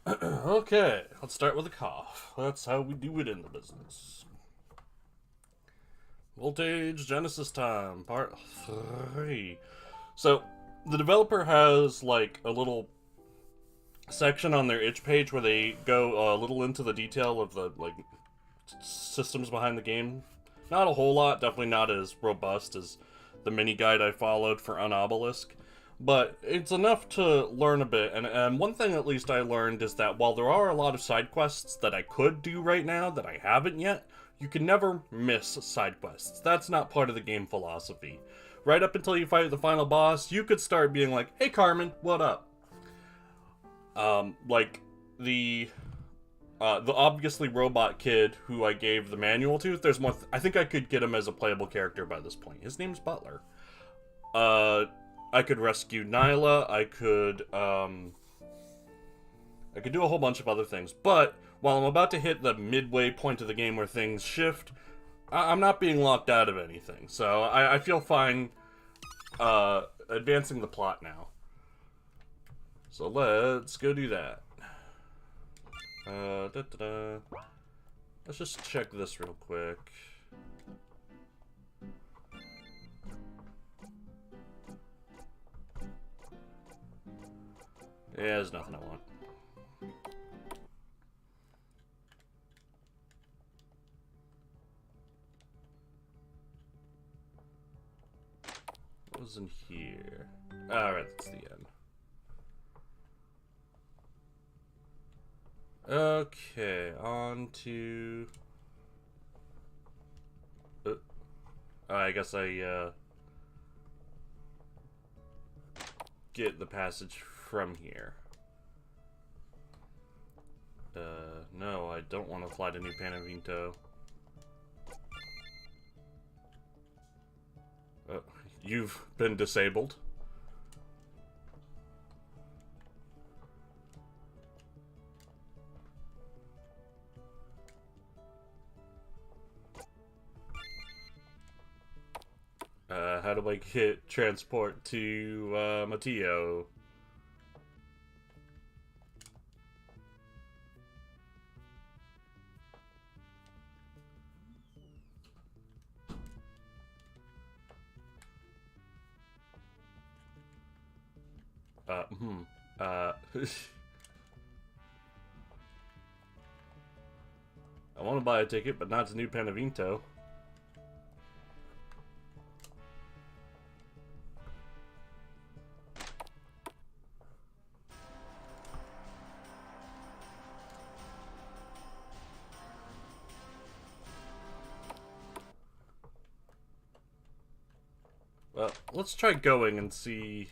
Okay, let's start with a cough. That's how we do it in the business. VoltAge Genesis Time, Part 3. So, the developer has, like, a little section on their itch page where they go a little into the detail of the, like, systems behind the game. Not a whole lot, definitely not as robust as the mini guide I followed for Unobelisk. But it's enough to learn a bit, and one thing at least I learned is that while there are a lot of side quests that I could do right now that I haven't yet, you can never miss side quests. That's not part of the game philosophy. Right up until you fight the final boss, you could start being like, "Hey Carmen, what up?" Like the obviously robot kid who I gave the manual to. There's more. I think I could get him as a playable character by this point. His name's Butler. I could rescue Nyla. I could do a whole bunch of other things. But while I'm about to hit the midway point of the game where things shift, I'm not being locked out of anything. So I feel fine advancing the plot now. So let's go do that. Let's just check this real quick. Yeah, there's nothing I want. What was in here? Alright, that's the end. Okay, on to... I guess I, get the passage from here. No, I don't want to fly to New Panavento. You've been disabled. How do I get transport to, Matillo? I want to buy a ticket, but not to New Panavento. Well, let's try going and see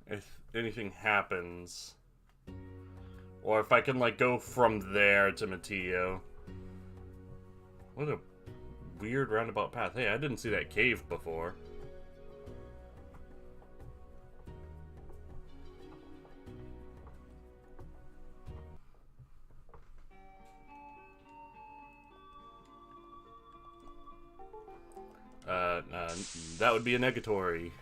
if anything happens. Or if I can, like, go from there to Matillo. What a weird roundabout path. Hey, I didn't see that cave before. That would be a negatory.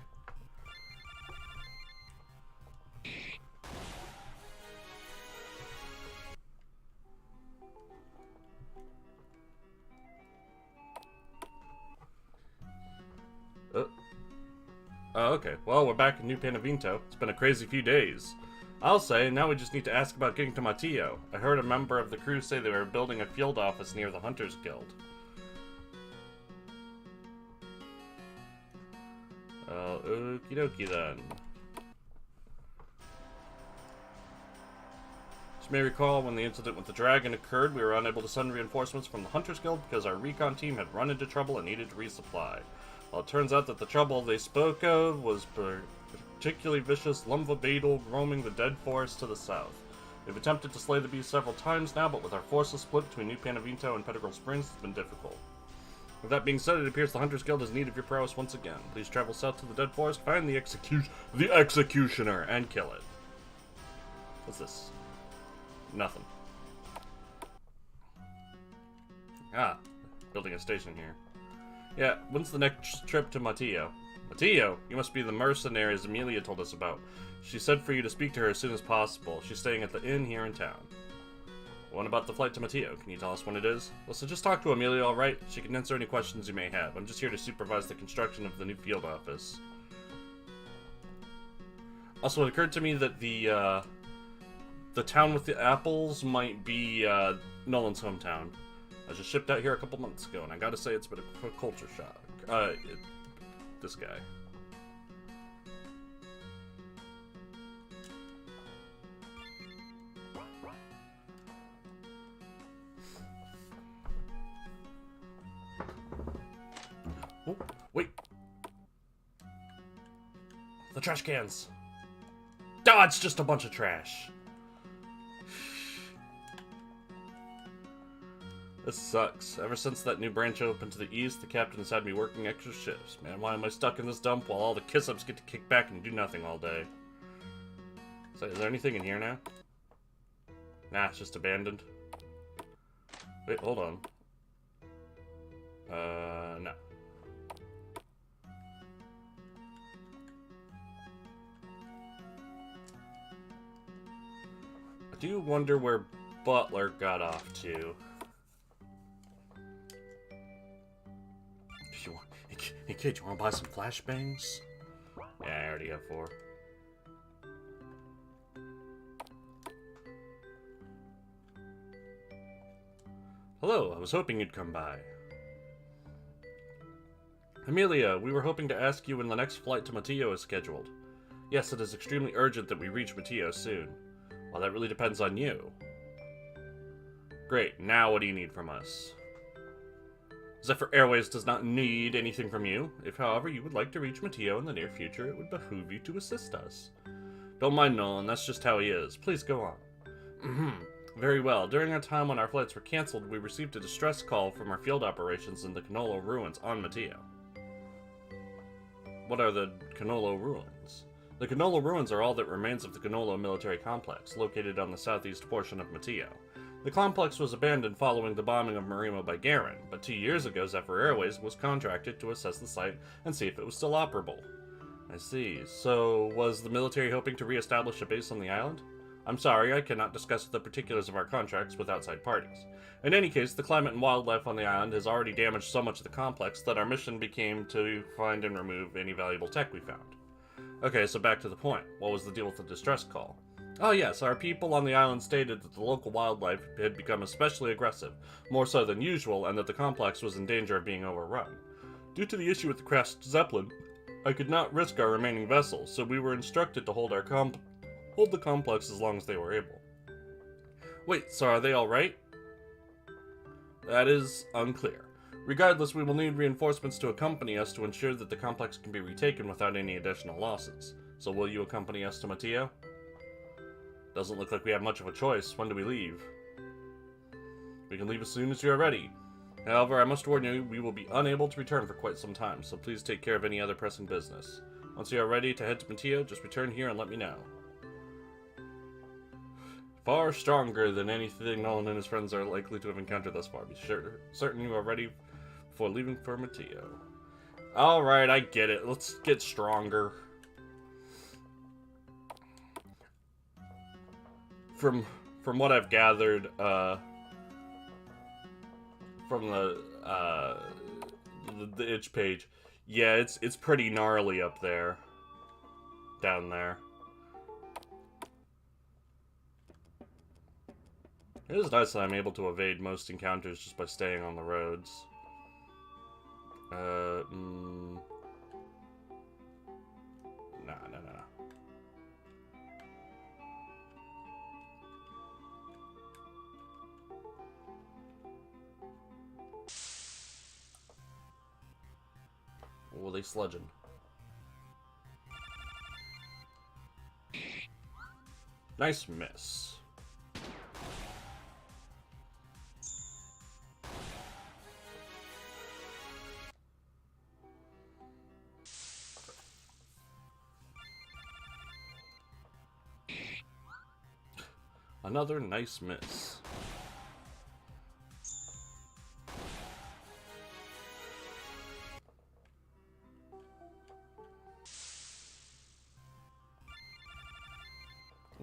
Oh, okay. Well, we're back in New Panavento. It's been a crazy few days. I'll say, now we just need to ask about getting to Matillo. I heard a member of the crew say they were building a field office near the Hunters Guild. Okie dokie then. As you may recall, when the incident with the dragon occurred, we were unable to send reinforcements from the Hunters Guild because our recon team had run into trouble and needed to resupply. Well, it turns out that the trouble they spoke of was particularly vicious Lumva beetle roaming the dead forest to the south. We've attempted to slay the beast several times now, but with our forces split between New Panavento and Pettigrew Springs, it's been difficult. With that being said, it appears the Hunters Guild is in need of your prowess once again. Please travel south to the Dead Forest, find the Executioner, and kill it. What's this? Nothing. Ah, building a station here. Yeah, when's the next trip to Matillo? Matillo? You must be the mercenaries Amelia told us about. She said for you to speak to her as soon as possible. She's staying at the inn here in town. What about the flight to Mateo? Can you tell us when it is? Listen, just talk to Amelia, alright? She can answer any questions you may have. I'm just here to supervise the construction of the new field office. Also, it occurred to me that the town with the apples might be Nolan's hometown. I just shipped out here a couple months ago, and I gotta say it's been a culture shock. This guy. Oh, wait. The trash cans. Oh, it's just a bunch of trash. This sucks. Ever since that new branch opened to the east, the captain has had me working extra shifts. Man, why am I stuck in this dump while all the kiss-ups get to kick back and do nothing all day? So, is there anything in here now? Nah, it's just abandoned. Wait, hold on. No. I do wonder where Butler got off to. Hey kid, you wanna buy some flashbangs? Yeah, I already have 4. Hello, I was hoping you'd come by. Amelia, we were hoping to ask you when the next flight to Mateo is scheduled. Yes, it is extremely urgent that we reach Mateo soon. Well, that really depends on you. Great, now what do you need from us? Zephyr Airways does not need anything from you. If, however, you would like to reach Mateo in the near future, it would behoove you to assist us. Don't mind Nolan, that's just how he is. Please go on. Very well. During a time when our flights were cancelled, we received a distress call from our field operations in the Canolo ruins on Mateo. What are the Canolo ruins? The Canolo ruins are all that remains of the Canolo military complex, located on the southeast portion of Mateo. The complex was abandoned following the bombing of Marimo by Garen, but 2 years ago Zephyr Airways was contracted to assess the site and see if it was still operable. I see. So, was the military hoping to re-establish a base on the island? I'm sorry, I cannot discuss the particulars of our contracts with outside parties. In any case, the climate and wildlife on the island has already damaged so much of the complex that our mission became to find and remove any valuable tech we found. Okay, so back to the point. What was the deal with the distress call? Oh yes, our people on the island stated that the local wildlife had become especially aggressive, more so than usual, and that the complex was in danger of being overrun. Due to the issue with the crashed Zeppelin, I could not risk our remaining vessels, so we were instructed to hold the complex as long as they were able. Wait, so are they alright? That is unclear. Regardless, we will need reinforcements to accompany us to ensure that the complex can be retaken without any additional losses. So will you accompany us to Mateo? Doesn't look like we have much of a choice. When do we leave? We can leave as soon as you are ready. However, I must warn you, we will be unable to return for quite some time, so please take care of any other pressing business. Once you are ready to head to Mateo, just return here and let me know. Far stronger than anything Nolan and his friends are likely to have encountered thus far. Be certain you are ready before leaving for Mateo. Alright, I get it. Let's get stronger. From what I've gathered, from the itch page, yeah, it's pretty gnarly up there, down there. It is nice that I'm able to evade most encounters just by staying on the roads. No. What were they sludging? Nice miss. Another nice miss.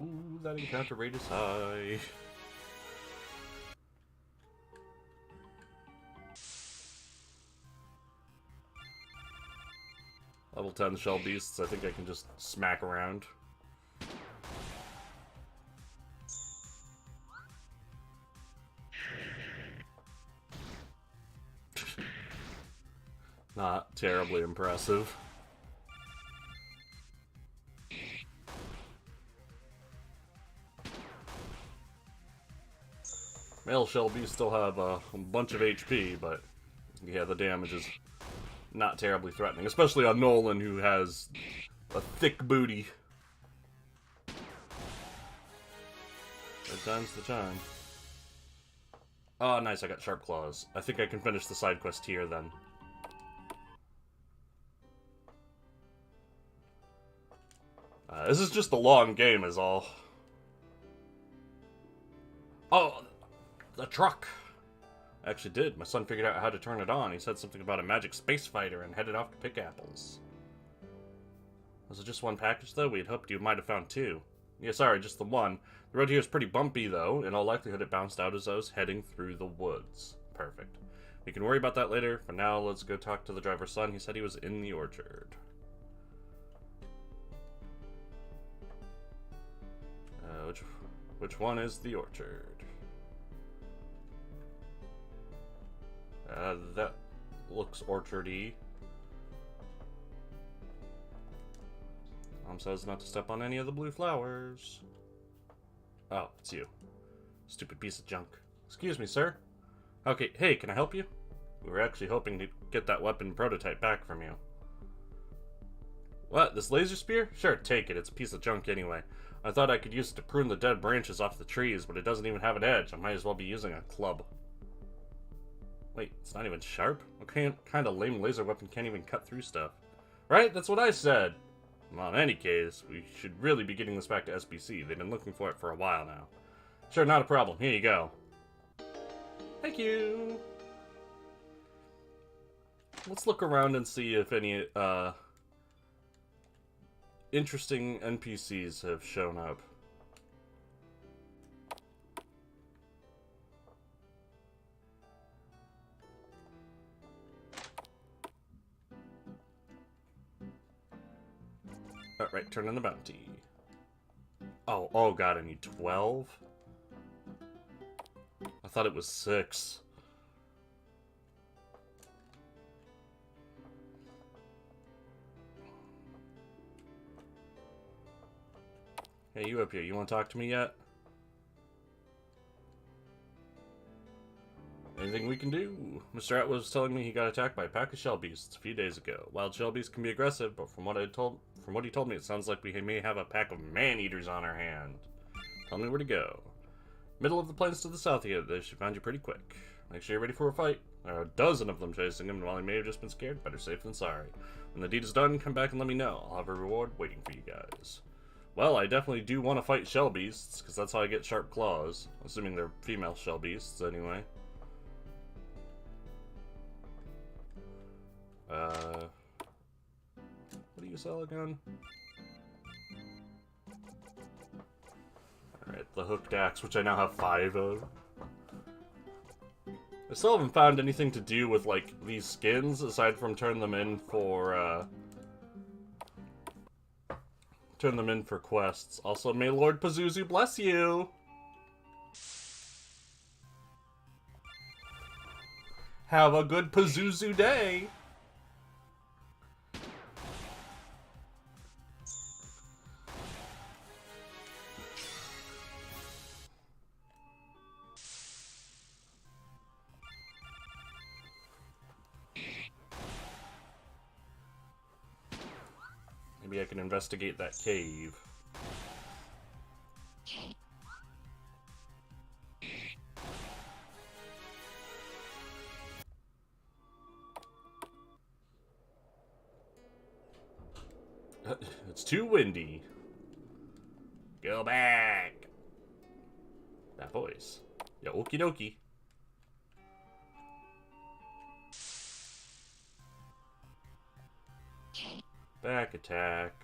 Ooh, that encounter rate is high. Level 10 shell beasts, I think I can just smack around. Not terribly impressive. Male shell beasts still have a bunch of HP, but yeah, the damage is not terribly threatening, especially on Nolan, who has a thick booty. Third time's the charm. Oh, nice, I got Sharp Claws. I think I can finish the side quest here, then. This is just a long game, is all. Oh, the truck! I actually did. My son figured out how to turn it on. He said something about a magic space fighter and headed off to pick apples. Was it just one package, though? We had hoped you might have found two. Yeah, sorry, just the one. The road here is pretty bumpy, though. In all likelihood, it bounced out as I was heading through the woods. Perfect. We can worry about that later. For now, let's go talk to the driver's son. He said he was in the orchard. Which one is the orchard? That looks orchardy. Mom says not to step on any of the blue flowers. Oh, it's you. Stupid piece of junk. Excuse me, sir. Okay, hey, can I help you? We were actually hoping to get that weapon prototype back from you. What, this laser spear? Sure, take it. It's a piece of junk anyway. I thought I could use it to prune the dead branches off the trees, but it doesn't even have an edge. I might as well be using a club. Wait, it's not even sharp? What kind of lame laser weapon can't even cut through stuff? Right? That's what I said. Well, in any case, we should really be getting this back to SBC. They've been looking for it for a while now. Sure, not a problem. Here you go. Thank you. Let's look around and see if any interesting NPCs have shown up. Alright, turn in the bounty. Oh god, I need 12? I thought it was 6. Hey, you up here, you want to talk to me yet? Anything we can do? Mr. Atwood was telling me he got attacked by a pack of shell beasts a few days ago. Wild shell beasts can be aggressive, but from what he told me, it sounds like we may have a pack of man-eaters on our hand. Tell me where to go. Middle of the plains to the south here. They should find you pretty quick. Make sure you're ready for a fight. There are a dozen of them chasing him, and while he may have just been scared, better safe than sorry. When the deed is done, come back and let me know. I'll have a reward waiting for you guys. Well, I definitely do want to fight shell beasts, because that's how I get sharp claws. Assuming they're female shell beasts, anyway. What do you sell again? Alright, the hooked axe, which I now have 5 of. I still haven't found anything to do with, like, these skins, aside from turn them in for quests. Also, may Lord Pazuzu bless you! Have a good Pazuzu day! Maybe I can investigate that cave. It's too windy. Go back. That voice. Yeah, okie dokie. Back attack.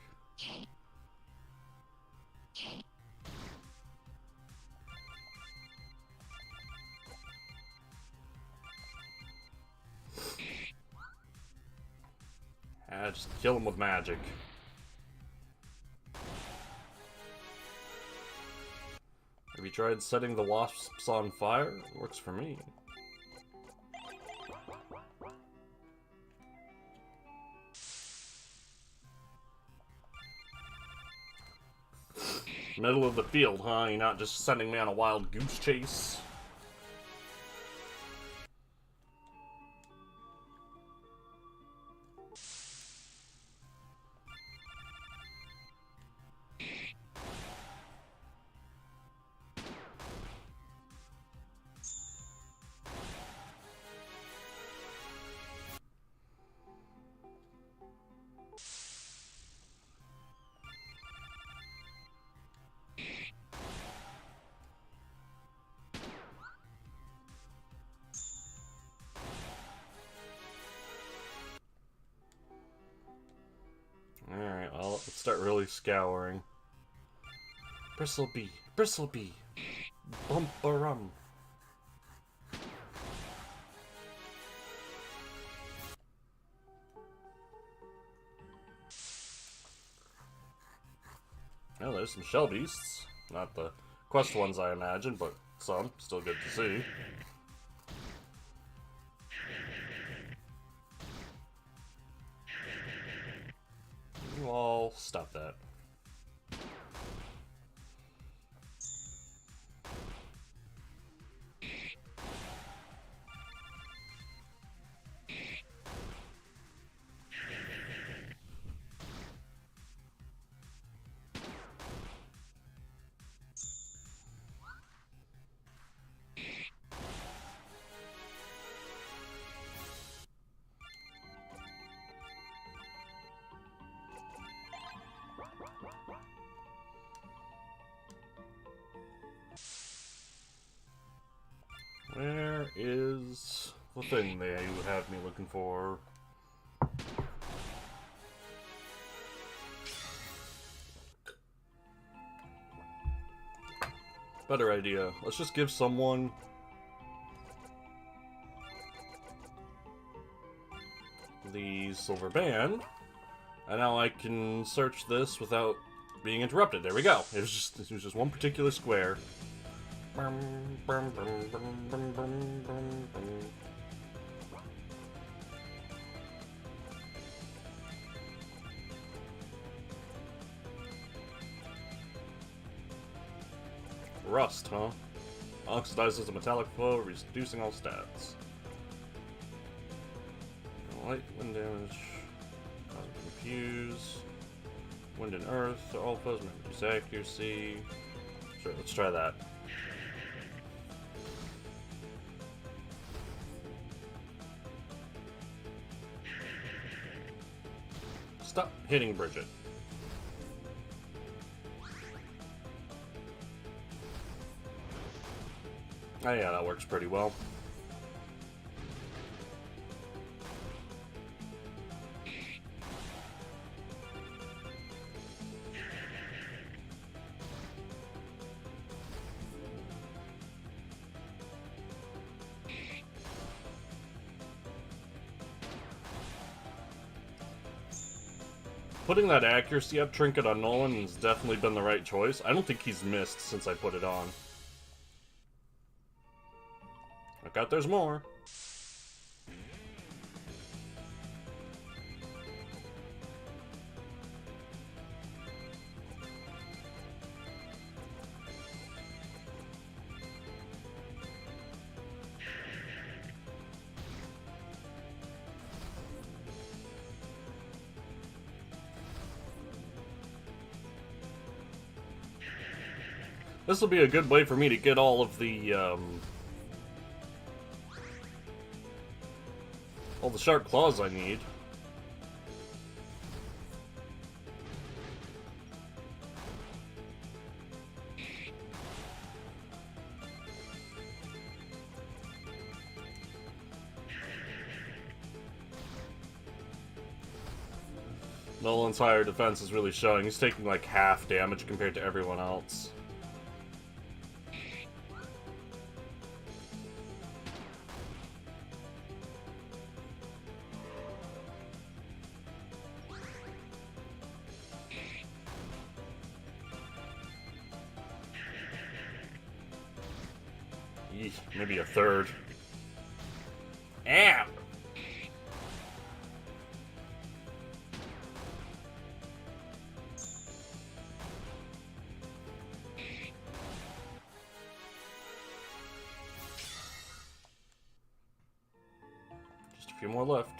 just kill him with magic. Have you tried setting the wasps on fire? It works for me. Middle of the field, huh? You're not just sending me on a wild goose chase? Alright, well, let's start really scouring. Bristlebee, Bristlebee, Bumperum. Well, there's some shell beasts. Not the quest ones, I imagine, but some. Still good to see. You all stop that. Where is the thing that you have me looking for? Better idea. Let's just give someone the silver band, and now I can search this without being interrupted. There we go. It was just one particular square. Rust, huh? Oxidizes the metallic flow, reducing all stats. Light, wind damage, confuse. Wind and earth, all foes reduce accuracy. Sure, let's try that. Stop hitting Bridget. Oh yeah, that works pretty well. Putting that accuracy up trinket on Nolan has definitely been the right choice. I don't think he's missed since I put it on. Look out, there's more. This will be a good way for me to get all of the sharp claws I need. Nolan's higher defense is really showing. He's taking like half damage compared to everyone else. Eesh, maybe a third. Amp! Just a few more left.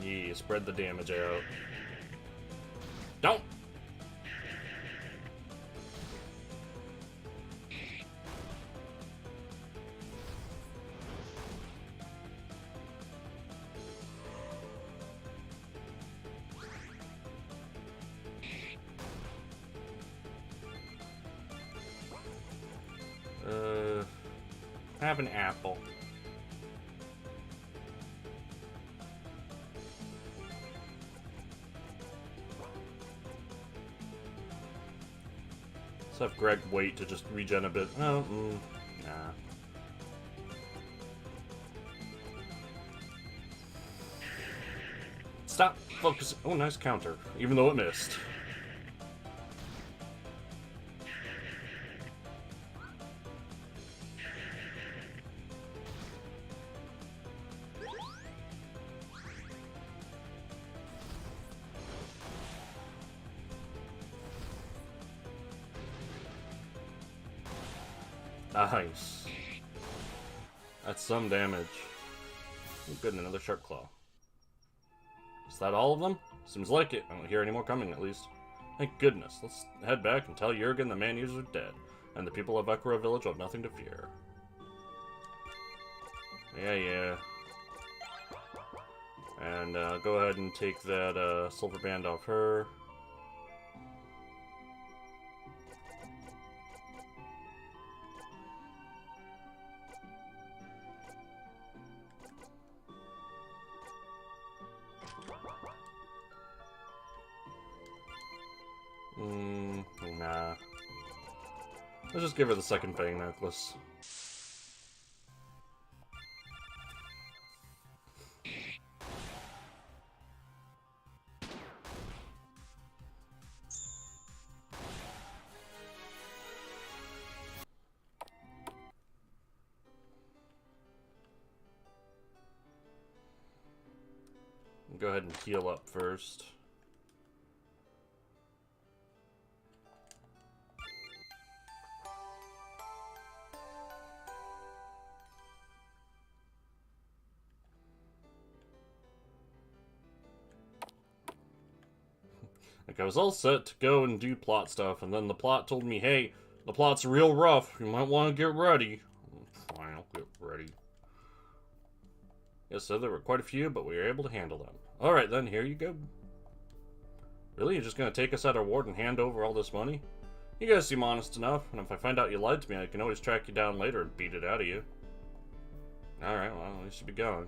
Yeah, spread the damage out. Don't! Have an apple. Let's have Greg wait to just regen a bit. Oh, nah. Stop focusing. Oh, nice counter. Even though it missed. Nice. That's some damage. Oh, good, another sharp claw. Is that all of them? Seems like it. I don't hear any more coming, at least. Thank goodness. Let's head back and tell Jurgen the man-eaters are dead, and the people of Ekro Village will have nothing to fear. Yeah. And go ahead and take that silver band off her. Nah. Let's just give her the second Fang necklace. Go ahead and heal up first. Like, I was all set to go and do plot stuff, and then the plot told me, hey, the plot's real rough, you might want to get ready. Fine, I'll get ready. Yes, so there were quite a few, but we were able to handle them. Alright then, here you go. Really? You're just gonna take us out of ward and hand over all this money? You guys seem honest enough, and if I find out you lied to me, I can always track you down later and beat it out of you. Alright, well, at least you'll be gone.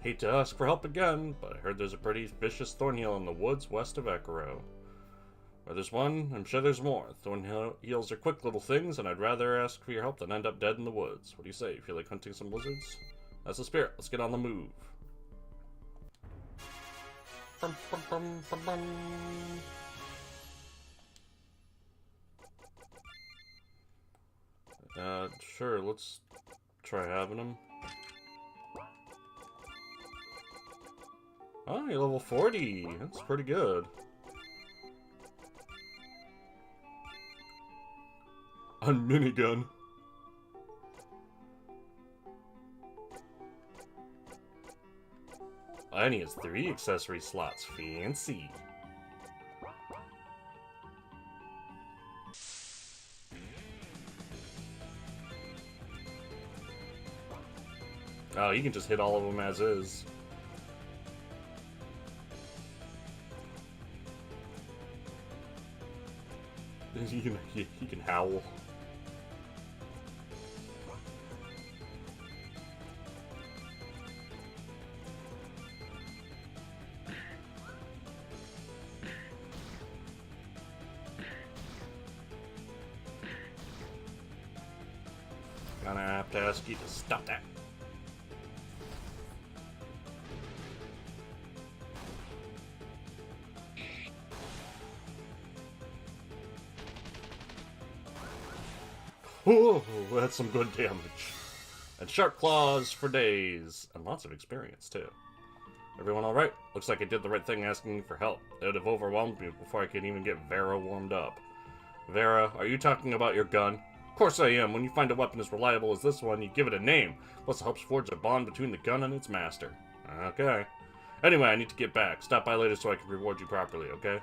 Hate to ask for help again, but I heard there's a pretty vicious Thornheal in the woods west of Ekro. Where there's one, I'm sure there's more. Thornheals are quick little things, and I'd rather ask for your help than end up dead in the woods. What do you say? You feel like hunting some lizards? That's the spirit. Let's get on the move. Sure, let's try having him. Oh, you're level 40. That's pretty good. On minigun. And he has 3 accessory slots. Fancy. Oh, you can just hit all of them as is. He can howl. to ask you to stop that. Oh, that's some good damage. And sharp claws for days. And lots of experience, too. Everyone alright? Looks like I did the right thing asking you for help. It would have overwhelmed me before I could even get Vera warmed up. Vera, are you talking about your gun? Of course I am. When you find a weapon as reliable as this one, you give it a name. Plus it helps forge a bond between the gun and its master. Okay. Anyway, I need to get back. Stop by later so I can reward you properly, okay?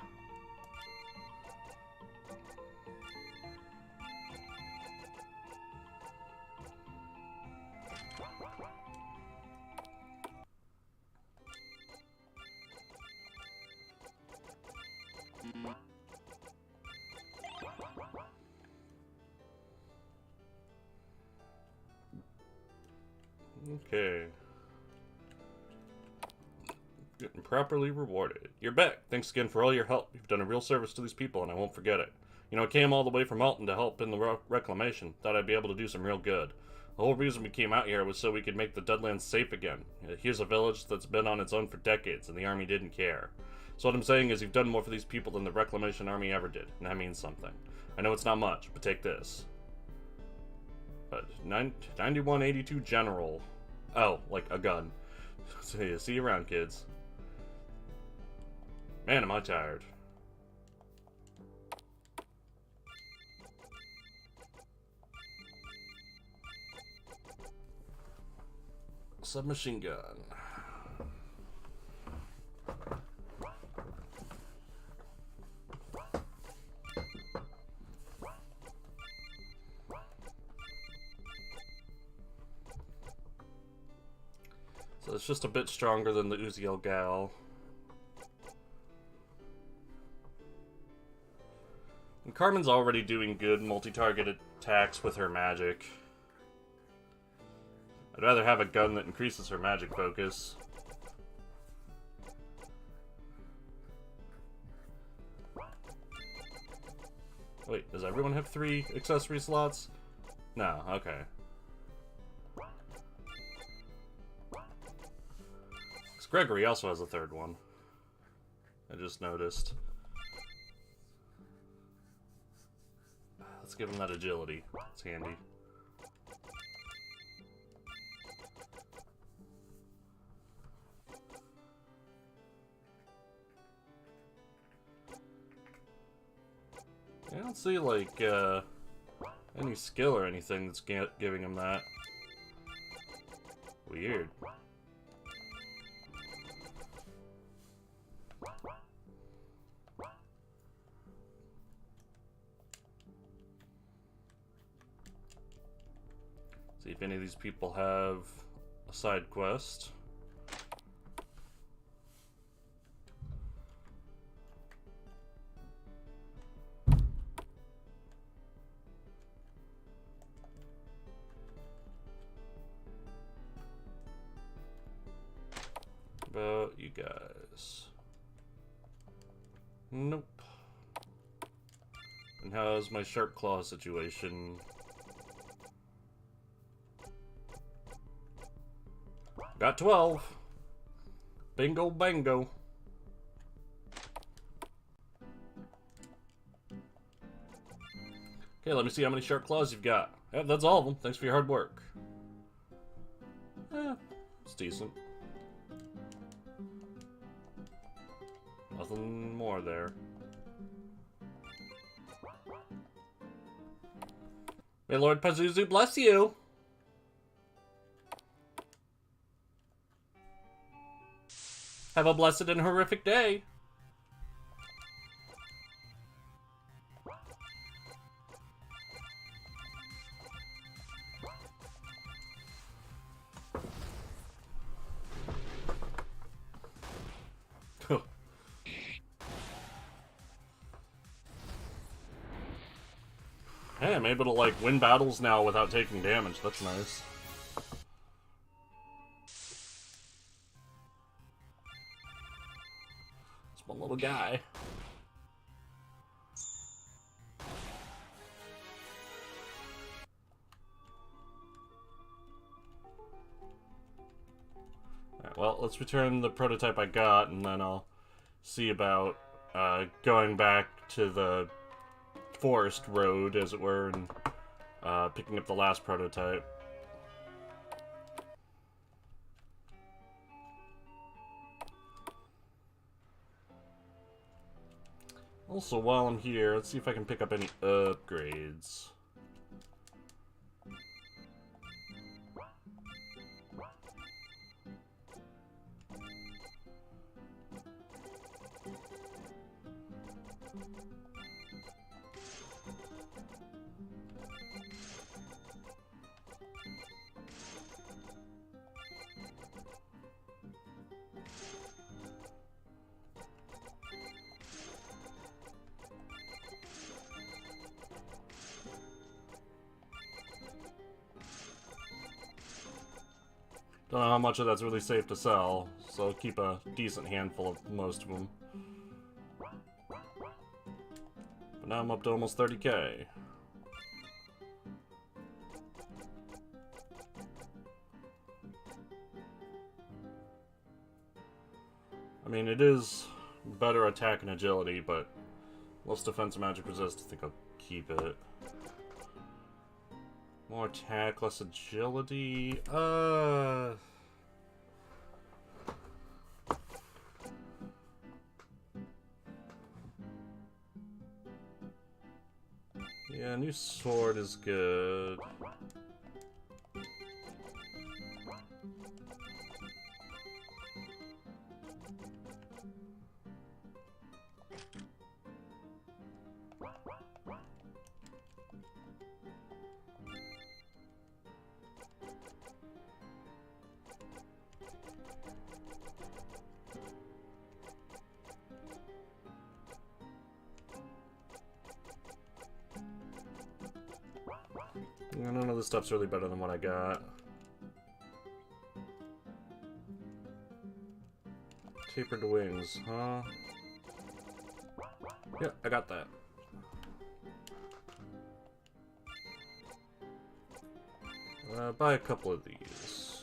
Okay. Getting properly rewarded. You're back. Thanks again for all your help. You've done a real service to these people, and I won't forget it. You know, I came all the way from Alton to help in the reclamation. Thought I'd be able to do some real good. The whole reason we came out here was so we could make the Deadlands safe again. Here's a village that's been on its own for decades, and the army didn't care. So what I'm saying is you've done more for these people than the Reclamation Army ever did, and that means something. I know it's not much, but take this. 9182 General. Oh, like a gun. So yeah, see you around, kids. Man, am I tired. Submachine gun. So it's just a bit stronger than the Uziel Gal. And Carmen's already doing good multi-target attacks with her magic. I'd rather have a gun that increases her magic focus. Wait, does everyone have 3 accessory slots? No, okay. Gregory also has a 3rd one. I just noticed. Let's give him that agility. It's handy. I don't see, like, any skill or anything that's giving him that. Weird. See if any of these people have a side quest. About you guys. Nope. And how's my sharp claw situation? Got 12. Bingo bango. Okay, let me see how many sharp claws you've got. Yeah, that's all of them. Thanks for your hard work. It's decent. Nothing more there. May Lord Pazuzu bless you! Have a blessed and horrific day! Hey, I'm able to, like, win battles now without taking damage. That's nice. It's one little guy. let's return the prototype I got, and then I'll see about going back to the forest road, as it were, and picking up the last prototype. Also, while I'm here, let's see if I can pick up any upgrades. Don't know how much of that's really safe to sell, so I'll keep a decent handful of most of them. But now I'm up to almost 30k. I mean, it is better attack and agility, but less defense and magic resist. I think I'll keep it. More attack, less agility. Yeah, new sword is good. None of this stuff's really better than what I got. Tapered wings, huh? Yeah, I got that. Buy a couple of these.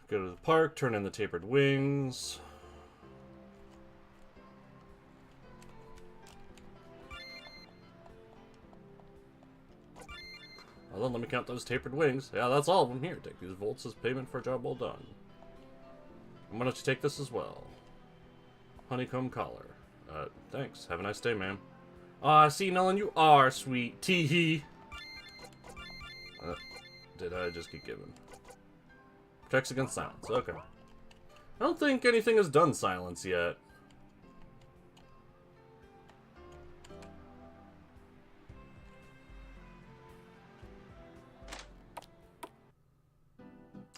Go to the park, turn in the tapered wings. Well, let me count those tapered wings. Yeah, that's all of them. Here, take these volts as payment for a job well done. And why don't you take this as well? Honeycomb collar. Thanks. Have a nice day, ma'am. Ah, see, Nolan, you are sweet. Tee-hee. Did I just get given? Protects against silence. Okay. I don't think anything has done silence yet.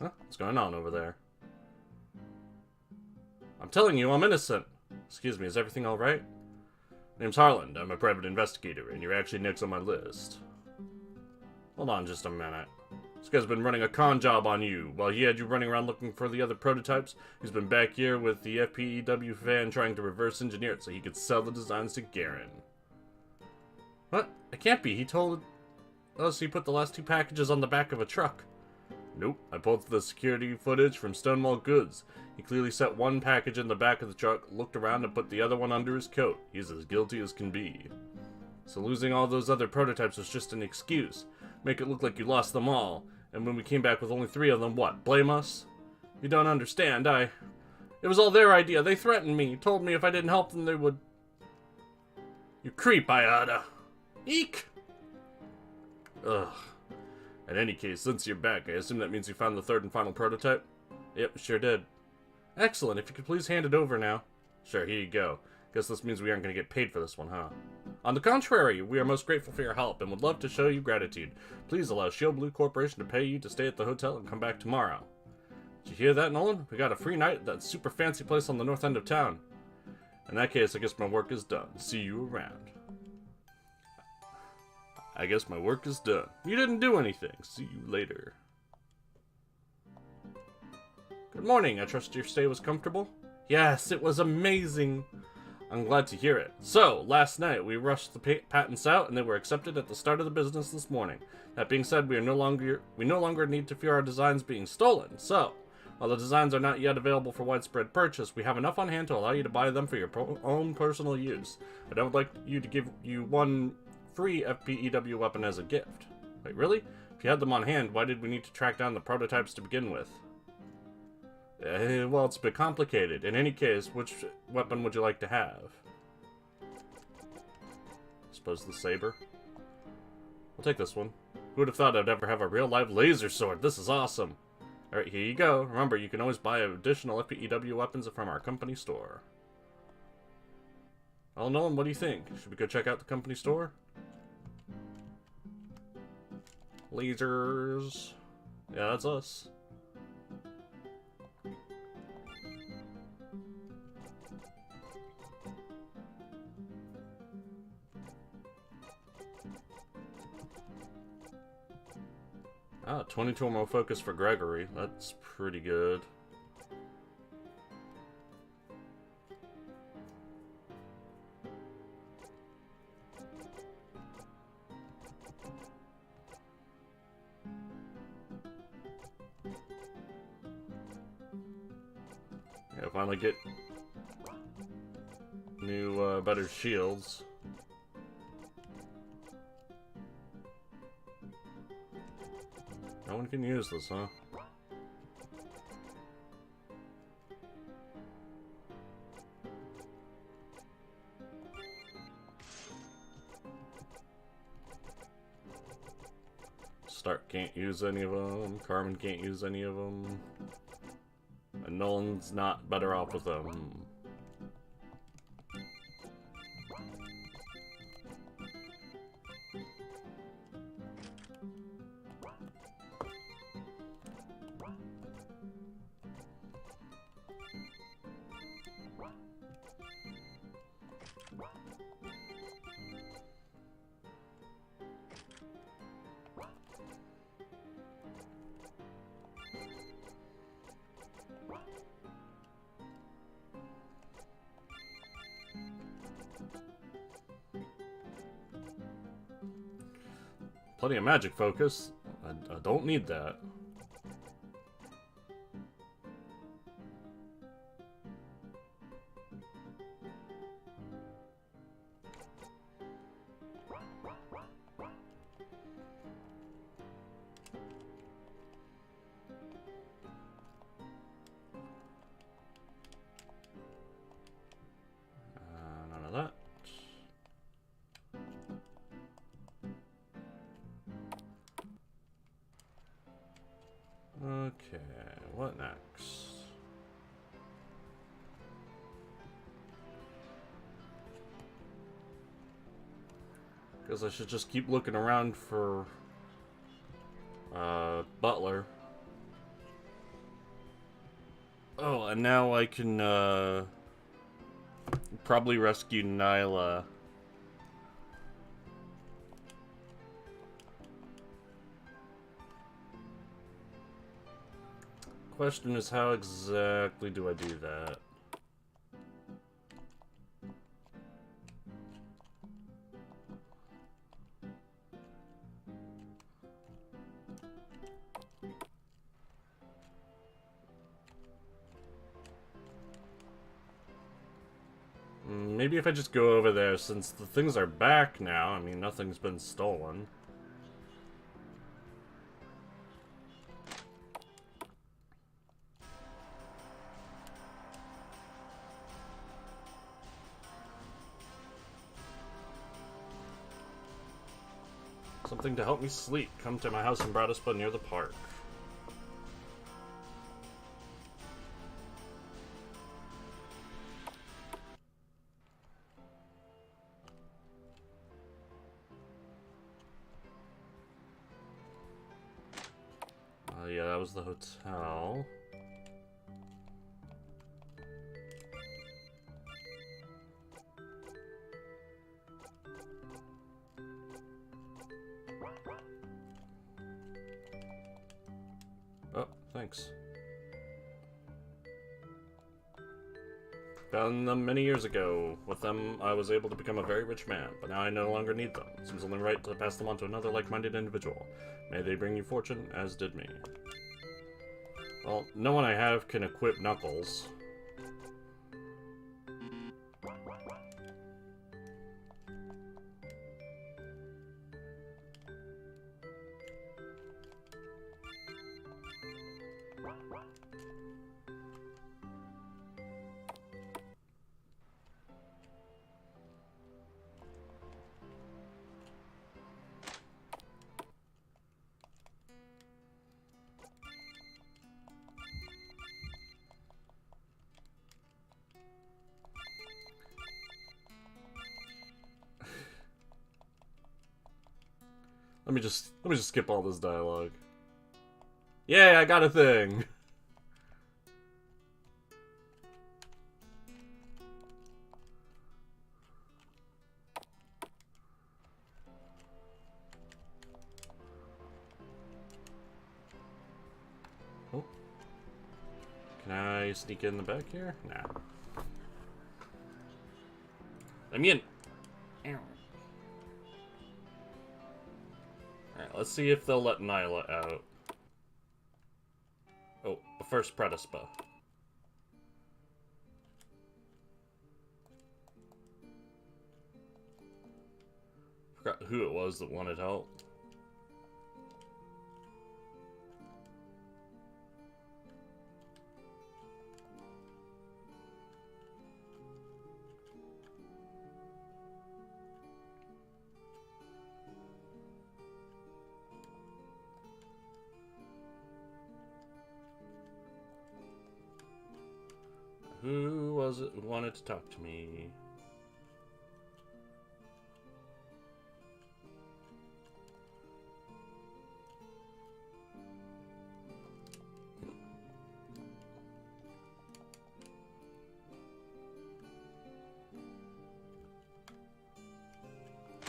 Huh? What's going on over there? I'm telling you, I'm innocent. Excuse me, is everything alright? Name's Harland. I'm a private investigator, and you're actually next on my list. Hold on just a minute. This guy's been running a con job on you. While he had you running around looking for the other prototypes, he's been back here with the FPEW fan trying to reverse engineer it so he could sell the designs to Garen. What? It can't be. He told us he put the last 2 packages on the back of a truck. Nope, I pulled the security footage from Stonewall Goods. He clearly set 1 package in the back of the truck, looked around, and put the other one under his coat. He's as guilty as can be. So losing all those other prototypes was just an excuse. Make it look like you lost them all. And when we came back with only 3 of them, what, blame us? You don't understand, It was all their idea. They threatened me, told me if I didn't help them they would... You creep, Iada. Eek! Ugh. In any case, since you're back, I assume that means you found the 3rd and final prototype? Yep, sure did. Excellent, if you could please hand it over now. Sure, here you go. Guess this means we aren't going to get paid for this one, huh? On the contrary, we are most grateful for your help and would love to show you gratitude. Please allow Shield Blue Corporation to pay you to stay at the hotel and come back tomorrow. Did you hear that, Nolan? We got a free night at that super fancy place on the north end of town. In that case, I guess my work is done. See you around. I guess my work is done. You didn't do anything. See you later. Good morning. I trust your stay was comfortable? Yes, it was amazing. I'm glad to hear it. So, last night we rushed the patents out and they were accepted at the start of the business this morning. That being said, we no longer need to fear our designs being stolen. So, while the designs are not yet available for widespread purchase, we have enough on hand to allow you to buy them for your own personal use. I would like you to give you one free FPEW weapon as a gift. Wait, really? If you had them on hand, why did we need to track down the prototypes to begin with? Well, it's a bit complicated. In any case, which weapon would you like to have? I suppose the saber? I'll take this one. Who would have thought I'd ever have a real live laser sword? This is awesome. Alright, here you go. Remember, you can always buy additional FPEW weapons from our company store. Well, Nolan, what do you think? Should we go check out the company store? Lasers. Yeah, that's us. Ah, 22 more focus for Gregory. That's pretty good. Yeah, finally get new, better shields. No one can use this, huh? Stark can't use any of them. Carmen can't use any of them. And Nolan's not better off with them. Plenty of magic focus. I don't need that. None of that. Okay, what next? Guess I should just keep looking around for Butler. Oh, and now I can probably rescue Nyla. Question is, how exactly do I do that? Maybe if I just go over there, since the things are back now. I mean, nothing's been stolen. Something to help me sleep. Come to my house in Bradispa near the park. Yeah, that was the hotel. Oh, thanks. Found them many years ago. With them, I was able to become a very rich man, but now I no longer need them. It seems only right to pass them on to another like-minded individual. May they bring you fortune, as did me. Well, no one I have can equip Knuckles. Let me just skip all this dialogue. Yay, I got a thing! Oh. Can I sneak in the back here? Nah. Let me in! Alright, let's see if they'll let Nyla out. Oh, the first Predispa. Forgot who it was that wanted help. Who was it who wanted to talk to me?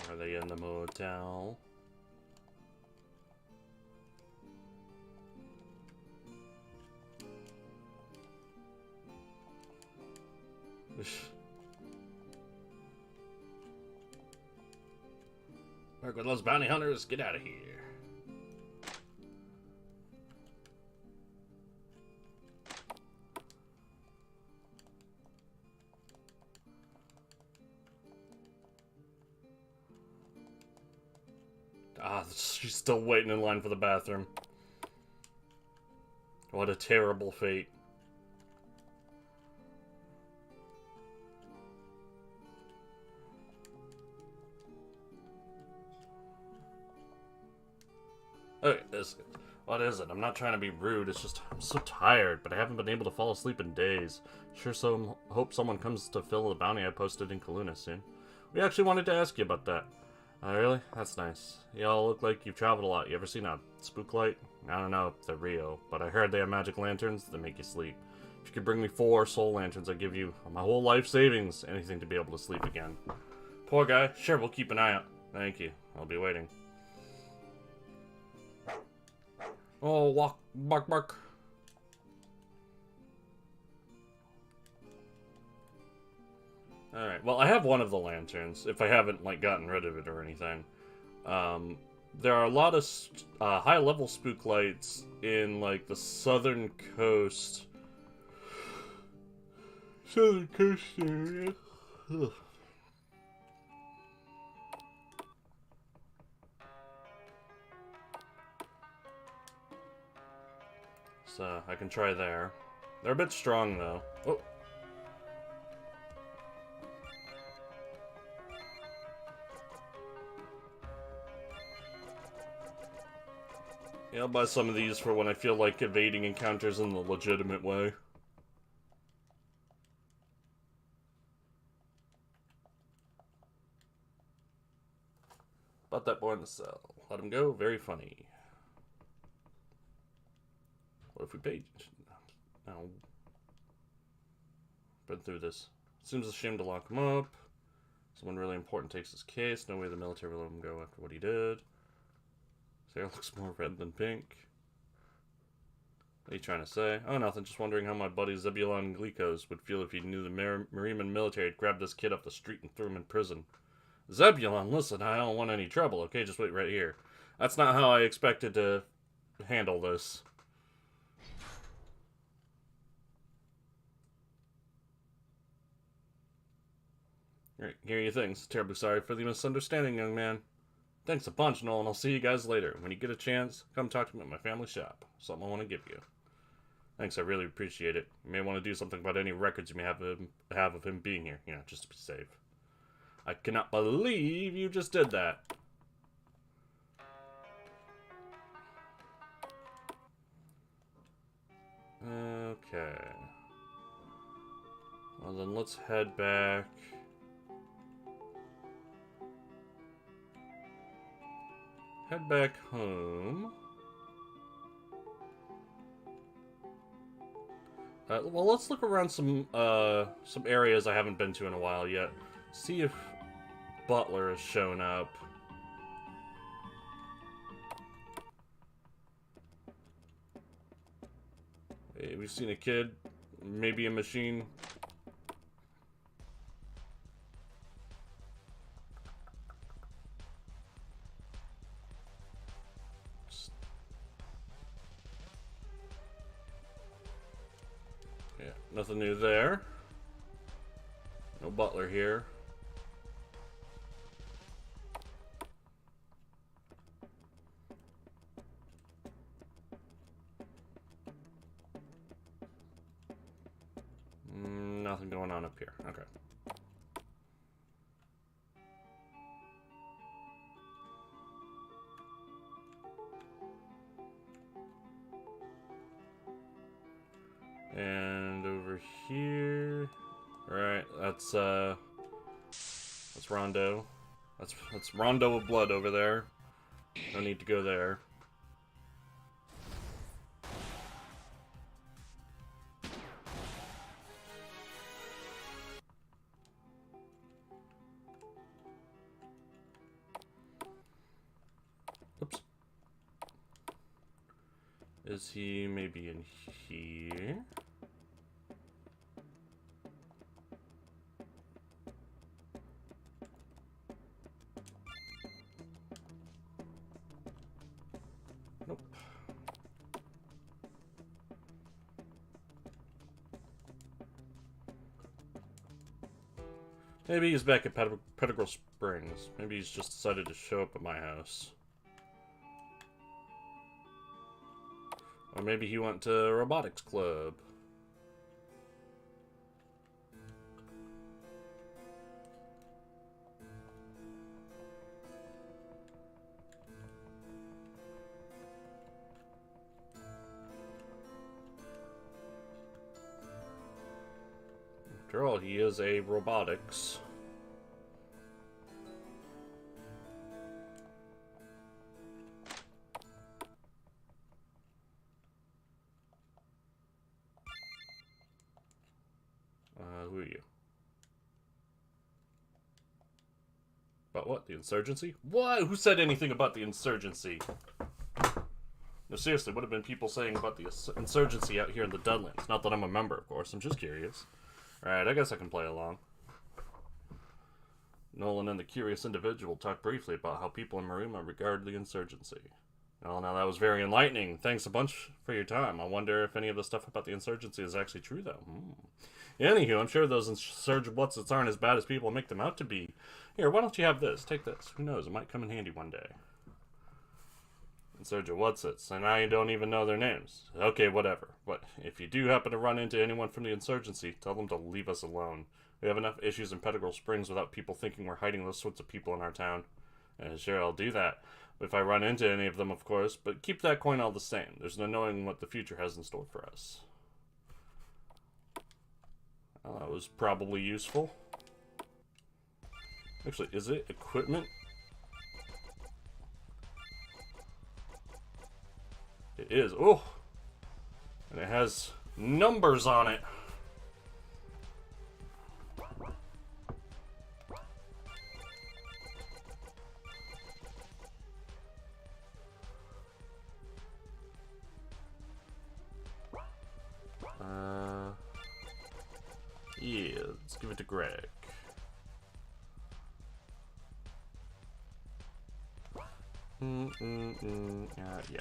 Are they in the motel? Work with those bounty hunters, get out of here. Ah, she's still waiting in line for the bathroom. What a terrible fate. Okay, what is it? I'm not trying to be rude, it's just I'm so tired, but I haven't been able to fall asleep in days. Sure, so hope someone comes to fill the bounty I posted in Kaluna soon. We actually wanted to ask you about that. Really? That's nice. Y'all look like you've traveled a lot. You ever seen a spook light? I don't know if they're real, but I heard they have magic lanterns that make you sleep. If you could bring me 4 soul lanterns, I'd give you my whole life savings. Anything to be able to sleep again. Poor guy. Sure, we'll keep an eye out. Thank you. I'll be waiting. Oh, walk, bark, bark. Alright, well, I have one of the lanterns, if I haven't, like, gotten rid of it or anything. There are a lot of high-level spook lights in, like, the southern coast. Southern coast area. Ugh. So, I can try there. They're a bit strong, though. Oh. Yeah, I'll buy some of these for when I feel like evading encounters in the legitimate way. Bought that boy in the cell. Let him go. Very funny. What if we paid? No. Been through this. Seems a shame to lock him up. Someone really important takes his case. No way the military will let him go after what he did. His hair looks more red than pink. What are you trying to say? Oh, nothing. Just wondering how my buddy Zebulon Glikos would feel if he knew the Mariman military had grabbed this kid off the street and threw him in prison. Zebulon, listen, I don't want any trouble, okay? Just wait right here. That's not how I expected to handle this. Alright, here are your things. Terribly sorry for the misunderstanding, young man. Thanks a bunch, Nolan. I'll see you guys later. When you get a chance, come talk to me at my family shop. Something I want to give you. Thanks, I really appreciate it. You may want to do something about any records you may have of him being here, just to be safe. I cannot believe you just did that. Okay. Well, then let's head back. Head back home. Well, let's look around some areas I haven't been to in a while yet. See if Butler has shown up. Hey, we've seen a kid, maybe a machine. Yeah, nothing new there. No Butler here. Nothing going on up here. Okay. And over here, right? That's Rondo. That's Rondo of blood over there. No need to go there. Oops. Is he maybe in here? Nope. Maybe he's back at Pettigrew Springs. Maybe he's just decided to show up at my house. Or maybe he went to Robotics Club. After all, he is a robotics. Who are you? About what? The insurgency? What? Who said anything about the insurgency? No, seriously, what have been people saying about the insurgency out here in the Deadlands? Not that I'm a member, of course. I'm just curious. Alright, I guess I can play along. Nolan and the curious individual talked briefly about how people in Marima regard the insurgency. Oh, now that was very enlightening. Thanks a bunch for your time. I wonder if any of the stuff about the insurgency is actually true, though. Anywho, I'm sure those insurgent whatsits aren't as bad as people make them out to be. Here, why don't you have this? Take this. Who knows? It might come in handy one day. Insurgent whatsits, and I don't even know their names. Okay, whatever. But if you do happen to run into anyone from the insurgency, tell them to leave us alone. We have enough issues in Pettigrew Springs without people thinking we're hiding those sorts of people in our town. And sure, I'll do that. If I run into any of them, of course, but keep that coin all the same. There's no knowing what the future has in store for us. Well, that was probably useful. Actually, is it equipment? It is. Oh! And it has numbers on it. Let's give it to Greg. Yeah.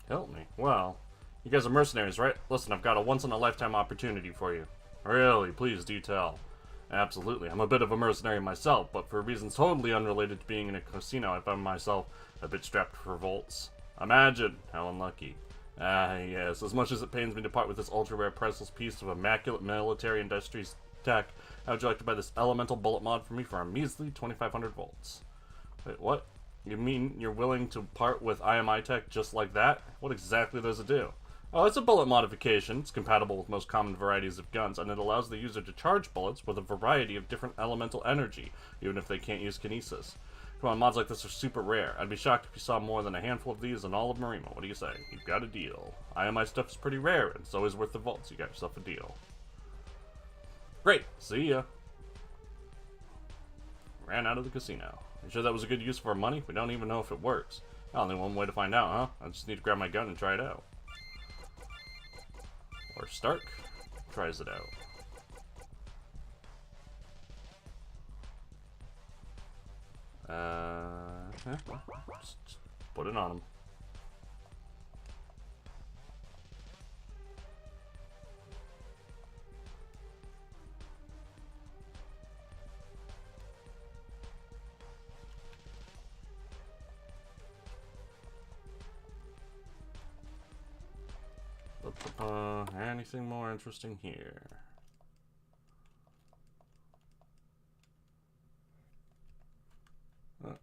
Help me. Well, you guys are mercenaries, right? Listen, I've got a once-in-a-lifetime opportunity for you. Really, please do tell. Absolutely. I'm a bit of a mercenary myself, but for reasons totally unrelated to being in a casino, I found myself a bit strapped for volts. Imagine how unlucky. Ah, yes. As much as it pains me to part with this ultra-rare priceless piece of immaculate military industries tech, how would you like to buy this elemental bullet mod for me for a measly 2,500 volts? Wait, what? You mean you're willing to part with IMI tech just like that? What exactly does it do? Oh, it's a bullet modification. It's compatible with most common varieties of guns, and it allows the user to charge bullets with a variety of different elemental energy, even if they can't use kinesis. Come on, mods like this are super rare. I'd be shocked if you saw more than a handful of these in all of Marima. What do you say? You've got a deal. IMI stuff is pretty rare, and it's always worth the volts. You got yourself a deal. Great. See ya. Ran out of the casino. You sure that was a good use of our money? We don't even know if it works. Only one way to find out, huh? I just need to grab my gun and try it out. Or Stark tries it out. Just put it on him. Anything more interesting here?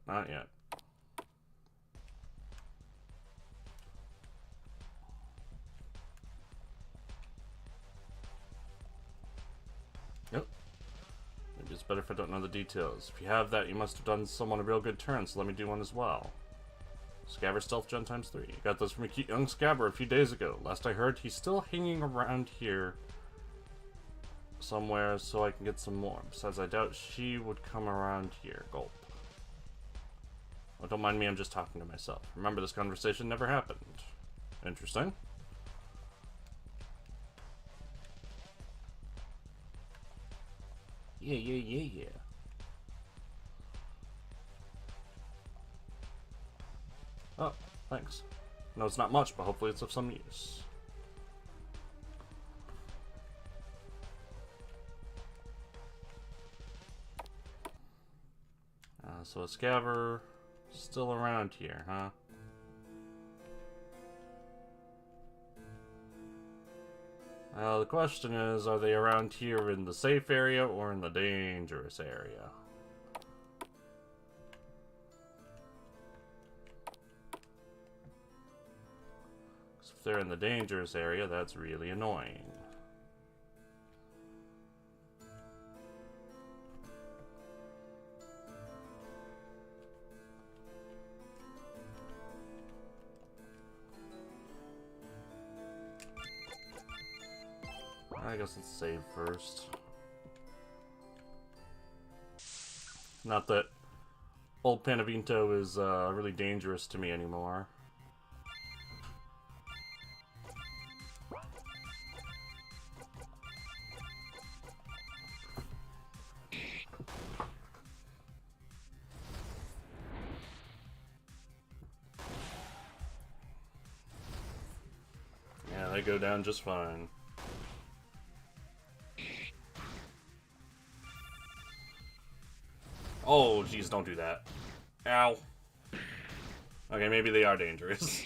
Not yet. Yep. Maybe it's better if I don't know the details. If you have that, you must have done someone a real good turn, so let me do one as well. Scabber Stealth Gen ×3. Got those from a cute young Scabber a few days ago. Last I heard, he's still hanging around here somewhere, so I can get some more. Besides, I doubt she would come around here. Gulp. Oh, don't mind me, I'm just talking to myself. Remember, this conversation never happened. Interesting. Yeah. Oh, thanks. No, it's not much, but hopefully it's of some use. So a Scabber still around here, huh? The question is, are they around here in the safe area or in the dangerous area? If they're in the dangerous area, that's really annoying. I guess let's save first. Not that old Panavinto is really dangerous to me anymore. Yeah, they go down just fine. Oh, jeez, don't do that. Ow. Okay, maybe they are dangerous.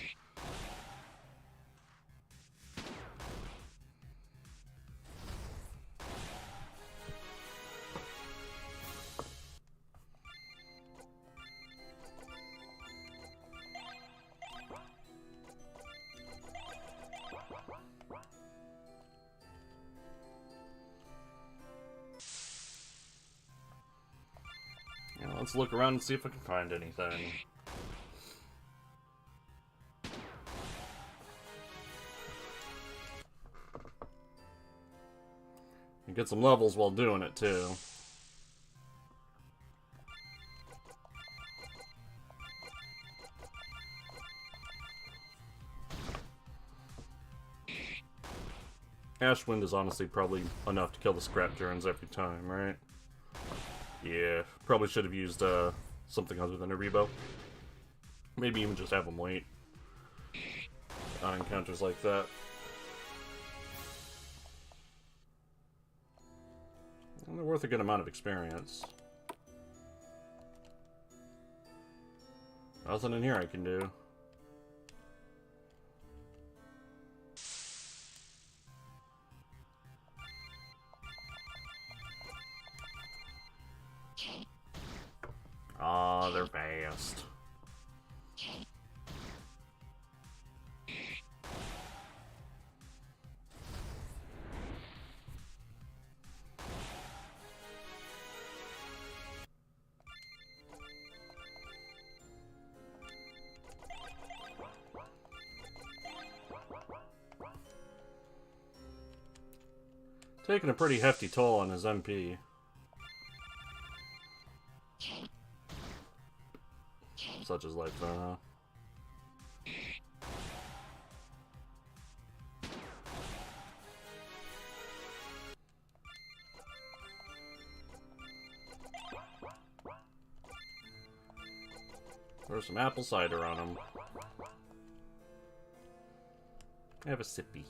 Let's look around and see if I can find anything. And get some levels while doing it, too. Ash Wind is honestly probably enough to kill the scrap drones every time, right? Yeah, probably should have used something other than a Rebo. Maybe even just have them wait on encounters like that. And they're worth a good amount of experience. Nothing in here I can do. Ah, they're fast. Taking a pretty hefty toll on his MP. Such is life, huh? There's some apple cider on him. Have a sippy.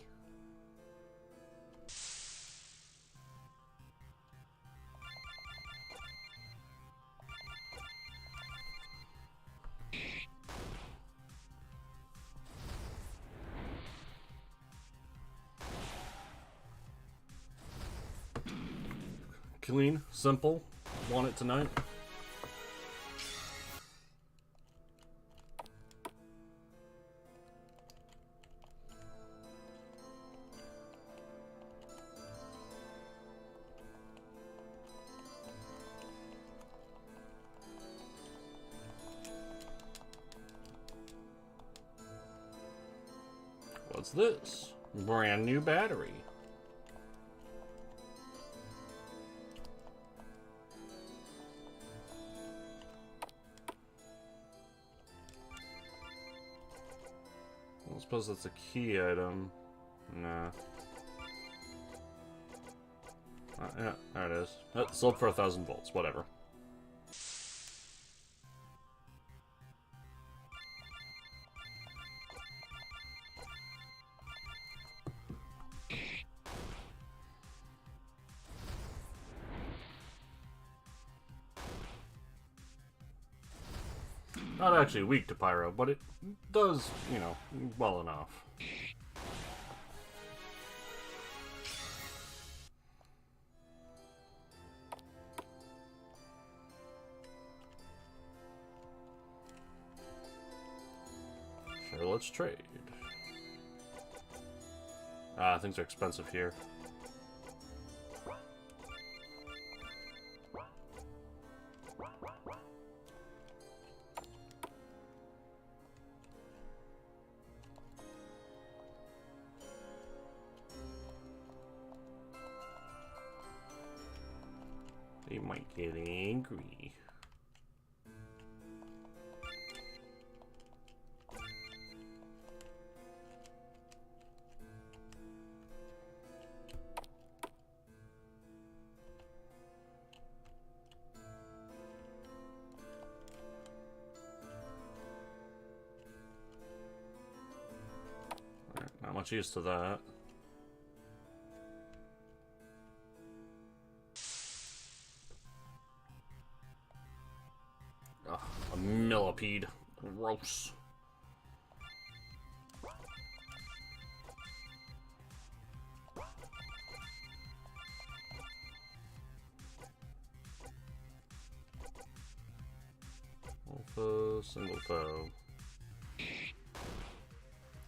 Clean, simple, want it tonight. What's this? Brand new battery. I suppose that's a key item. Nah. Yeah, there it is. Sold for 1,000 volts, whatever. Not actually weak to pyro, but it does, you know, well enough. Sure, let's trade. Ah, things are expensive here. They might get angry. Not much use to that. Ugh, a millipede. Gross. Alpha, single foe.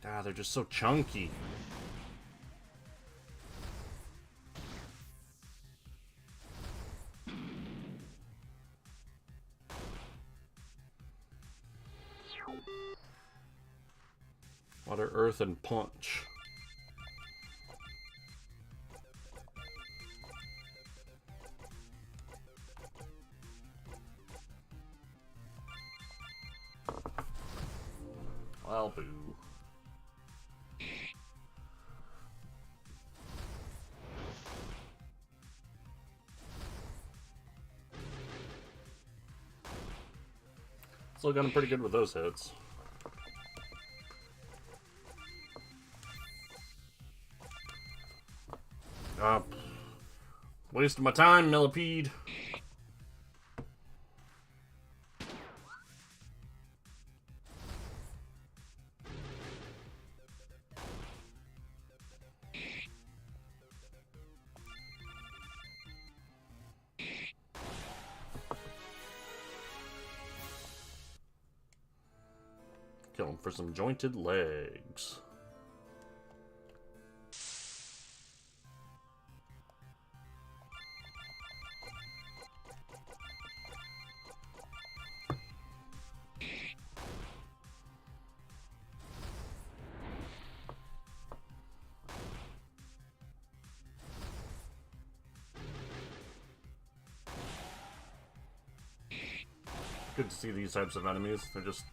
Ah, they're just so chunky. Water, earth, and punch. Well, boo. still got him pretty good with those hits. Wasting my time, Millipede. Kill him for some jointed legs. Good to see these types of enemies. They're just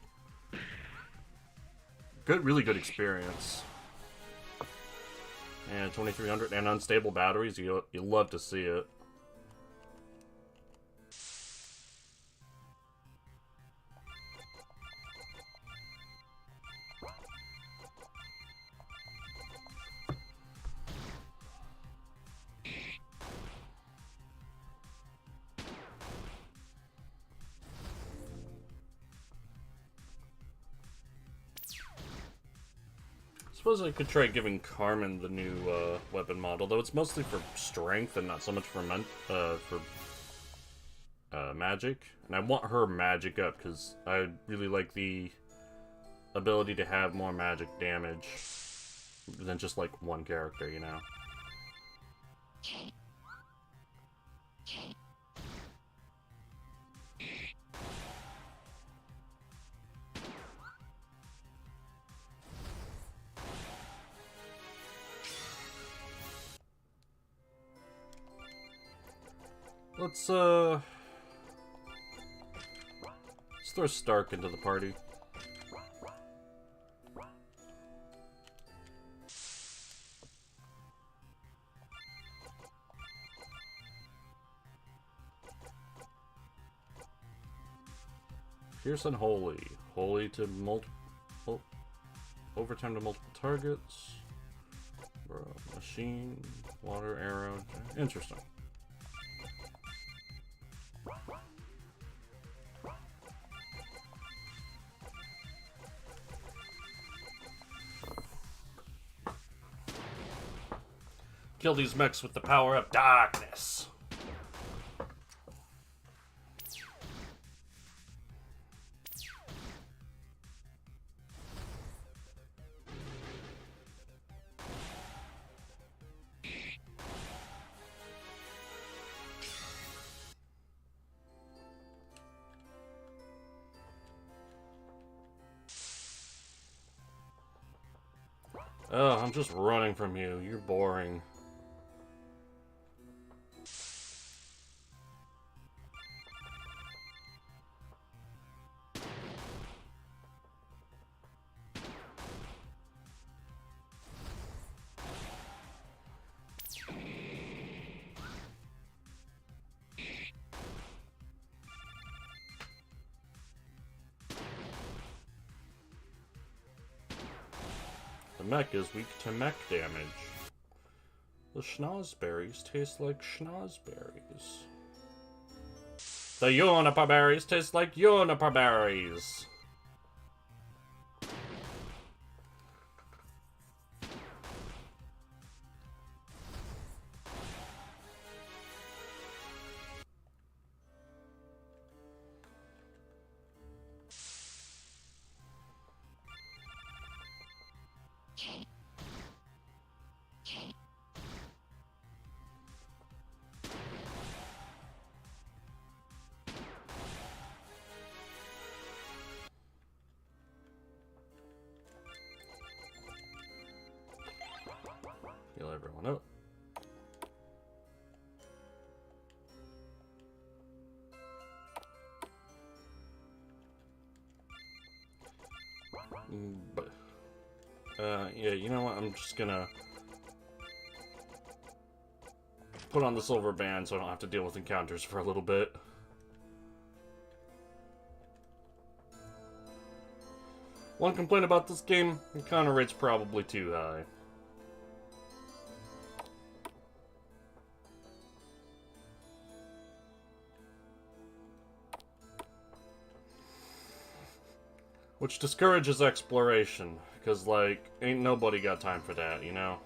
good, really good experience. And 2300 and unstable batteries. You love to see it. Suppose I could try giving Carmen the new weapon model, though it's mostly for strength and not so much for magic. And I want her magic up because I really like the ability to have more magic damage than just like one character, you know. Let's throw Stark into the party. Fierce and Holy. Holy to multiple... Overtime to multiple targets. Machine. Water, arrow. Interesting. Kill these mechs with the power of darkness. Oh, I'm just running from you. You're boring. The mech is weak to mech damage. The schnozberries taste like schnozberries. The juniper berries taste like juniper berries. Heal everyone up. But, yeah, you know what? I'm just gonna put on the silver band so I don't have to deal with encounters for a little bit. One complaint about this game, encounter rate's probably too high. Which discourages exploration, because, like, ain't nobody got time for that, you know?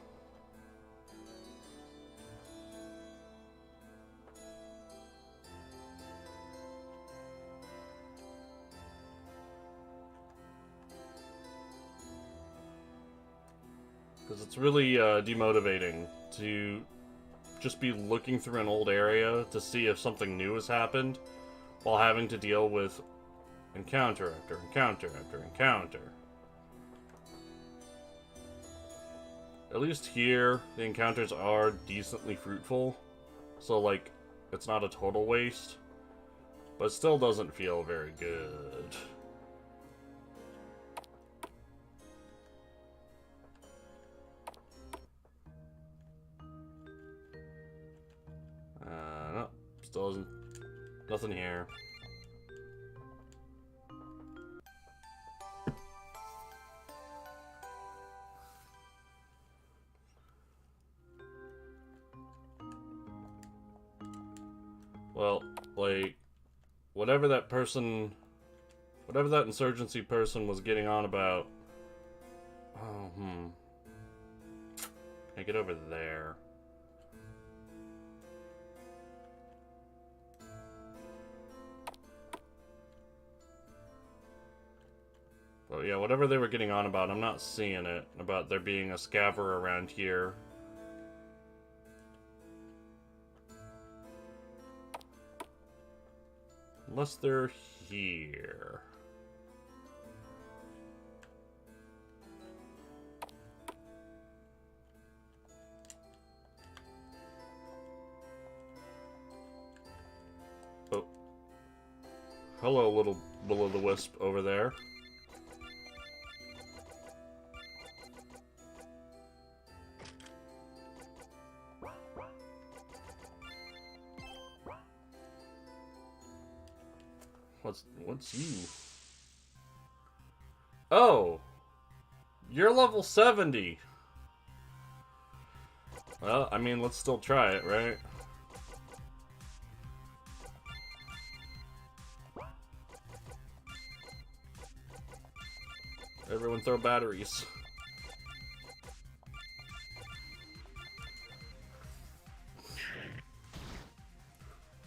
Because it's really demotivating to just be looking through an old area to see if something new has happened while having to deal with encounter after encounter after encounter. At least here, the encounters are decently fruitful, so, like, it's not a total waste, but it still doesn't feel very good. No, still isn't. Nothing here. Well, like, whatever that insurgency person was getting on about. Oh, Can I get over there? Well, yeah, whatever they were getting on about, I'm not seeing it. About there being a scaver around here. Unless they're here. Oh. Hello, little will-o'-the-wisp over there. What's you? Oh! You're level 70! Well, I mean, let's still try it, right? Everyone throw batteries.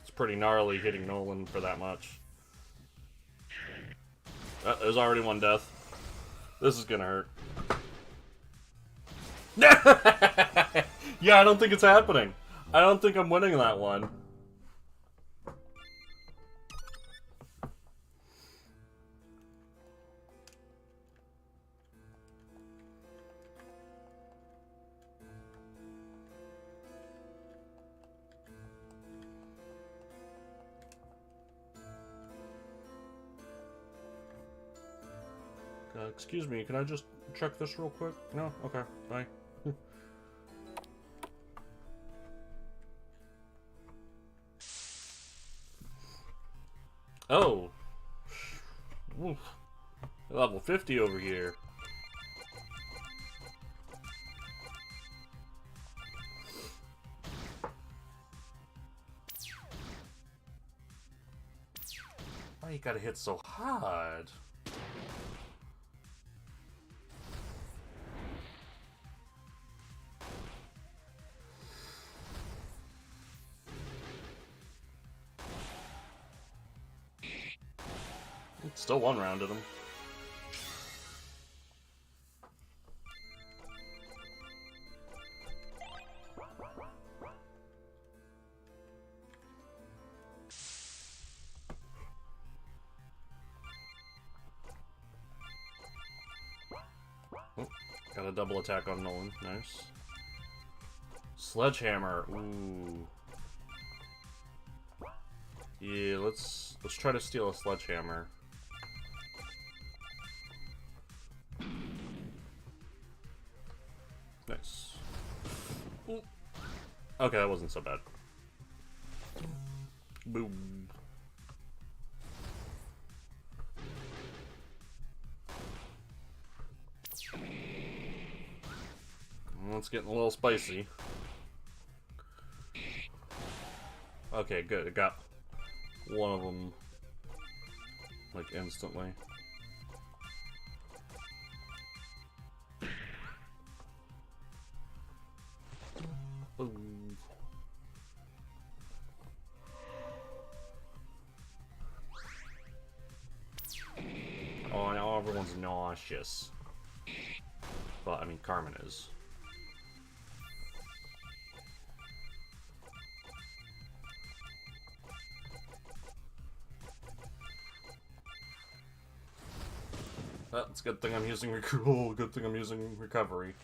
It's pretty gnarly hitting Nolan for that much. There's already one death. This is gonna hurt. Yeah, I don't think it's happening. I don't think I'm winning that one. Excuse me, can I just check this real quick? No? Okay, bye. Oh! Oof. Level 50 over here. Why you gotta hit so hard? Still one round at him. Oh, got a double attack on Nolan. Nice. Sledgehammer. Ooh. Yeah, let's try to steal a sledgehammer. Nice. Ooh. Okay, that wasn't so bad. Boom. It's getting a little spicy. Okay, good. I got one of them, like, instantly. Ooh. Oh, now everyone's nauseous. But, I mean, Carmen is. That's a good thing I'm using good thing I'm using recovery.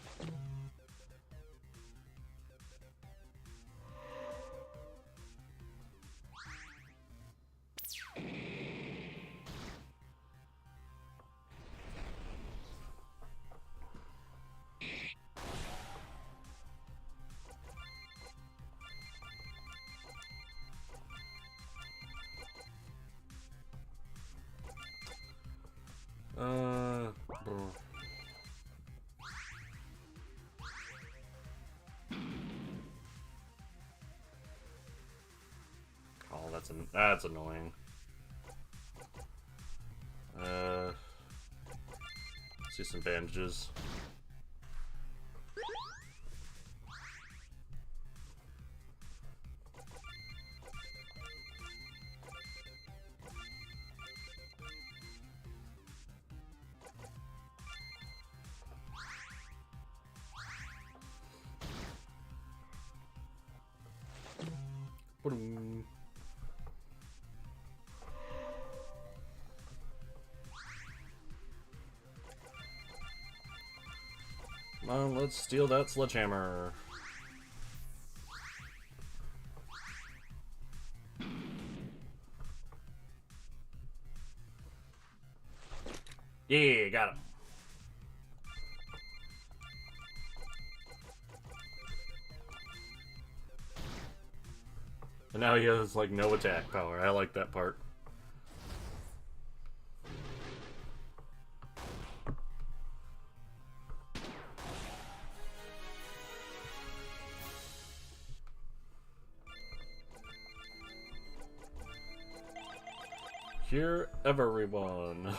Brr. Oh, that's annoying. See some bandages. Boom. Come on, let's steal that sledgehammer. Yeah, got him. And now he has, like, no attack power. I like that part. Cure everyone.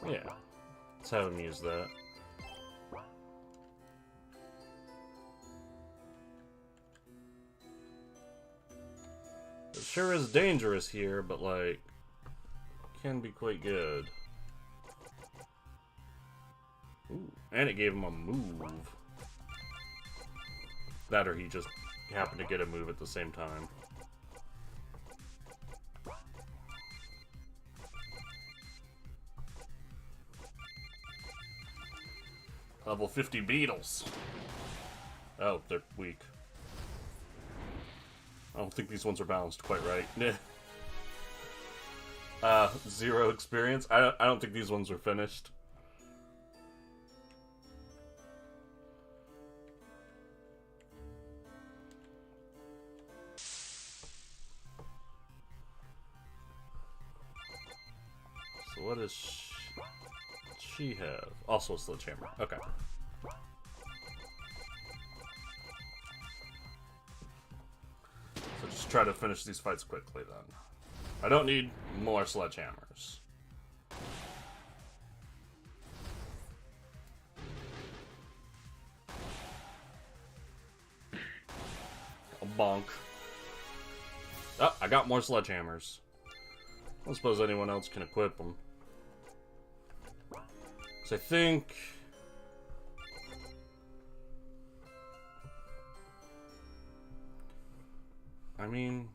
Yeah, let's have him use that. It sure is dangerous here, but, like, can be quite good. Ooh, and it gave him a move. That or he just happened to get a move at the same time. Level 50 beetles. Oh, they're weak. I don't think these ones are balanced quite right. 0 experience. I don't think these ones are finished. So what does she have? Also a sledgehammer. Okay. So just try to finish these fights quickly then. I don't need more sledgehammers. A bonk. Oh, I got more sledgehammers. I don't suppose anyone else can equip them. So I think... I mean...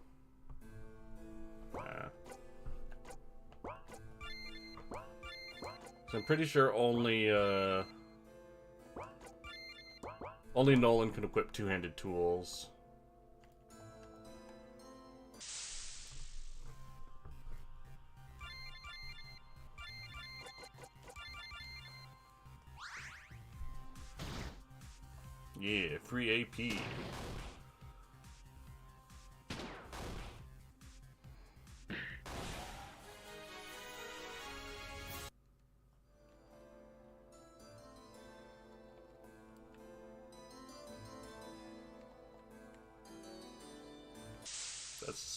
So I'm pretty sure only Nolan can equip two-handed tools. Yeah, free AP.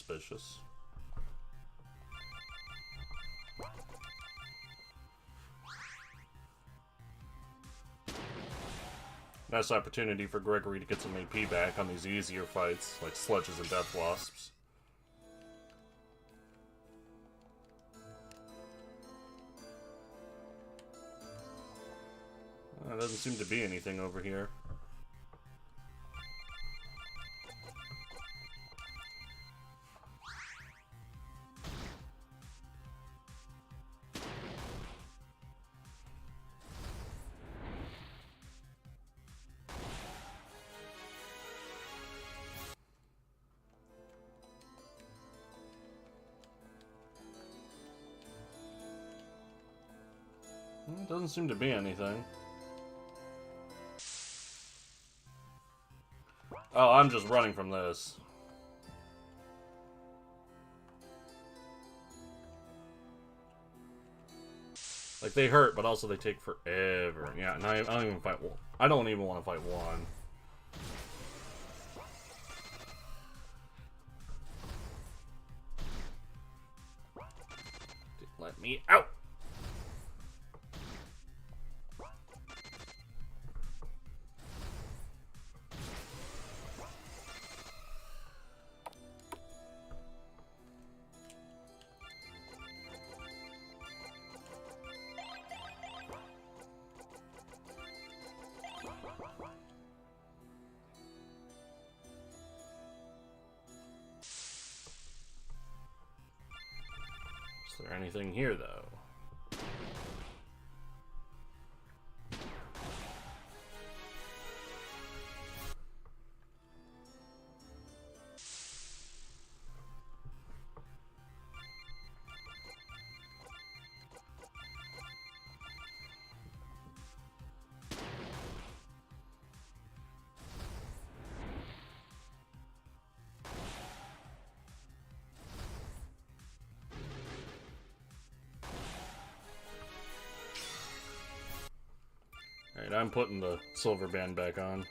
suspicious. Nice opportunity for Gregory to get some AP back on these easier fights, like sludges and death wasps. There doesn't seem to be anything over here. Doesn't seem to be anything. Oh, I'm just running from this. Like, they hurt, but also they take forever. Yeah, and I don't even fight one. I don't even want to fight one. Let me out! Is there anything here, though? Alright, I'm putting the silver band back on.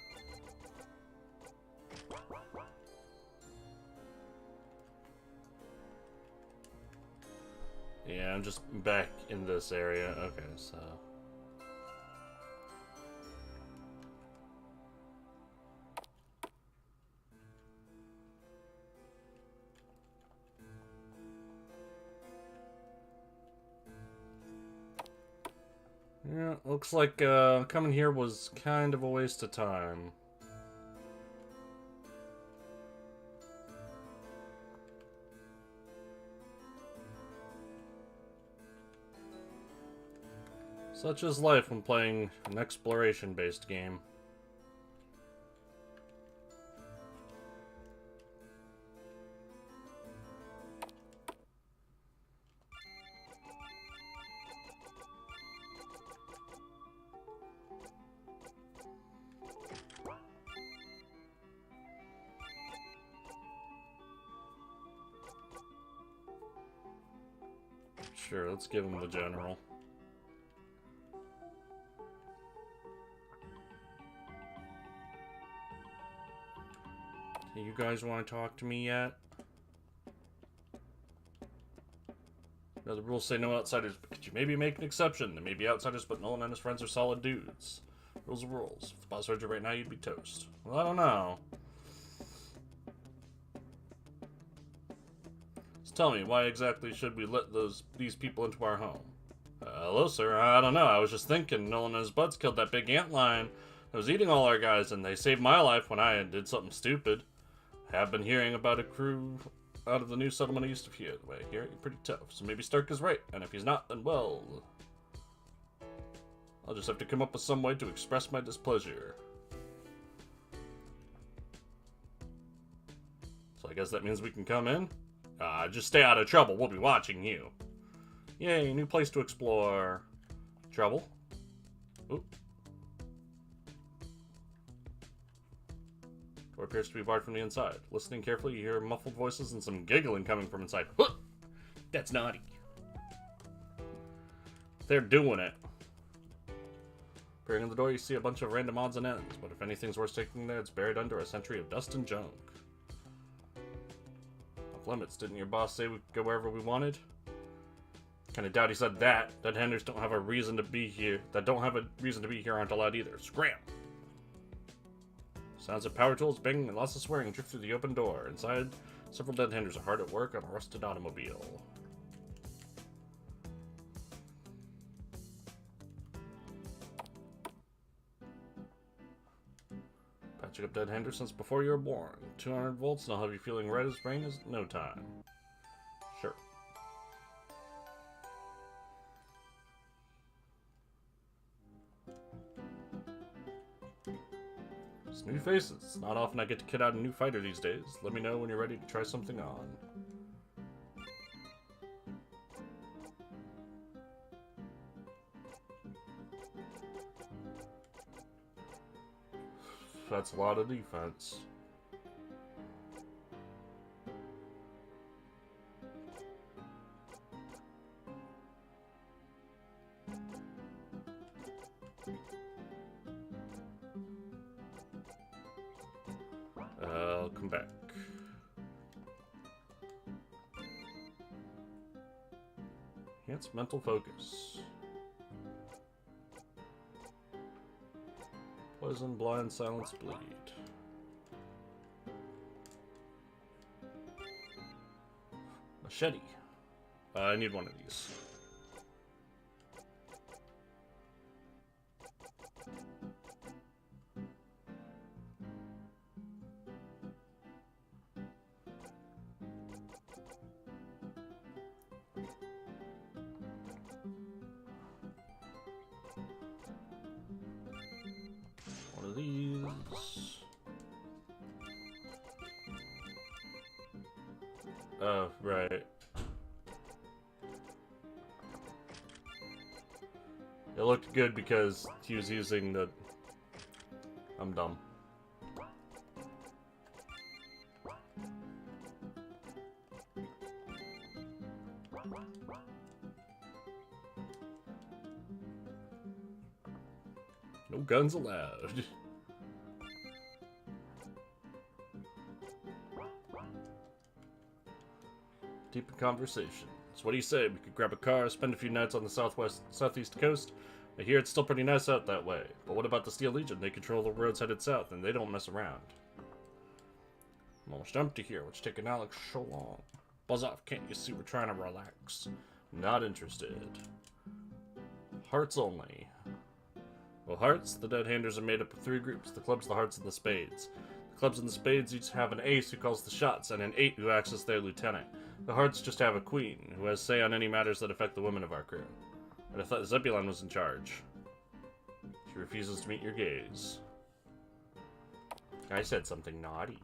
Yeah, I'm just back in this area. Okay, so... Yeah, looks like coming here was kind of a waste of time. Such is life when playing an exploration-based game. Sure, let's give him the general. Do you guys want to talk to me yet? No, the rules say no outsiders, but could you maybe make an exception? There may be outsiders, but Nolan and his friends are solid dudes. Rules are rules. If the boss heard you right now, you'd be toast. Well, I don't know. Tell me, why exactly should we let these people into our home? Hello, sir. I don't know. I was just thinking. Nolan and his buds killed that big antlion that was eating all our guys, and they saved my life when I did something stupid. I have been hearing about a crew out of the new settlement east of here. The way I hear it, you're pretty tough. So maybe Stark is right, and if he's not, then well... I'll just have to come up with some way to express my displeasure. So I guess that means we can come in? Just stay out of trouble. We'll be watching you. Yay, new place to explore. Trouble? Oop. Door appears to be barred from the inside. Listening carefully, you hear muffled voices and some giggling coming from inside. Huh! That's naughty. They're doing it. Peering in the door, you see a bunch of random odds and ends, but if anything's worth taking there, it's buried under a century of dust and junk. limits. Didn't your boss say we could go wherever we wanted? Kinda doubt he said that. Dead handers don't have a reason to be here. That don't have a reason to be here aren't allowed either. Scram! Sounds of power tools banging and lots of swearing drift through the open door. Inside, several dead handers are hard at work on a rusted automobile. Patching up dead handers since before you were born. 200 volts and I'll have you feeling right as rain as no time. Sure. It's new faces. It's not often I get to kid out a new fighter these days. Let me know when you're ready to try something on. That's a lot of defense. I'll come back. Enhance mental focus. Poison, blind, silence, bleed. Machete. I need one of these. These. Oh, right. It looked good because he was using the... I'm dumb. No guns allowed. Deep in conversation. So what do you say? We could grab a car, spend a few nights on the southeast coast. I hear it's still pretty nice out that way. But what about the Steel Legion? They control the roads headed south, and they don't mess around. I'm almost empty here. What's taking Alex so long? Buzz off, can't you see we're trying to relax? Not interested. Hearts only. Well, hearts, the dead handers are made up of 3 groups. The clubs, the hearts, and the spades. The clubs and the spades each have an ace who calls the shots, and an 8 who acts as their lieutenant. The hearts just have a queen, who has say on any matters that affect the women of our crew. But I thought Zebulon was in charge. She refuses to meet your gaze. I said something naughty.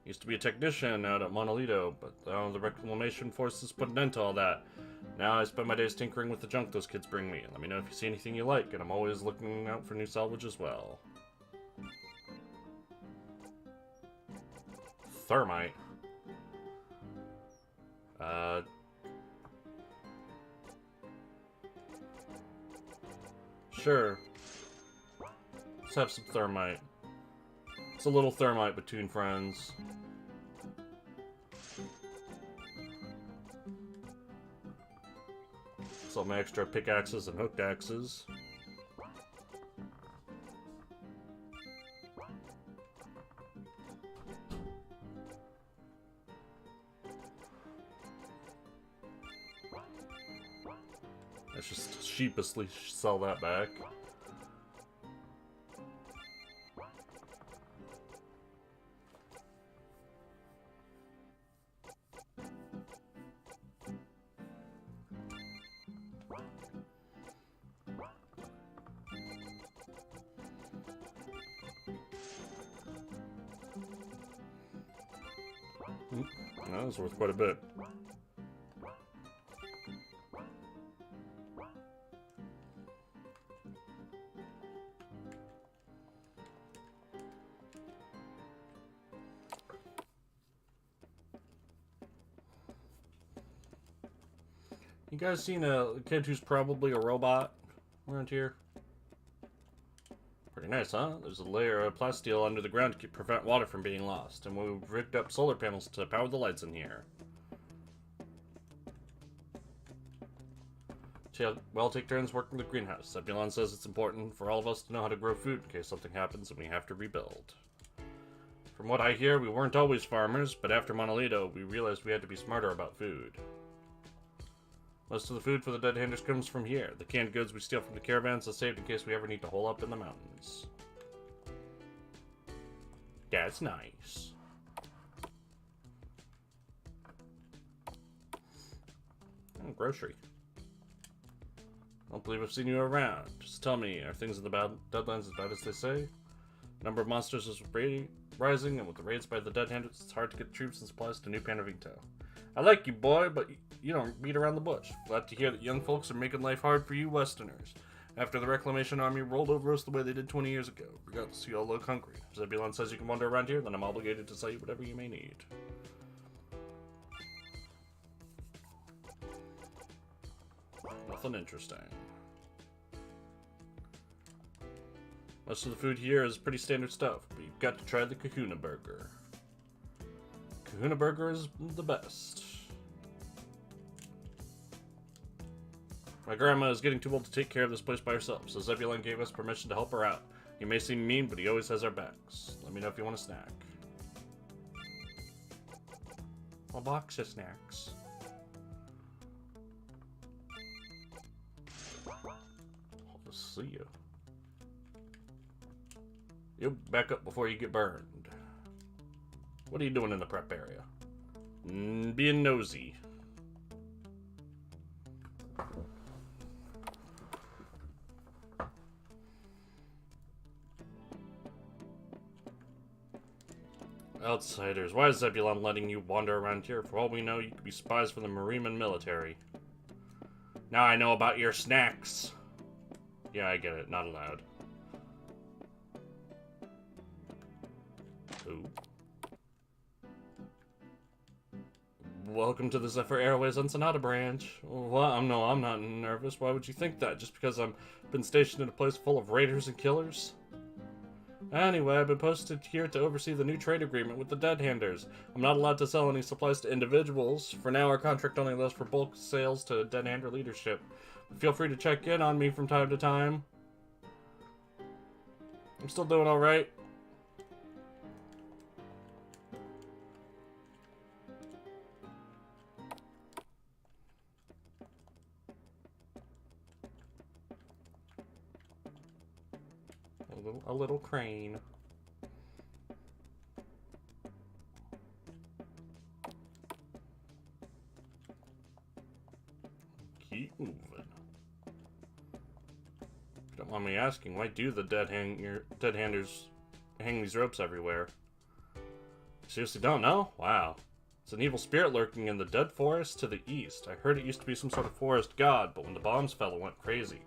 Used to be a technician out at Monolito, but the reclamation forces put an end to all that. Now I spend my days tinkering with the junk those kids bring me. Let me know if you see anything you like, and I'm always looking out for new salvage as well. Thermite. Sure. Let's have some thermite. It's a little thermite between friends. Some extra pickaxes and hooked axes. Let's just sheepishly sell that back. That was worth quite a bit. You guys seen a kid who's probably a robot around here? Pretty nice, huh? There's a layer of plasteel under the ground to prevent water from being lost, and we've rigged up solar panels to power the lights in here. Well, take turns working the greenhouse. Zebulon says it's important for all of us to know how to grow food in case something happens and we have to rebuild. From what I hear, we weren't always farmers, but after Monolito, we realized we had to be smarter about food. Most of the food for the Dead Handers comes from here. The canned goods we steal from the caravans are saved in case we ever need to hole up in the mountains. That's nice. Oh, grocery. I don't believe I've seen you around. Just tell me, are things in the Deadlands as bad as they say? The number of monsters is rising, and with the raids by the Dead Handers, it's hard to get troops and supplies to New Panavito. I like you, boy, but you don't beat around the bush. Glad to hear that young folks are making life hard for you Westerners. After the Reclamation Army rolled over us the way they did 20 years ago, we got to see you all look hungry. If Zebulon says you can wander around here, then I'm obligated to sell you whatever you may need. Nothing interesting. Most of the food here is pretty standard stuff, but you've got to try the Kahuna Burger. Kahuna Burger is the best. My grandma is getting too old to take care of this place by herself, so Zebulon gave us permission to help her out. He may seem mean, but he always has our backs. Let me know if you want a snack. A box of snacks. I'll just see you. You back up before you get burned. What are you doing in the prep area? Being nosy. Outsiders. Why is Zebulon letting you wander around here? For all we know, you could be spies for the Mariman military. Now I know about your snacks. Yeah, I get it. Not allowed. Ooh. Welcome to the Zephyr Airways Ensenada branch. Well, I'm not nervous. Why would you think that? Just because I've been stationed in a place full of raiders and killers? Anyway, I've been posted here to oversee the new trade agreement with the Dead Handers. I'm not allowed to sell any supplies to individuals. For now, our contract only allows for bulk sales to Dead Hander leadership. But feel free to check in on me from time to time. I'm still doing alright. A little crane. Keep moving. If you don't mind me asking, why do the Dead Handers hang these ropes everywhere? Seriously don't know? Wow. It's an evil spirit lurking in the dead forest to the east. I heard it used to be some sort of forest god, but when the bombs fell, it went crazy.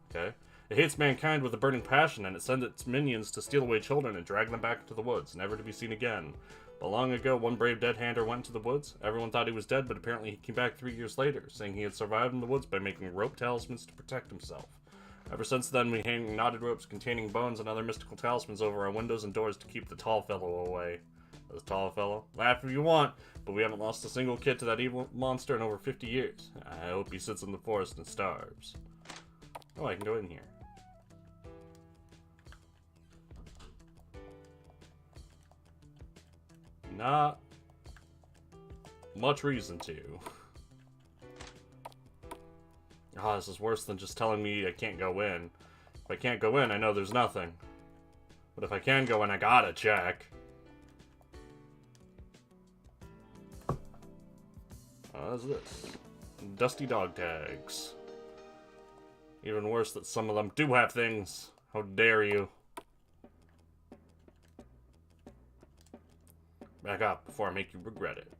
Okay. It hates mankind with a burning passion, and it sends its minions to steal away children and drag them back into the woods, never to be seen again. But long ago, one brave Dead Hander went into the woods. Everyone thought he was dead, but apparently he came back 3 years later, saying he had survived in the woods by making rope talismans to protect himself. Ever since then, we hang knotted ropes containing bones and other mystical talismans over our windows and doors to keep the tall fellow away. This tall fellow? Laugh if you want, but we haven't lost a single kid to that evil monster in over 50 years. I hope he sits in the forest and starves. Oh, I can go in here. Not much reason to. Ah, this is worse than just telling me I can't go in. If I can't go in, I know there's nothing. But if I can go in, I gotta check. What's this? Dusty dog tags. Even worse that some of them do have things. How dare you. Back up before I make you regret it.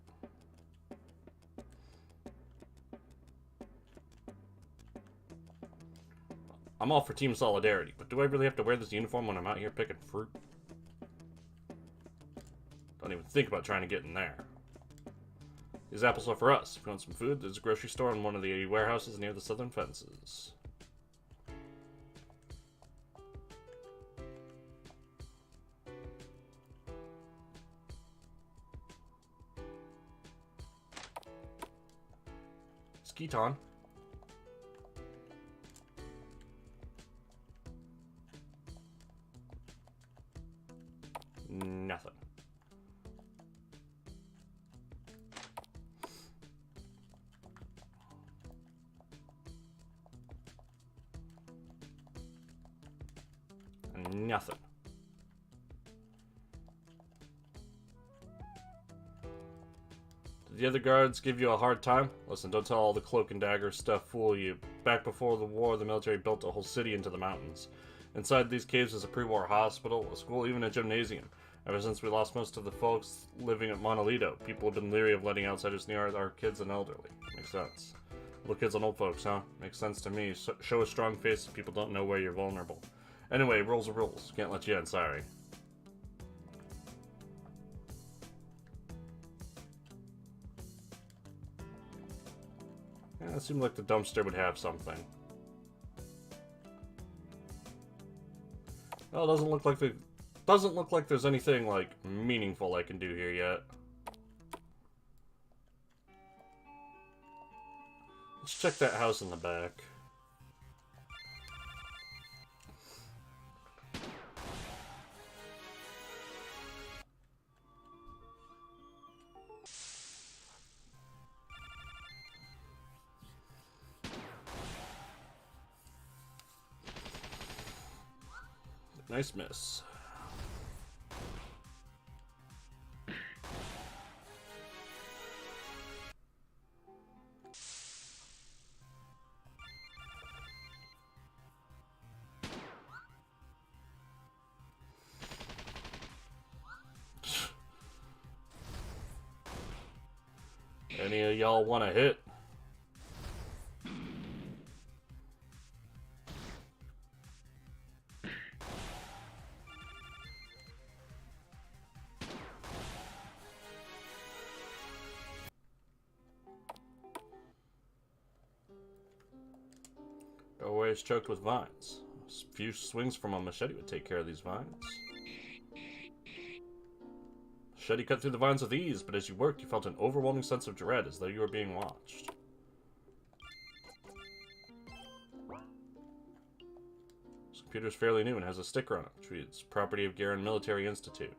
I'm all for team solidarity, but do I really have to wear this uniform when I'm out here picking fruit? Don't even think about trying to get in there. These apples are for us. If you want some food, there's a grocery store in one of the warehouses near the southern fences. Skeeton. Nothing. Nothing. Did the other guards give you a hard time? Listen, don't tell all the cloak and dagger stuff fool you. Back before the war, the military built a whole city into the mountains. Inside these caves is a pre-war hospital, a school, even a gymnasium. Ever since we lost most of the folks living at Monolito, people have been leery of letting outsiders near our kids and elderly. Makes sense. Little kids and old folks, huh? Makes sense to me. Show a strong face if people don't know where you're vulnerable. Anyway, rules are rules. Can't let you in, sorry. Yeah, it seemed like the dumpster would have something. Well, it doesn't look like there's anything, like, meaningful I can do here yet. Let's check that house in the back. Nice miss. Any of y'all want to hit? Doorway is choked with vines. A few swings from a machete would take care of these vines. Machete cut through the vines with ease, but as you worked, you felt an overwhelming sense of dread, as though you were being watched. This computer is fairly new and has a sticker on it, which reads, "Property of Garen Military Institute."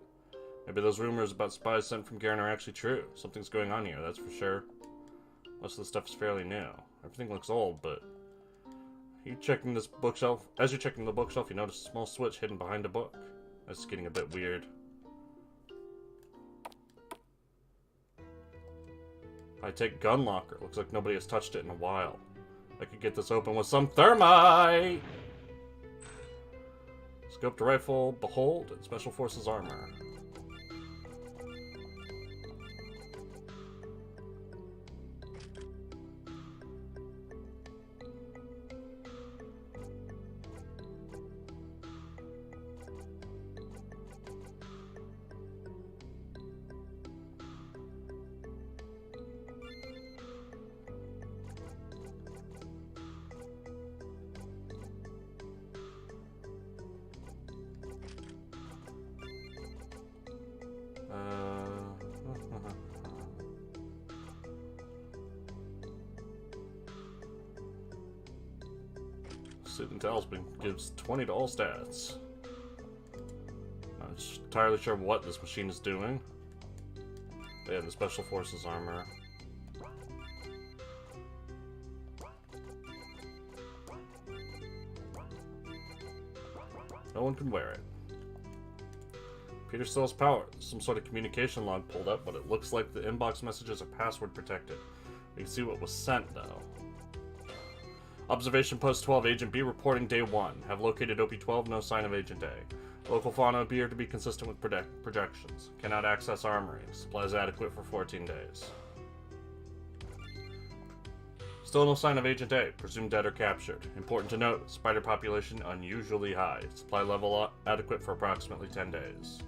Maybe those rumors about spies sent from Garen are actually true. Something's going on here, that's for sure. Most of the stuff is fairly new. Everything looks old, but... As you're checking the bookshelf, you notice a small switch hidden behind a book. That's getting a bit weird. High-tech gun locker. Looks like nobody has touched it in a while. I could get this open with some thermite! Scoped rifle, behold, and Special Forces armor. Suit Talisman gives 20 to all stats. Not entirely sure what this machine is doing. Yeah, the Special Forces armor. No one can wear it. Peter still has power. Some sort of communication log pulled up, but it looks like the inbox messages are password protected. You can see what was sent, though. Observation Post 12, Agent B reporting Day 1. Have located OP-12, no sign of Agent A. Local fauna appear to be consistent with projections. Cannot access armory. Supplies adequate for 14 days. Still no sign of Agent A. Presumed dead or captured. Important to note, spider population unusually high. Supply level adequate for approximately 10 days.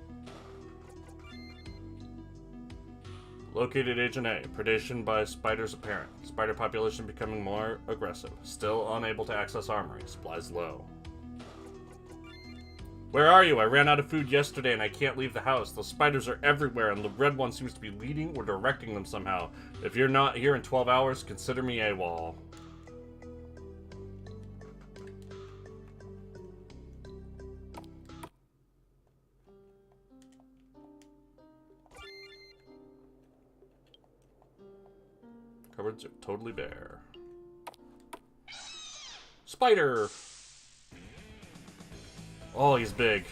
Located Agent A. Predation by spiders apparent. Spider population becoming more aggressive. Still unable to access armory. Supplies low. Where are you? I ran out of food yesterday and I can't leave the house. The spiders are everywhere and the red one seems to be leading or directing them somehow. If you're not here in 12 hours, consider me AWOL. Cupboards are totally bare. Spider! Oh, he's big.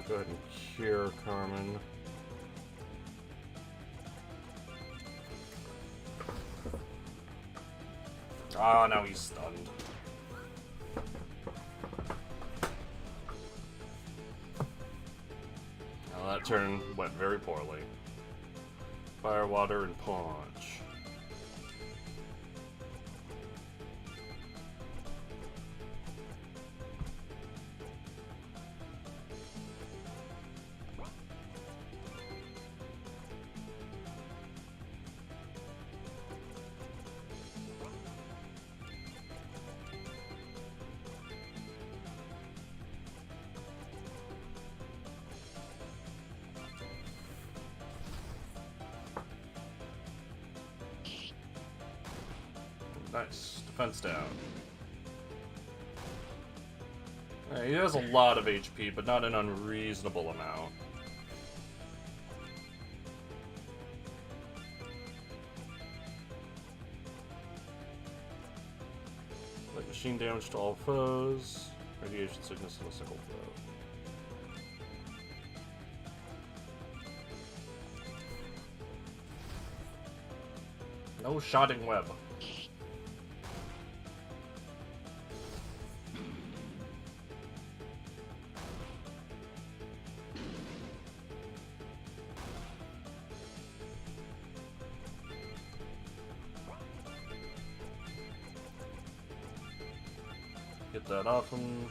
Go ahead and cure Carmen. Oh, now he's stunned. Now that turn went very poorly. Fire, water, and punch. Nice. Defense down. He has a lot of HP, but not an unreasonable amount. Like machine damage to all foes. Radiation sickness and a sickle throat. No shotting web. Get that off him.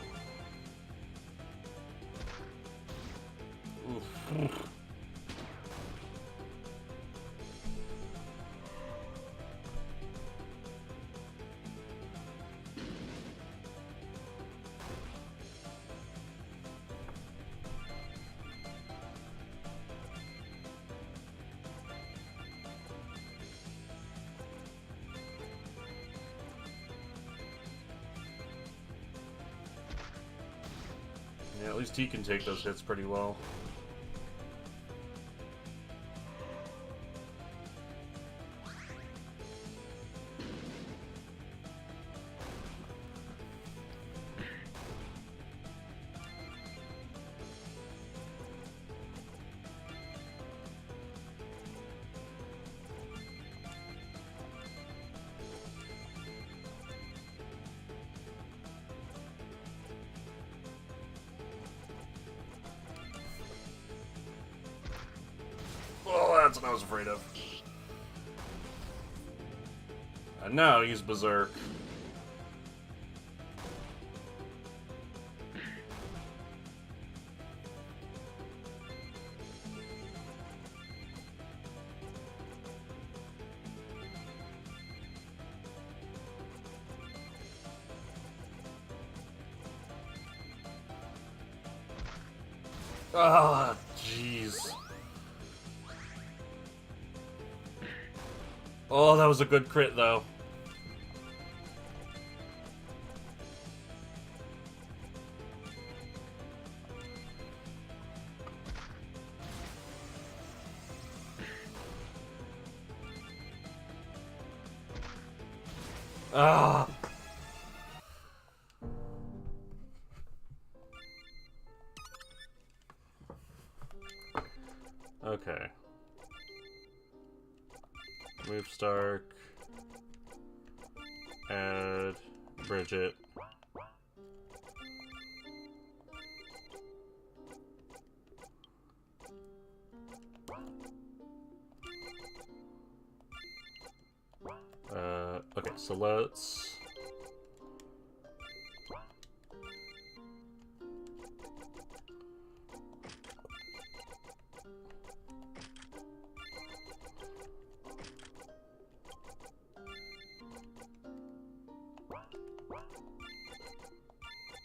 Oof. Yeah, at least he can take those hits pretty well. Oh, that's what I was afraid of. And now he's berserk. Ah, jeez. Oh, that was a good crit, though. Ah. Okay. Move Stark. Add Bridget. Okay, so let's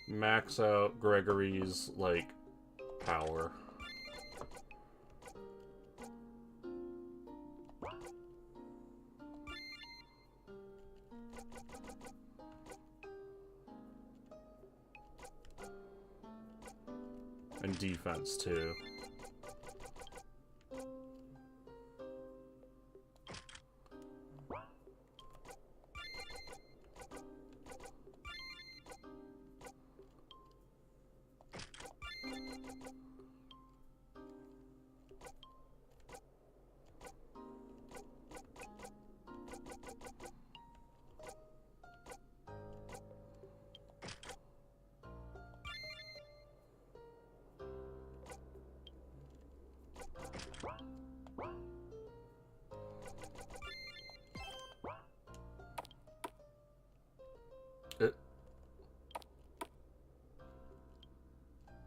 Max out Gregory's, like, power. And defense, too.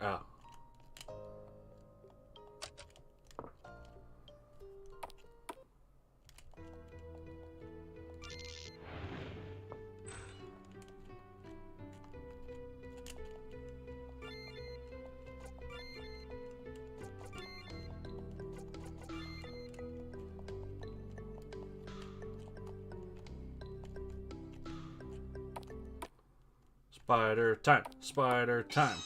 Oh. Spider time! Spider time!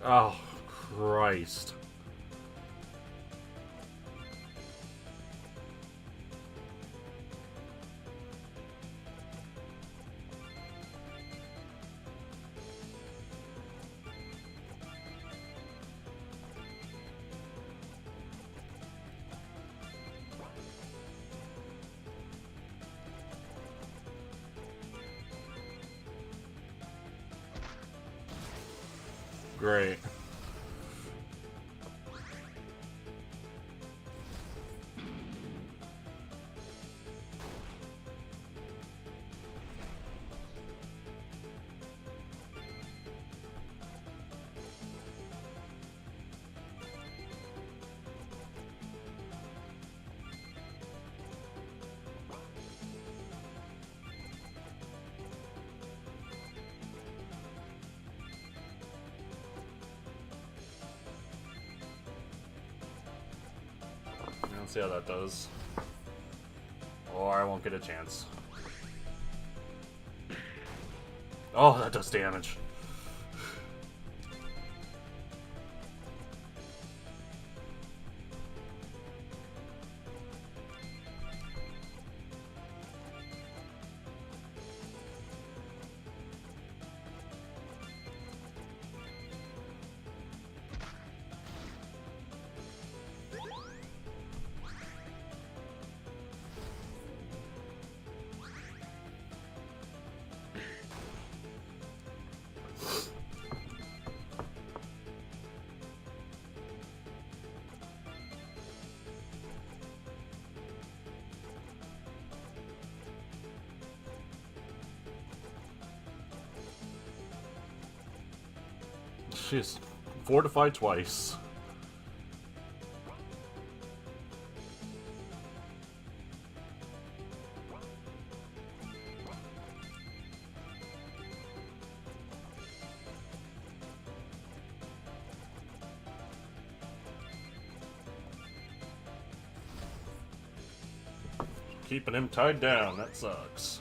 Oh, Christ. Great. Let's see how that does. Or I won't get a chance. Oh, that does damage. She's fortified twice. Keeping him tied down, that sucks.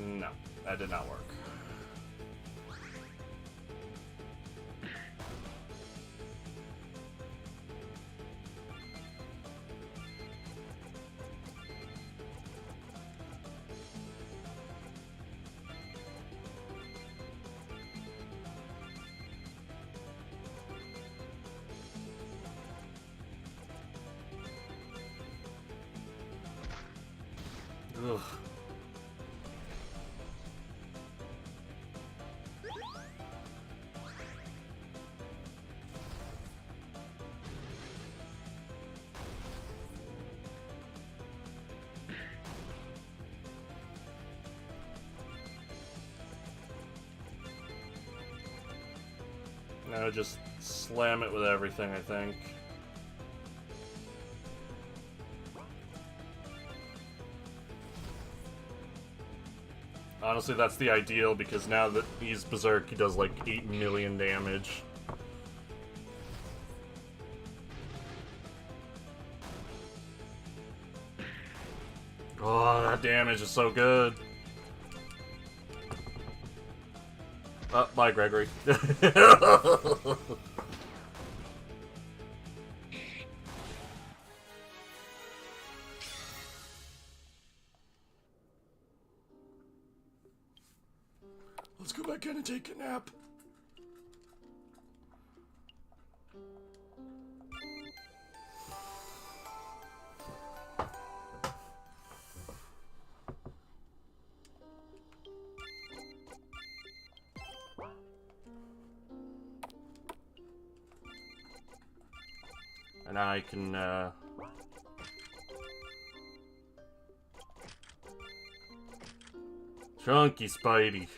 No, that did not work. Ugh. No, just slam it with everything, I think. Honestly, that's the ideal, because now that he's Berserk, he does like 8 million damage. Oh, that damage is so good. Bye, Gregory. Let's go back in and take a nap. And I can, Chunky Spidey.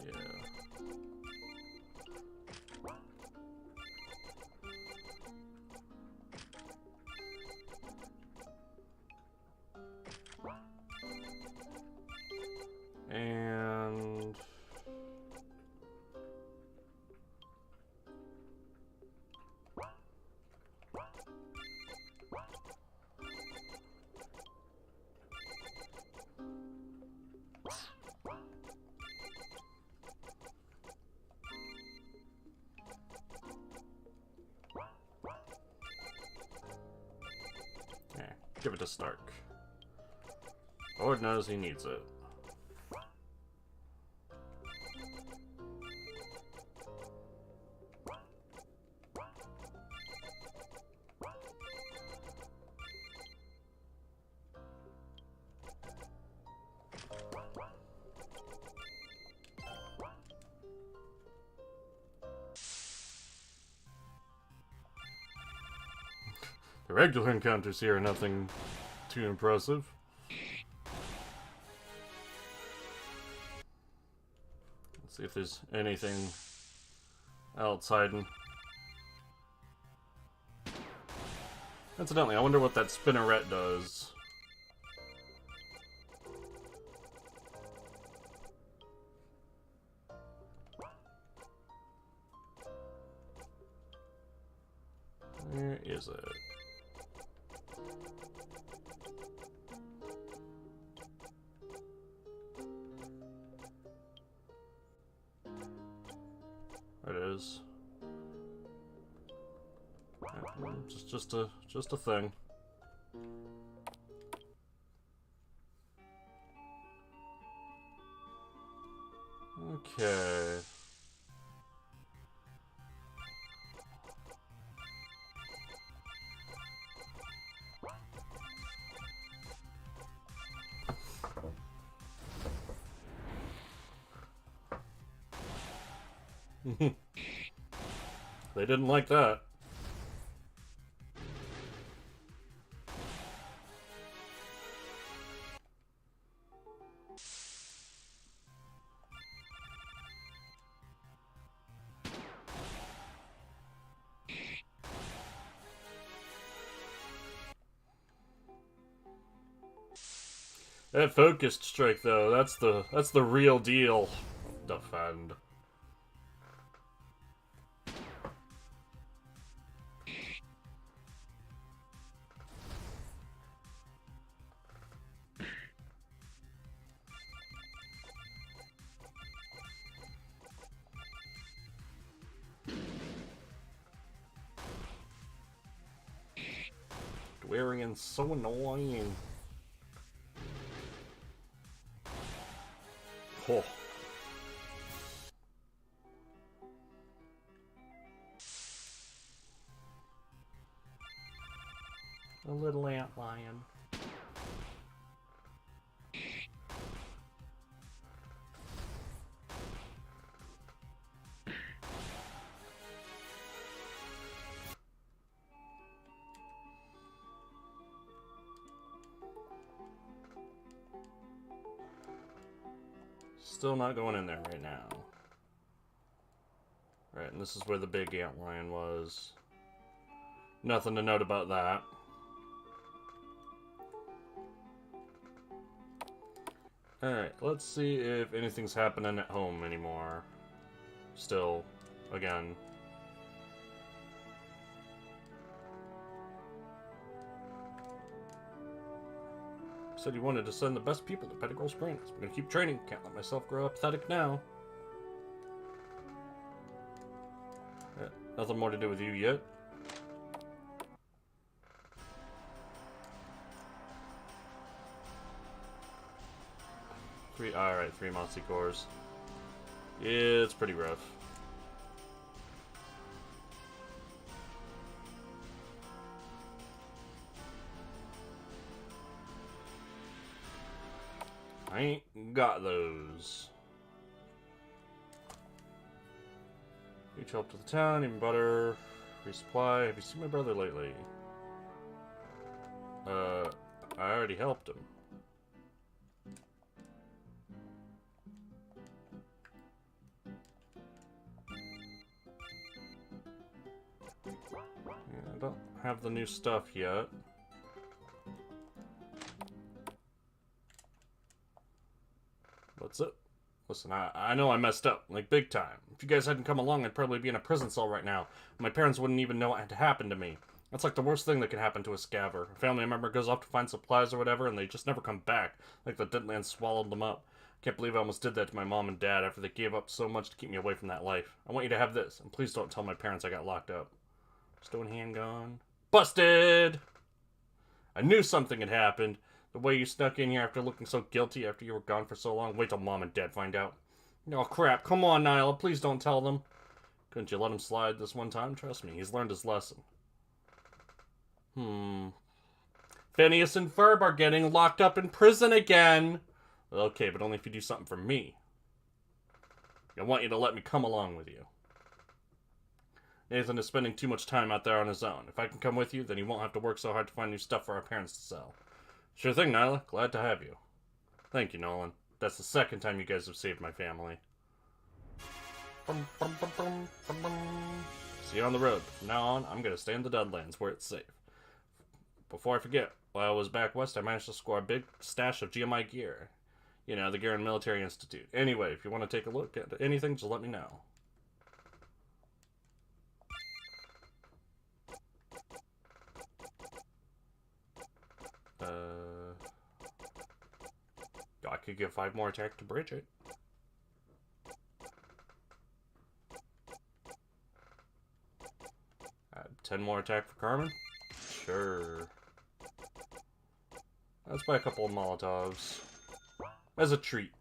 Yeah. And yeah, give it to Stark. Lord knows he needs it. The regular encounters here are nothing too impressive. Let's see if there's anything else hiding. Incidentally, I wonder what that spinneret does. Where is it? There it is. Just a thing. Okay. They didn't like that. That focused strike, though, that's the real deal. Defend. Galarian's so annoying. Oh. A little ant lion. Still not going in there right now. Right, and this is where the big ant lion was. Nothing to note about that. Alright, let's see if anything's happening at home anymore. Still, again. Said he wanted to send the best people to Pettigrew Springs. I'm gonna keep training. Can't let myself grow apathetic now. Yeah, nothing more to do with you yet. Alright, 3 Mossy Cores. Yeah, it's pretty rough. I ain't got those. Huge help to the town, even better. Resupply. Have you seen my brother lately? I already helped him. Yeah, I don't have the new stuff yet. What's up? Listen, I know I messed up, like big time. If you guys hadn't come along, I'd probably be in a prison cell right now. My parents wouldn't even know what had happened to me. That's like the worst thing that could happen to a scaver. A family member goes off to find supplies or whatever, and they just never come back, like the Deadlands swallowed them up. Can't believe I almost did that to my mom and dad after they gave up so much to keep me away from that life. I want you to have this, and please don't tell my parents I got locked up. Stone handgun. Busted! I knew something had happened. The way you snuck in here after looking so guilty after you were gone for so long. Wait till Mom and Dad find out. Oh, crap. Come on, Nyla. Please don't tell them. Couldn't you let him slide this one time? Trust me, he's learned his lesson. Phineas and Ferb are getting locked up in prison again. Okay, but only if you do something for me. I want you to let me come along with you. Nathan is spending too much time out there on his own. If I can come with you, then he won't have to work so hard to find new stuff for our parents to sell. Sure thing, Nyla. Glad to have you. Thank you, Nolan. That's the second time you guys have saved my family. See you on the road. From now on, I'm going to stay in the Deadlands where it's safe. Before I forget, while I was back west, I managed to score a big stash of GMI gear. You know, the gear in Military Institute. Anyway, if you want to take a look at anything, just let me know. I could give 5 more attack to Bridget. Add 10 more attack for Carmen? Sure. Let's buy a couple of Molotovs. As a treat.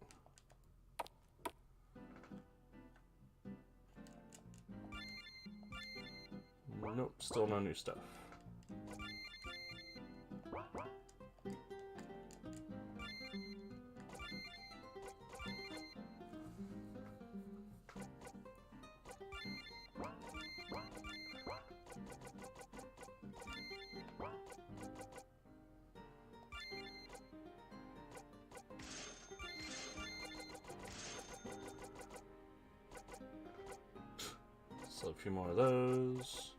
Nope, still no new stuff. So a few more of those.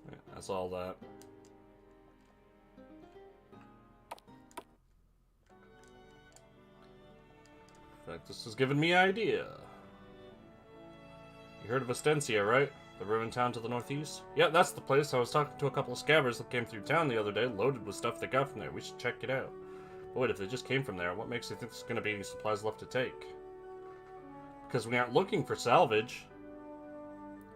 Yeah, that's all that. In fact, this has given me an idea. You heard of Astencia, right? The ruined town to the northeast? Yeah, that's the place. I was talking to a couple of scabbers that came through town the other day, loaded with stuff they got from there. We should check it out. But wait, if they just came from there, what makes you think there's going to be any supplies left to take? Because we aren't looking for salvage.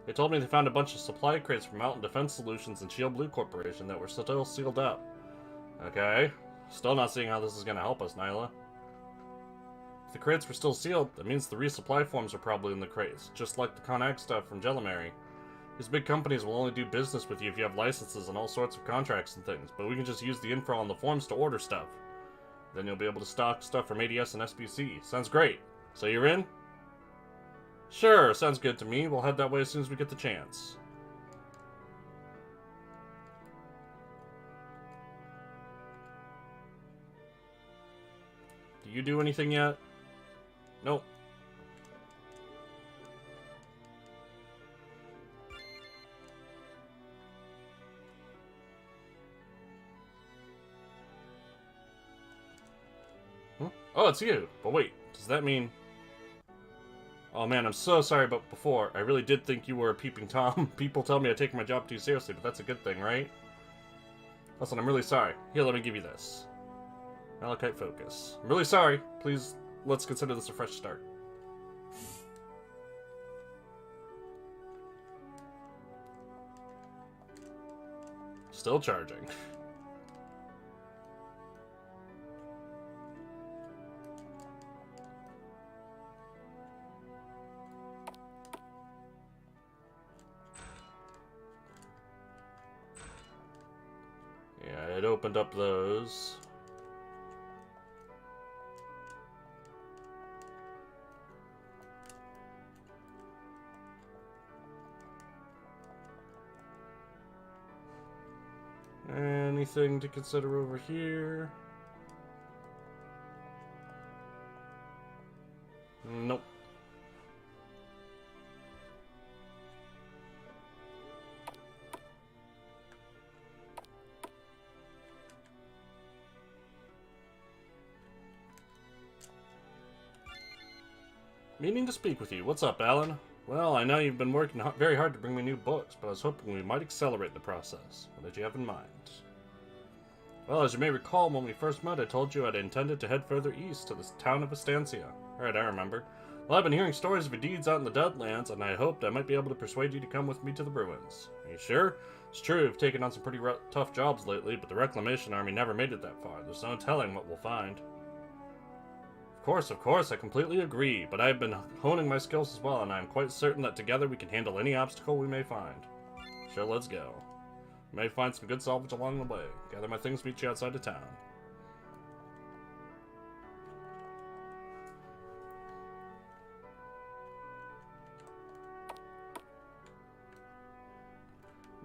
They told me they found a bunch of supply crates from Mountain Defense Solutions and Shield Blue Corporation that were still sealed up. Okay. Still not seeing how this is going to help us, Nyla. If the crates were still sealed, that means the resupply forms are probably in the crates, just like the Conac stuff from Jellimary. These big companies will only do business with you if you have licenses and all sorts of contracts and things, but we can just use the info on the forms to order stuff. Then you'll be able to stock stuff from ADS and SBC. Sounds great. So you're in? Sure, sounds good to me. We'll head that way as soon as we get the chance. Do you do anything yet? Nope. Huh? Oh, it's you. But wait, does that mean... Oh man, I'm so sorry about before. I really did think you were a peeping Tom. People tell me I take my job too seriously, but that's a good thing, right? Listen, I'm really sorry. Here, let me give you this. Malachite Focus. I'm really sorry. Please, let's consider this a fresh start. Still charging. Yeah, it opened up those. Anything to consider over here? Nope. Meaning to speak with you. What's up, Alan? Well, I know you've been working very hard to bring me new books, but I was hoping we might accelerate the process. What did you have in mind? Well, as you may recall, when we first met, I told you I'd intended to head further east to the town of Astancia. Right, I remember. Well, I've been hearing stories of your deeds out in the Deadlands, and I hoped I might be able to persuade you to come with me to the ruins. Are you sure? It's true, we've taken on some pretty tough jobs lately, but the Reclamation Army never made it that far. There's no telling what we'll find. Of course, I completely agree, but I've been honing my skills as well, and I'm quite certain that together we can handle any obstacle we may find. Sure, let's go. We may find some good salvage along the way. Gather my things, meet you outside of town.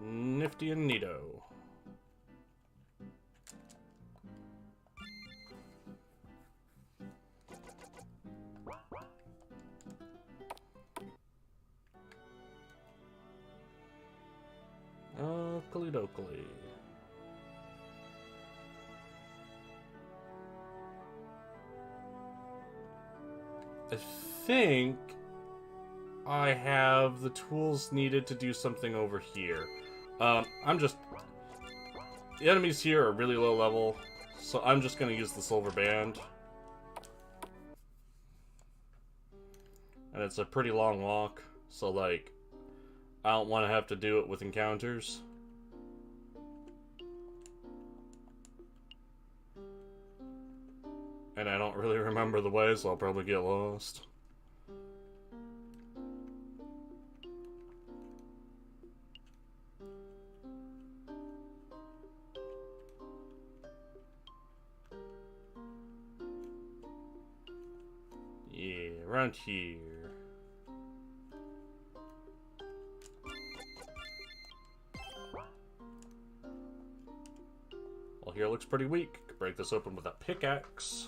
Nifty and neato. Oakley-dokley. I think I have the tools needed to do something over here. The enemies here are really low level, so I'm just gonna use the silver band. And it's a pretty long walk, so like, I don't want to have to do it with encounters. And I don't really remember the way, so I'll probably get lost. Yeah, around here. Well, here looks pretty weak. Could break this open with a pickaxe.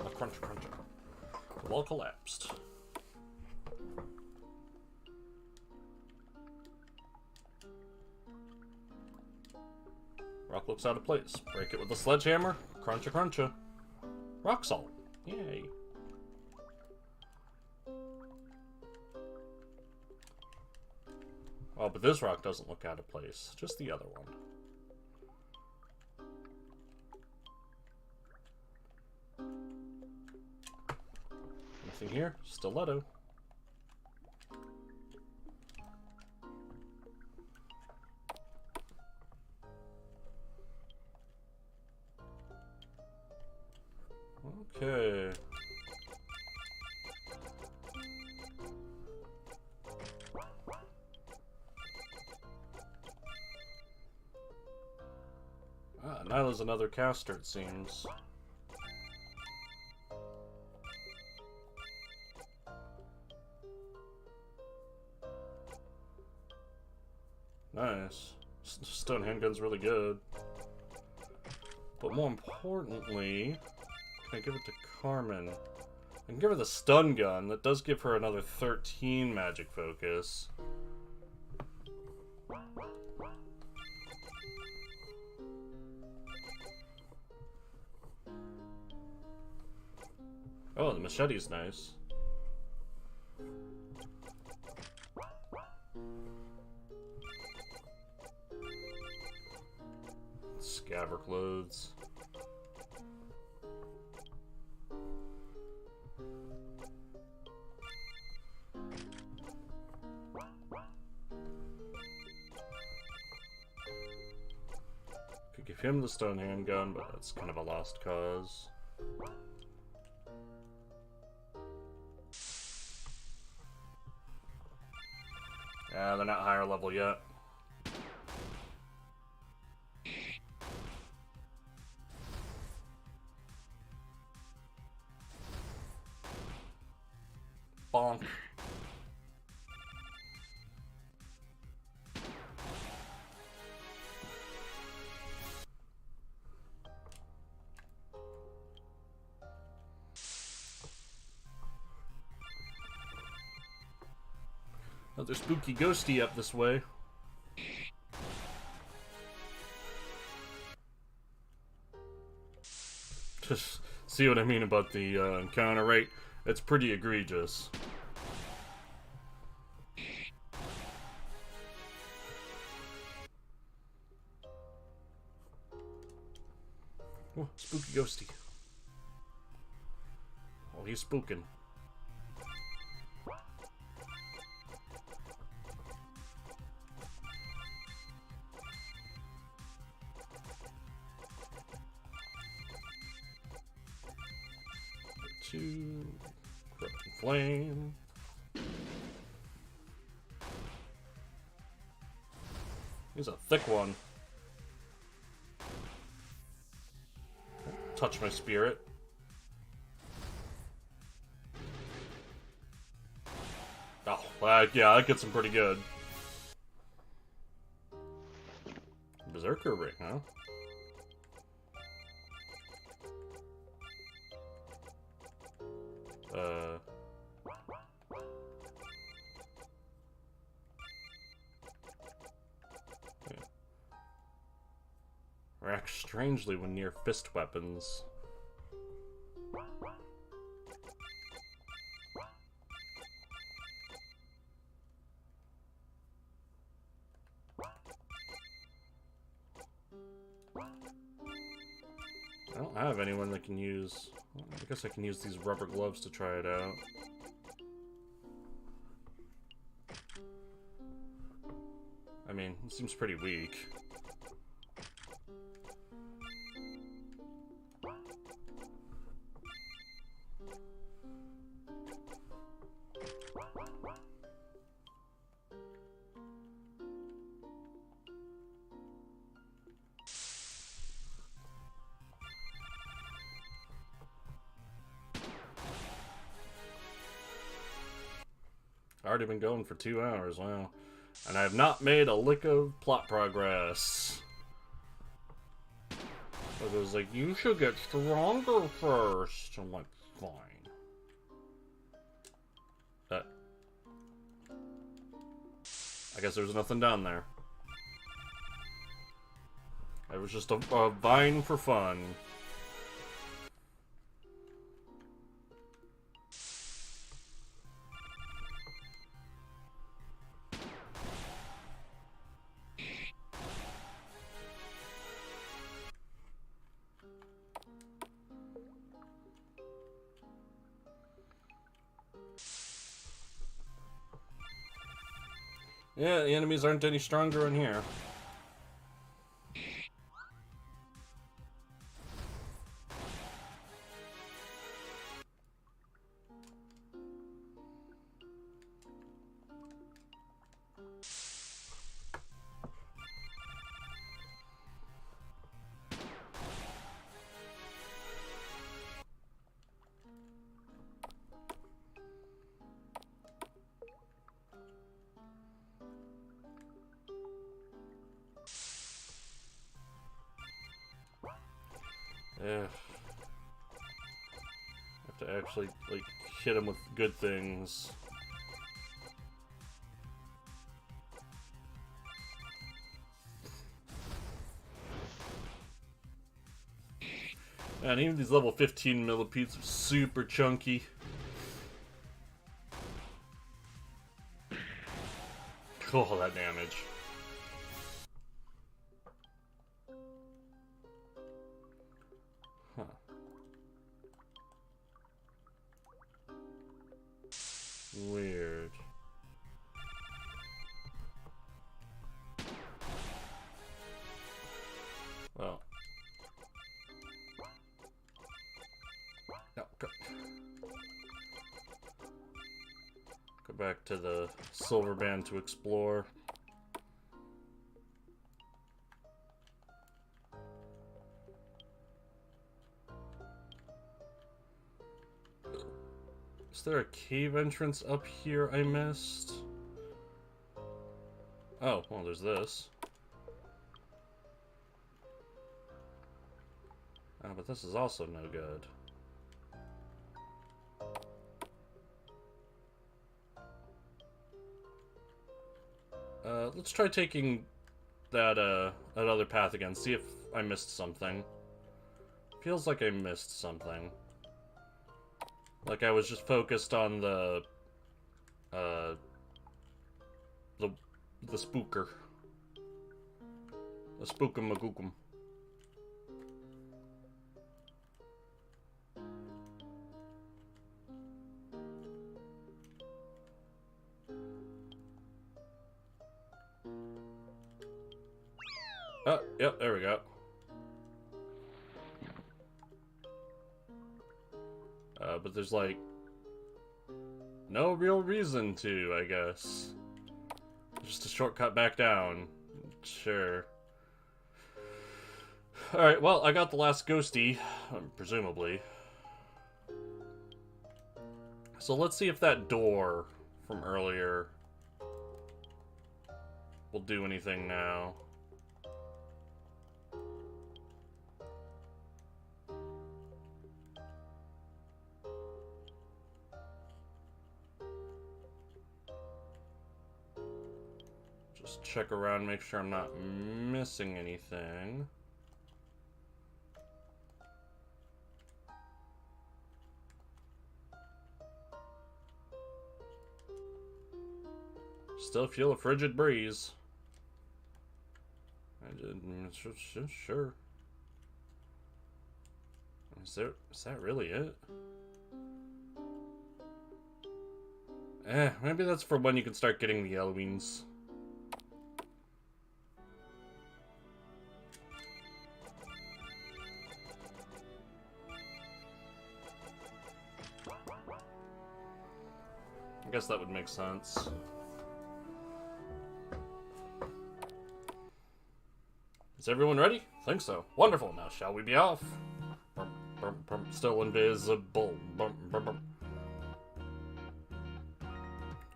A crunch, crunch. The wall collapsed. Rock looks out of place. Break it with a sledgehammer. Cruncha, cruncha. Rock salt. Yay. Oh, but this rock doesn't look out of place. Just the other one. Nothing here. Stiletto. Okay. Ah, Nyla's another caster, it seems. Nice. Stone handgun's really good. But more importantly, can I give it to Carmen? I can give her the stun gun. That does give her another 13 magic focus. Oh, the machete's nice. Scabbard clothes. Could give him the stone handgun, but that's kind of a lost cause. Yeah, they're not higher level yet. Bonk. Another spooky ghosty up this way. Just see what I mean about the encounter rate? It's pretty egregious. Oh, spooky ghosty. Oh, he's spooking. Two. Corrupting flame. He's a thick one. Touch my spirit. Oh, yeah, that gets him pretty good. Berserker ring, huh? Yeah. Reacts strangely when near fist weapons. I don't have anyone that can use... Well, I guess I can use these rubber gloves to try it out. I mean, it seems pretty weak. Already been going for 2 hours, wow. And I have not made a lick of plot progress. It was like, you should get stronger first. I'm like, fine. I guess there's nothing down there. It was just a vine for fun. Yeah, the enemies aren't any stronger in here. Yeah. Have to actually, like, hit him with good things. And even these level 15 millipedes are super chunky. Oh, that damage. Huh. Weird. Well. No, go. Go back to the silver band to explore. Is there a cave entrance up here I missed? Oh, well, there's this. Oh, but this is also no good. Let's try taking that other path again. See if I missed something. Feels like I missed something. Like I was just focused on the spooker. The spookum magookum. Oh, yep, there we go. But there's like no real reason to, I guess. Just a shortcut back down. Sure. Alright, well, I got the last ghosty, presumably. So let's see if that door from earlier will do anything now. Just check around, make sure I'm not missing anything. Still feel a frigid breeze. Sure. Is that really it? Maybe that's for when you can start getting the Eloines. I guess that would make sense. Is everyone ready? Think so. Wonderful. Now shall we be off? Still invisible.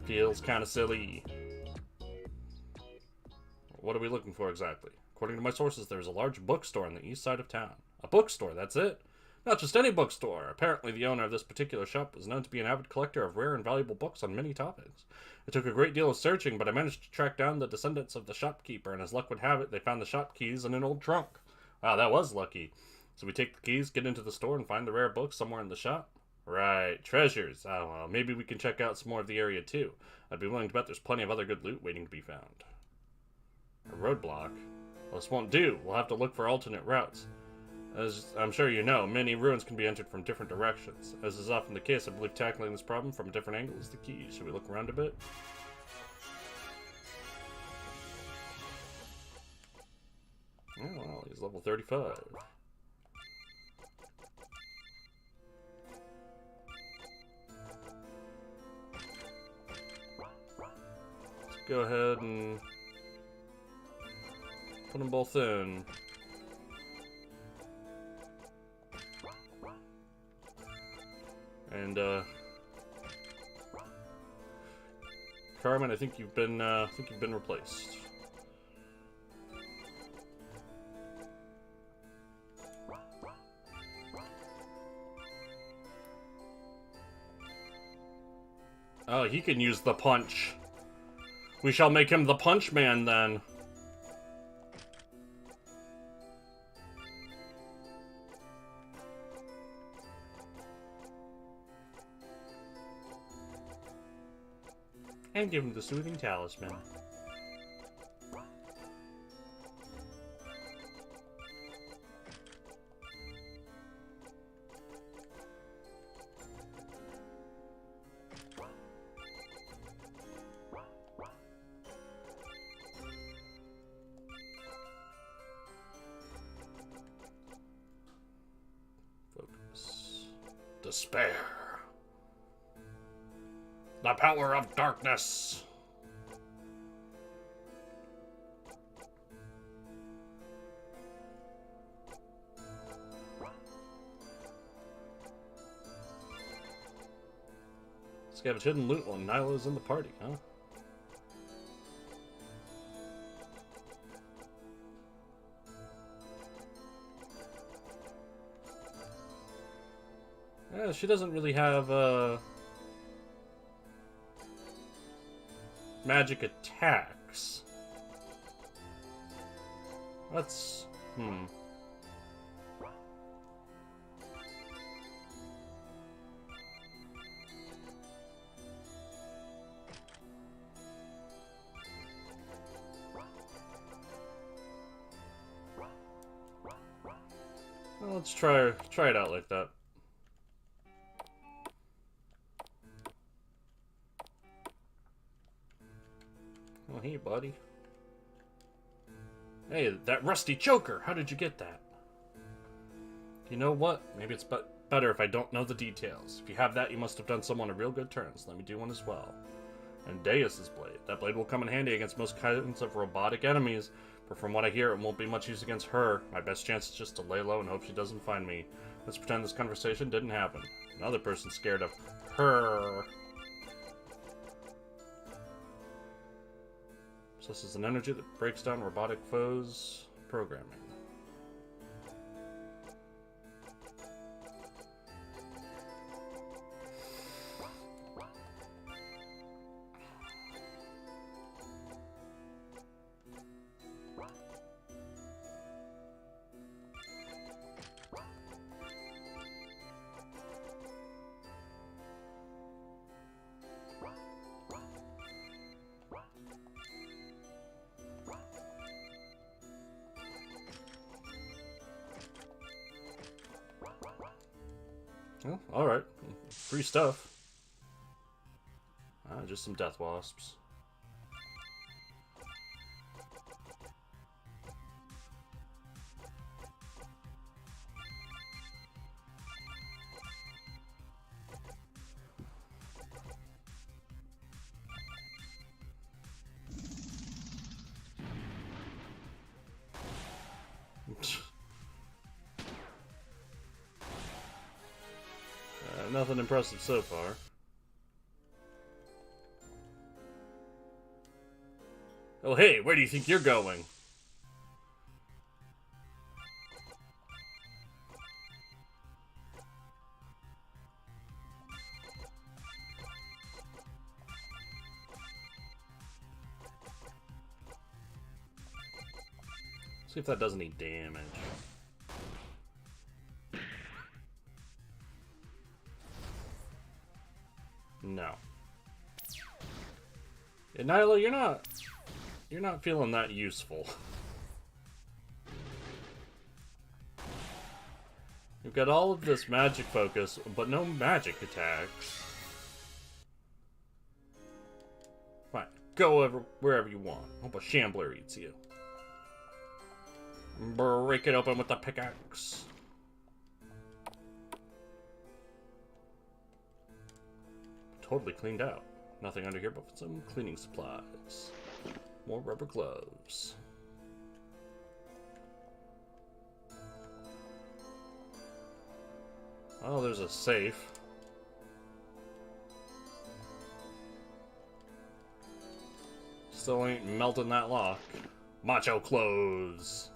Feels kind of silly. What are we looking for exactly? According to my sources, there's a large bookstore on the east side of town. A bookstore, that's it? Not just any bookstore. Apparently the owner of this particular shop was known to be an avid collector of rare and valuable books on many topics. It took a great deal of searching, but I managed to track down the descendants of the shopkeeper, and as luck would have it, they found the shop keys in an old trunk. Wow, that was lucky. So we take the keys, get into the store, and find the rare books somewhere in the shop? Right, treasures. Oh, well, maybe we can check out some more of the area, too. I'd be willing to bet there's plenty of other good loot waiting to be found. A roadblock? Well, this won't do. We'll have to look for alternate routes. As I'm sure you know, many ruins can be entered from different directions. As is often the case, I believe tackling this problem from a different angle is the key. Should we look around a bit? He's level 35. Let's go ahead and put them both in. And Carmen, I think you've been replaced. Oh, he can use the punch. We shall make him the punch man then. And give him the soothing talisman. Focus. Despair. The power of darkness. Scavenge hidden loot while Nyla's in the party, huh? Yeah, she doesn't really have magic attacks. That's... Well, let's try it out like that. Oh, hey, buddy. Hey, that rusty choker! How did you get that? You know what? Maybe it's better if I don't know the details. If you have that, you must have done someone a real good turn, so let me do one as well. And Deus's blade. That blade will come in handy against most kinds of robotic enemies, but from what I hear, it won't be much use against her. My best chance is just to lay low and hope she doesn't find me. Let's pretend this conversation didn't happen. Another person scared of her. Possesses an energy that breaks down robotic foes' programming. Well, alright. Free stuff. Just some death wasps. Nothing impressive so far. Oh hey, where do you think you're going? See if that does any damage. No. Yeah, Nyla, you're not feeling that useful. You've got all of this magic focus, but no magic attacks. Fine, go wherever you want. Hope a shambler eats you. Break it open with the pickaxe. Totally cleaned out. Nothing under here but some cleaning supplies. More rubber gloves. Oh, there's a safe. Still ain't melting that lock. Macho clothes.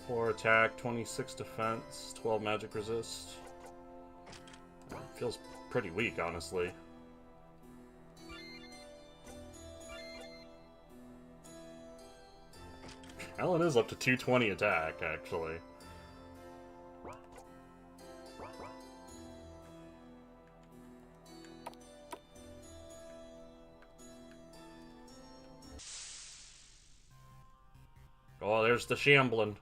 Four attack, 26 defense, 12 magic resist. Feels pretty weak, honestly. Ellen is up to 220 attack, actually. Oh, there's the shambling.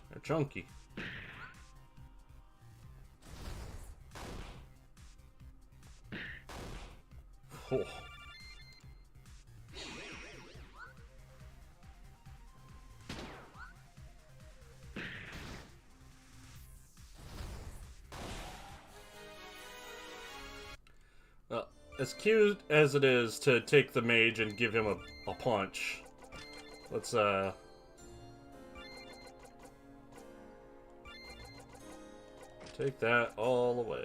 They're chunky. Oh. Well, as cute as it is to take the mage and give him a punch, let's take that all away.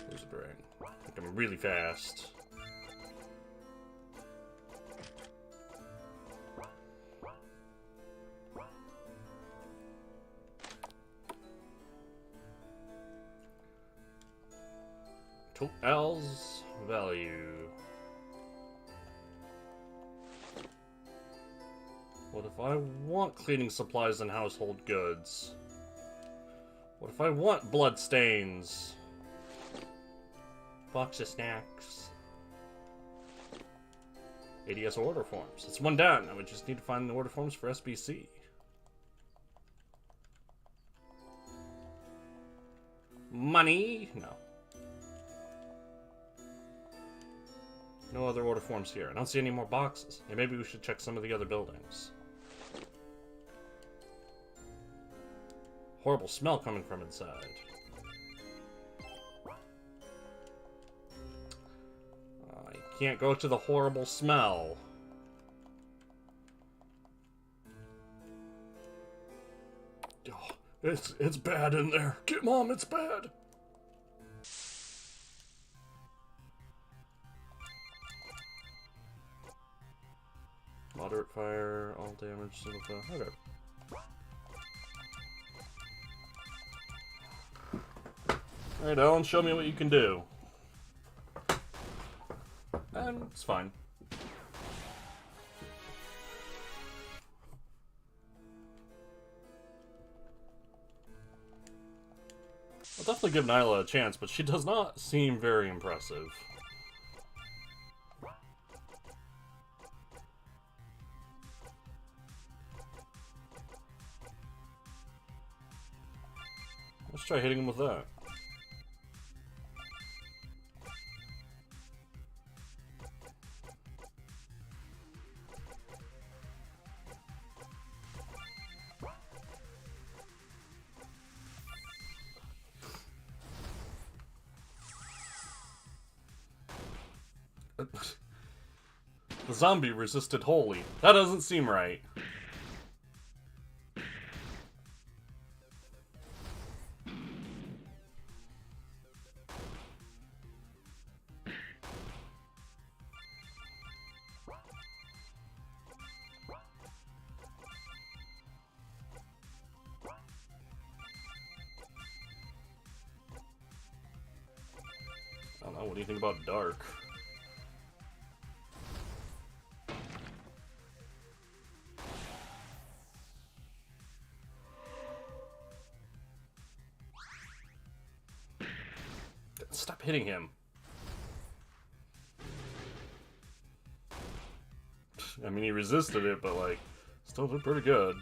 There's a brain. Make him really fast. L's value. What if I want cleaning supplies and household goods? What if I want blood stains? Box of snacks. ADS order forms. It's one down. Now we just need to find the order forms for SBC. Money? No. No other order forms here. I don't see any more boxes. Yeah, maybe we should check some of the other buildings. Horrible smell coming from inside. I can't go to the horrible smell. Oh, it's bad in there. Get Mom, it's bad. Moderate fire, all damage, single fire. Okay. Alright, Ellen, show me what you can do. And it's fine. I'll definitely give Nyla a chance, but she does not seem very impressive. Let's try hitting him with that. The zombie resisted wholly. That doesn't seem right. what do you think about dark? Stop hitting him. I mean, he resisted it, but, like, still did pretty good.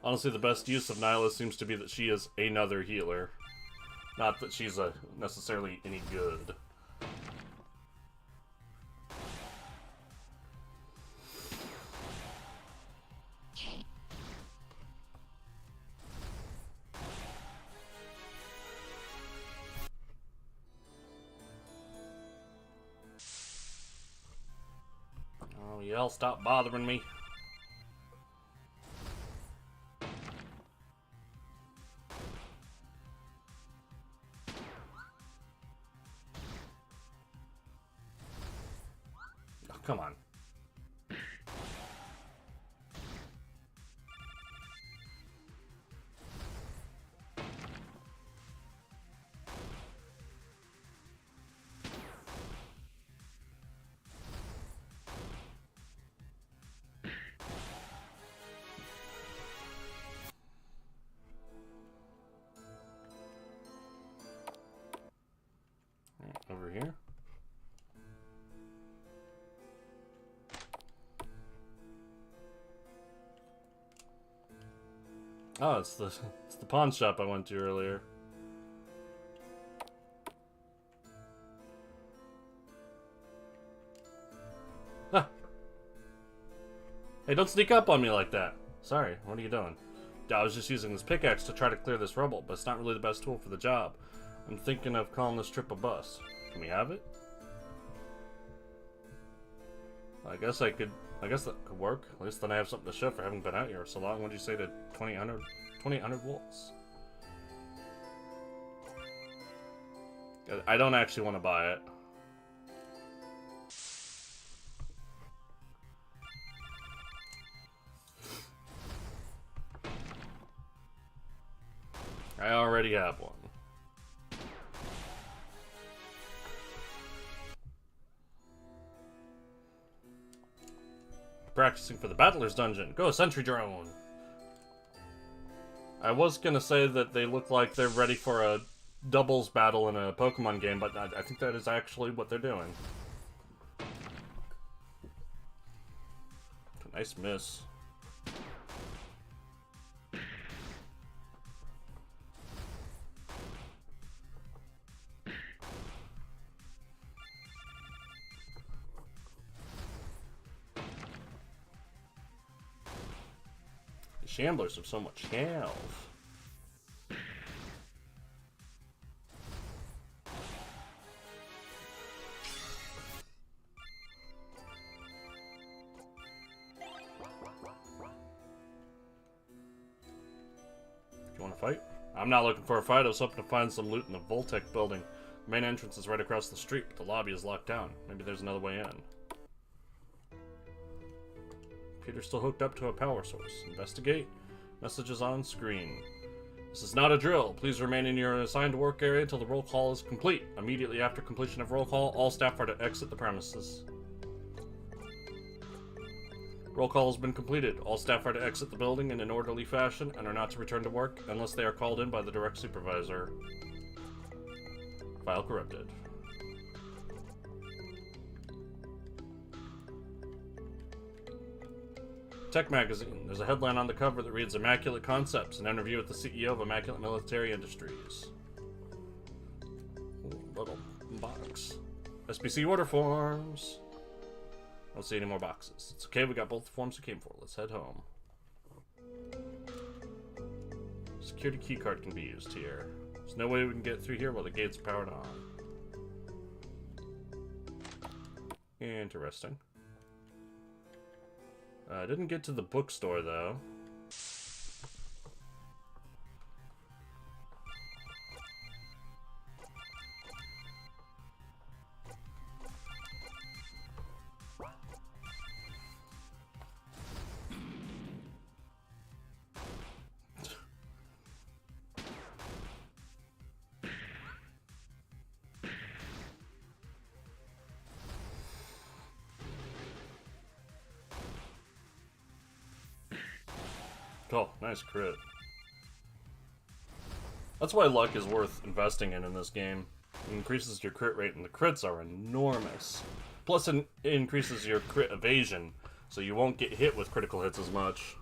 Honestly, the best use of Nyla seems to be that she is another healer. Not that she's necessarily any good. Oh, y'all stop bothering me. Come on. Over here. Oh, it's the pawn shop I went to earlier. Ah. Hey, don't sneak up on me like that. Sorry, what are you doing? I was just using this pickaxe to try to clear this rubble, but it's not really the best tool for the job. I'm thinking of calling this trip a bust. Can we have it? I guess that could work. At least then I have something to show for having been out here so long. What did you say to 2800 volts? I don't actually want to buy it. I already have one. Practicing for the Battler's Dungeon. Go, Sentry Drone! I was gonna say that they look like they're ready for a doubles battle in a Pokemon game, but I think that is actually what they're doing. Nice miss. Shamblers have so much health. You want to fight? I'm not looking for a fight. I was hoping to find some loot in the VoltAge building. The main entrance is right across the street, but the lobby is locked down. Maybe there's another way in. Computer's still hooked up to a power source. Investigate. Messages on screen. This is not a drill. Please remain in your assigned work area until the roll call is complete. Immediately after completion of roll call, all staff are to exit the premises. Roll call has been completed. All staff are to exit the building in an orderly fashion and are not to return to work unless they are called in by the direct supervisor. File corrupted. Tech Magazine. There's a headline on the cover that reads Immaculate Concepts, an interview with the CEO of Immaculate Military Industries. Ooh, little box. SBC order forms. Don't see any more boxes. It's okay, we got both the forms we came for. Let's head home. Security keycard can be used here. There's no way we can get through here while the gates are powered on. Interesting. I didn't get to the bookstore, though. Oh, nice crit. That's why luck is worth investing in this game. It increases your crit rate, and the crits are enormous. Plus, it increases your crit evasion, so you won't get hit with critical hits as much.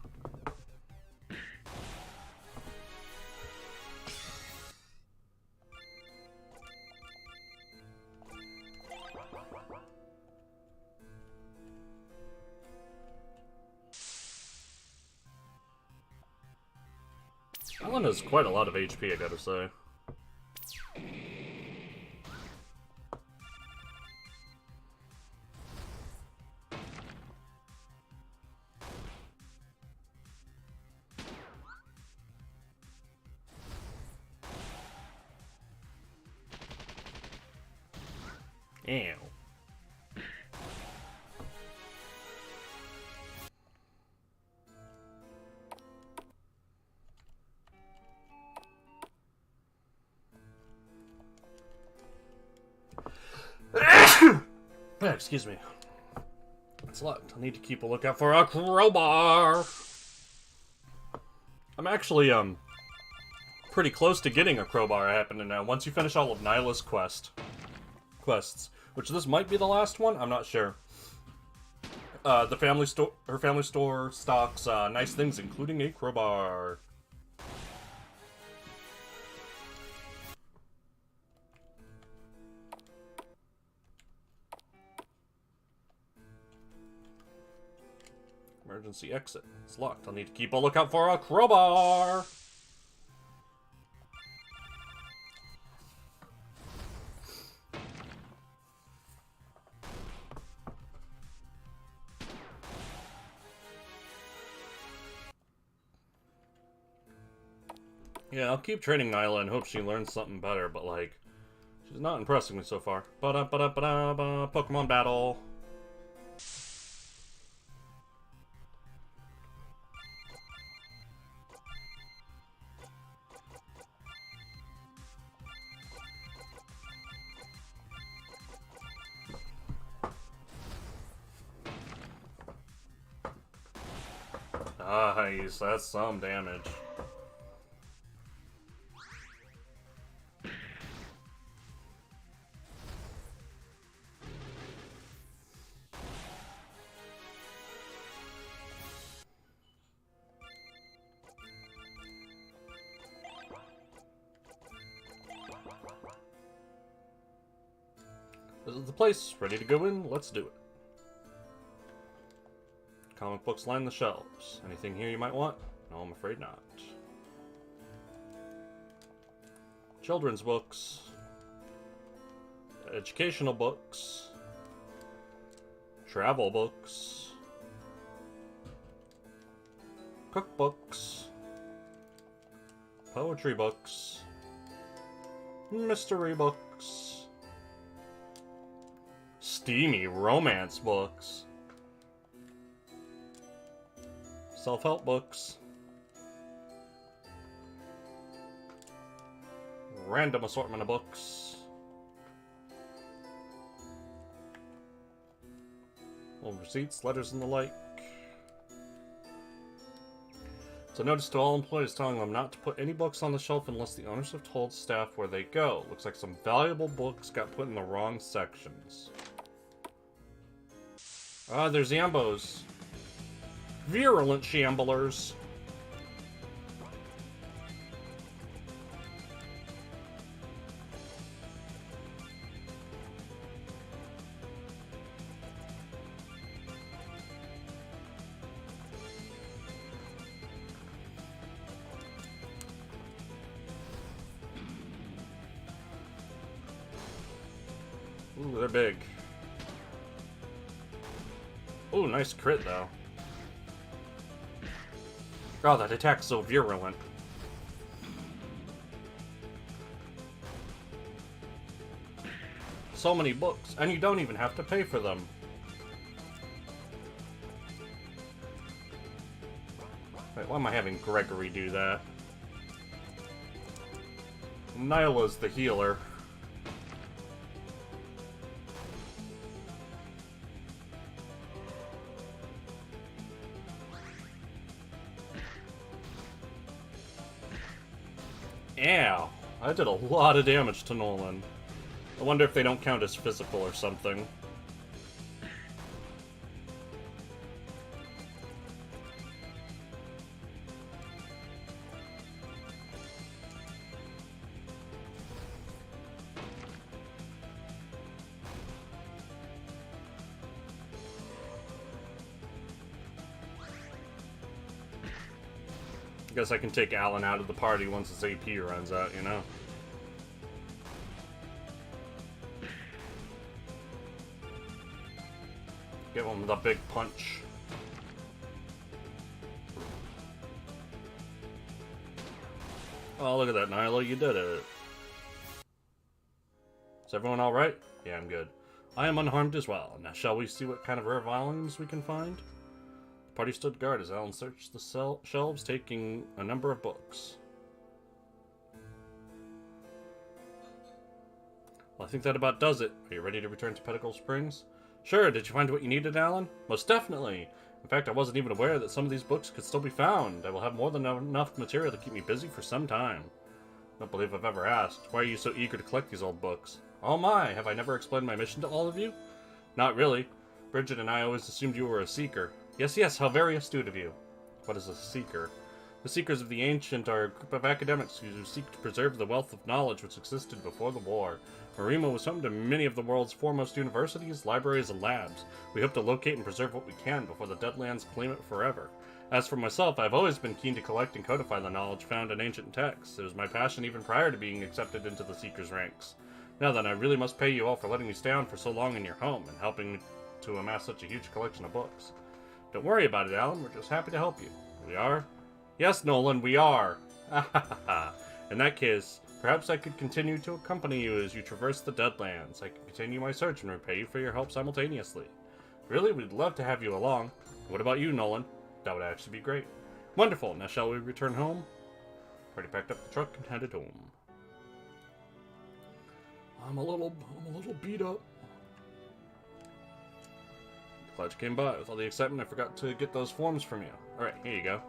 That one has quite a lot of HP, I gotta say. Ew. Excuse me. It's locked. I need to keep a lookout for a crowbar. I'm actually, pretty close to getting a crowbar, I happen to know. Once you finish all of Nyla's quests, which this might be the last one, I'm not sure. Her family store stocks nice things, including a crowbar. Emergency exit. It's locked. I'll need to keep a lookout for a crowbar. Yeah, I'll keep training Nyla and hope she learns something better, but, like, she's not impressing me so far. Ba-da-ba-da-ba-da-ba. Pokemon battle. Nice, that's some damage. This is the place. Ready to go in? Let's do it. Comic books line the shelves. Anything here you might want? No, I'm afraid not. Children's books. Educational books. Travel books. Cookbooks. Poetry books. Mystery books. Steamy romance books. Self-help books. Random assortment of books. Old receipts, letters, and the like. So notice to all employees telling them not to put any books on the shelf unless the owners have told staff where they go. Looks like some valuable books got put in the wrong sections. Ah, there's Zambos. Virulent shamblers. Ooh, they're big. Ooh, nice crit, though. Oh, that attack's so virulent. So many books, and you don't even have to pay for them. Wait, why am I having Gregory do that? Nyla's the healer. Ow. I did a lot of damage to Nolan. I wonder if they don't count as physical or something. Guess I can take Alan out of the party once his AP runs out, you know? Get one with a big punch. Oh, look at that, Nyla, you did it. Is everyone alright? Yeah, I'm good. I am unharmed as well. Now shall we see what kind of rare volumes we can find? The party stood guard as Alan searched the shelves, taking a number of books. Well, I think that about does it. Are you ready to return to Pedicle Springs? Sure, did you find what you needed, Alan? Most definitely. In fact, I wasn't even aware that some of these books could still be found. I will have more than enough material to keep me busy for some time. Don't believe I've ever asked. Why are you so eager to collect these old books? Oh my, have I never explained my mission to all of you? Not really. Bridget and I always assumed you were a seeker. Yes, yes, how very astute of you. What is a seeker? The Seekers of the Ancient are a group of academics who seek to preserve the wealth of knowledge which existed before the war. Marima was home to many of the world's foremost universities, libraries, and labs. We hope to locate and preserve what we can before the Deadlands claim it forever. As for myself, I've always been keen to collect and codify the knowledge found in ancient texts. It was my passion even prior to being accepted into the Seekers' ranks. Now then, I really must pay you all for letting me stay on for so long in your home and helping me to amass such a huge collection of books. Don't worry about it, Alan. We're just happy to help you. We are? Yes, Nolan, we are. In that case, perhaps I could continue to accompany you as you traverse the Deadlands. I can continue my search and repay you for your help simultaneously. Really, we'd love to have you along. What about you, Nolan? That would actually be great. Wonderful. Now shall we return home? Already packed up the truck and headed home. I'm a little beat up. Glad you came by. With all the excitement, I forgot to get those forms from you. Alright, here you go.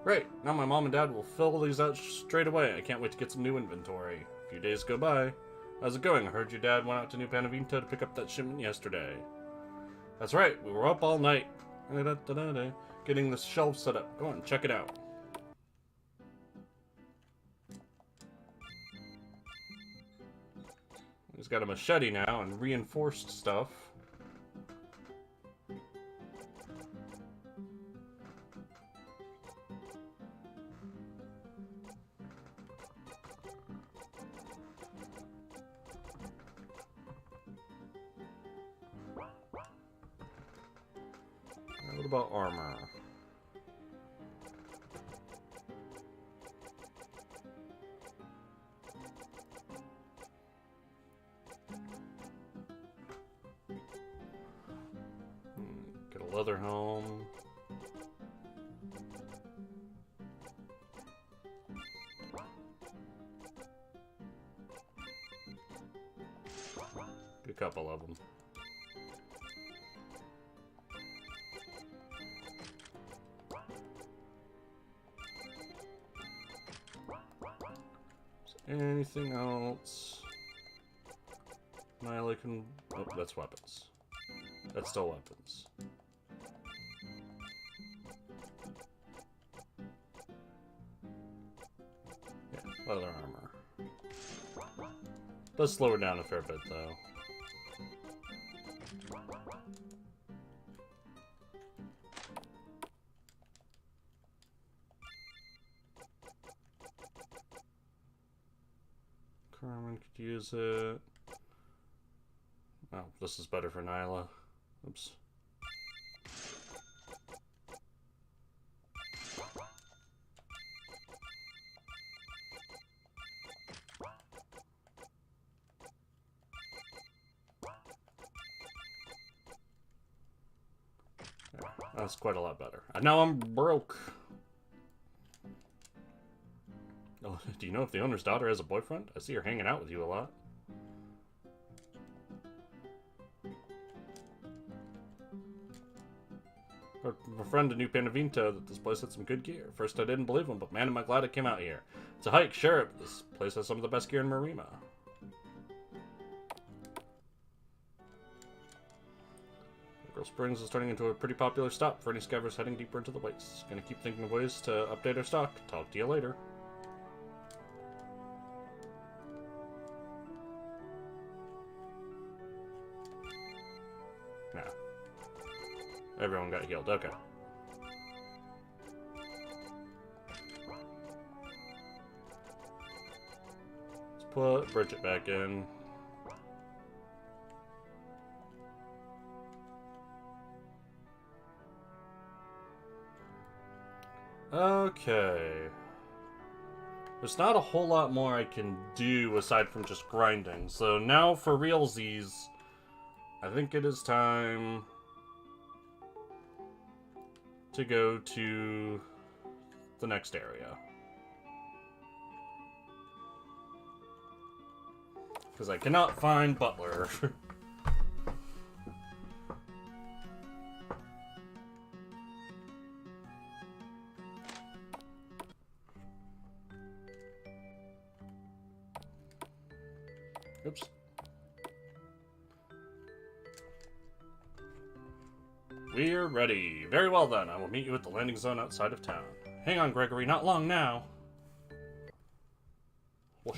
Great, now my mom and dad will fill these out straight away. I can't wait to get some new inventory. A few days go by. How's it going? I heard your dad went out to New Panavita to pick up that shipment yesterday. That's right, we were up all night. Getting the shelf set up. Go on, check it out. He's got a machete now and reinforced stuff. What about armor? Get a leather helm. Get a couple of them. Anything else? Nyla can... Oh, that's weapons. That's still weapons. Yeah, leather armor. Does slow her down a fair bit, though. Carmen could use it. Oh, this is better for Nyla. Oops. Yeah, that's quite a lot better. And now I'm broke. Oh, do you know if the owner's daughter has a boyfriend? I see her hanging out with you a lot. My friend knew Panavento that this place had some good gear. First I didn't believe him, but man am I glad I came out here. It's a hike, sure, but this place has some of the best gear in Marima. Girl Springs is turning into a pretty popular stop for any scavers heading deeper into the wastes. Gonna keep thinking of ways to update our stock. Talk to you later. Nah. Everyone got healed. Okay. Let's put Bridget back in. Okay. There's not a whole lot more I can do aside from just grinding. So now for realsies, I think it is time to go to the next area. Because I cannot find Butler. Oops. We're ready. Very well then. I will meet you at the landing zone outside of town. Hang on, Gregory. Not long now. Whoosh.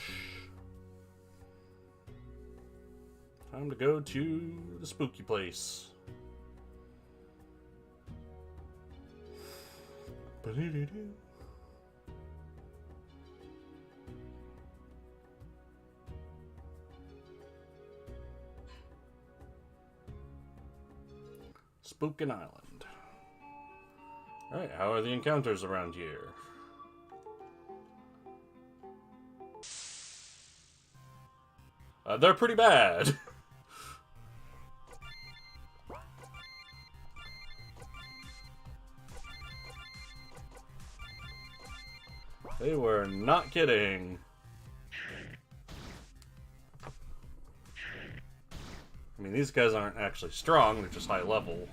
Time to go to the spooky place. Spookin' Island. Alright, how are the encounters around here? They're pretty bad. They were not kidding. I mean, these guys aren't actually strong, they're just high level.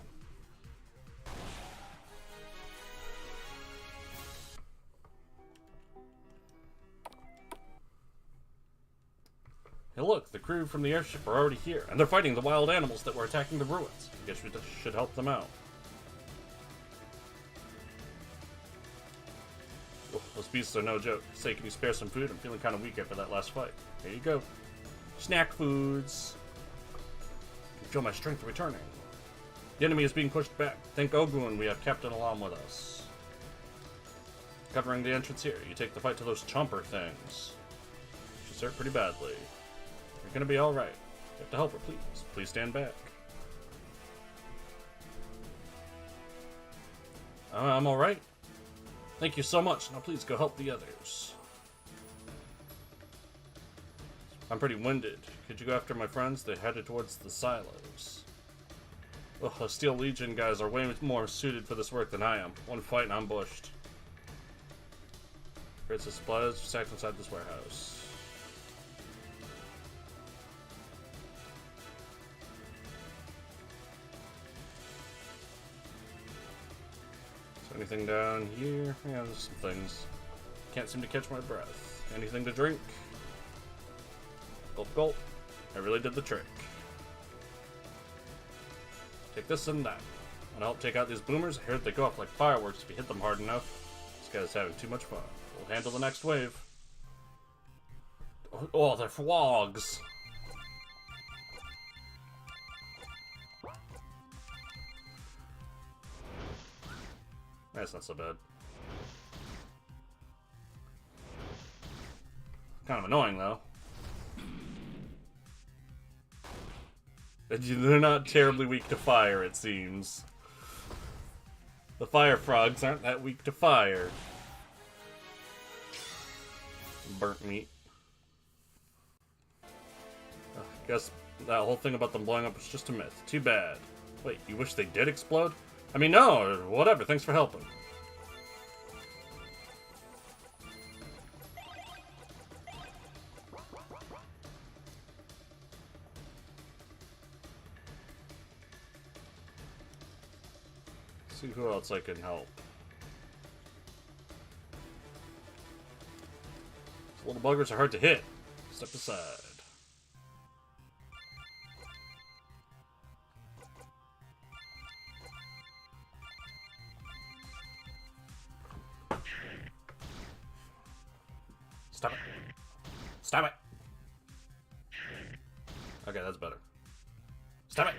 Hey look, the crew from the airship are already here, and they're fighting the wild animals that were attacking the ruins. I guess we should help them out. Oh, those beasts are no joke. Say, can you spare some food? I'm feeling kind of weak after that last fight. Here you go. Snack foods. I can feel my strength returning. The enemy is being pushed back. Thank Ogun we have Captain Alam with us. Covering the entrance here. You take the fight to those chomper things. She's hurt pretty badly. You're gonna be alright. You have to help her, please. Please stand back. I'm alright. Thank you so much. Now please go help the others. I'm pretty winded. Could you go after my friends? They're headed towards the silos. Ugh, the Steel Legion guys are way more suited for this work than I am. One fight and I'm bushed. Crates of supplies stacked inside this warehouse. Anything down here? Yeah, there's some things. Can't seem to catch my breath. Anything to drink? Gulp, gulp. I really did the trick. Take this and that. Want to help take out these boomers? I heard they go off like fireworks if you hit them hard enough. This guy's having too much fun. We'll handle the next wave. Oh, they're frogs! That's not so bad. Kind of annoying, though. They're not terribly weak to fire, it seems. The fire frogs aren't that weak to fire. Burnt meat. I guess that whole thing about them blowing up was just a myth. Too bad. Wait, you wish they did explode? I mean, no, whatever. Thanks for helping. See who else I can help. These little buggers are hard to hit. Step aside. Stop it. Stop it. Okay, that's better. Stop it.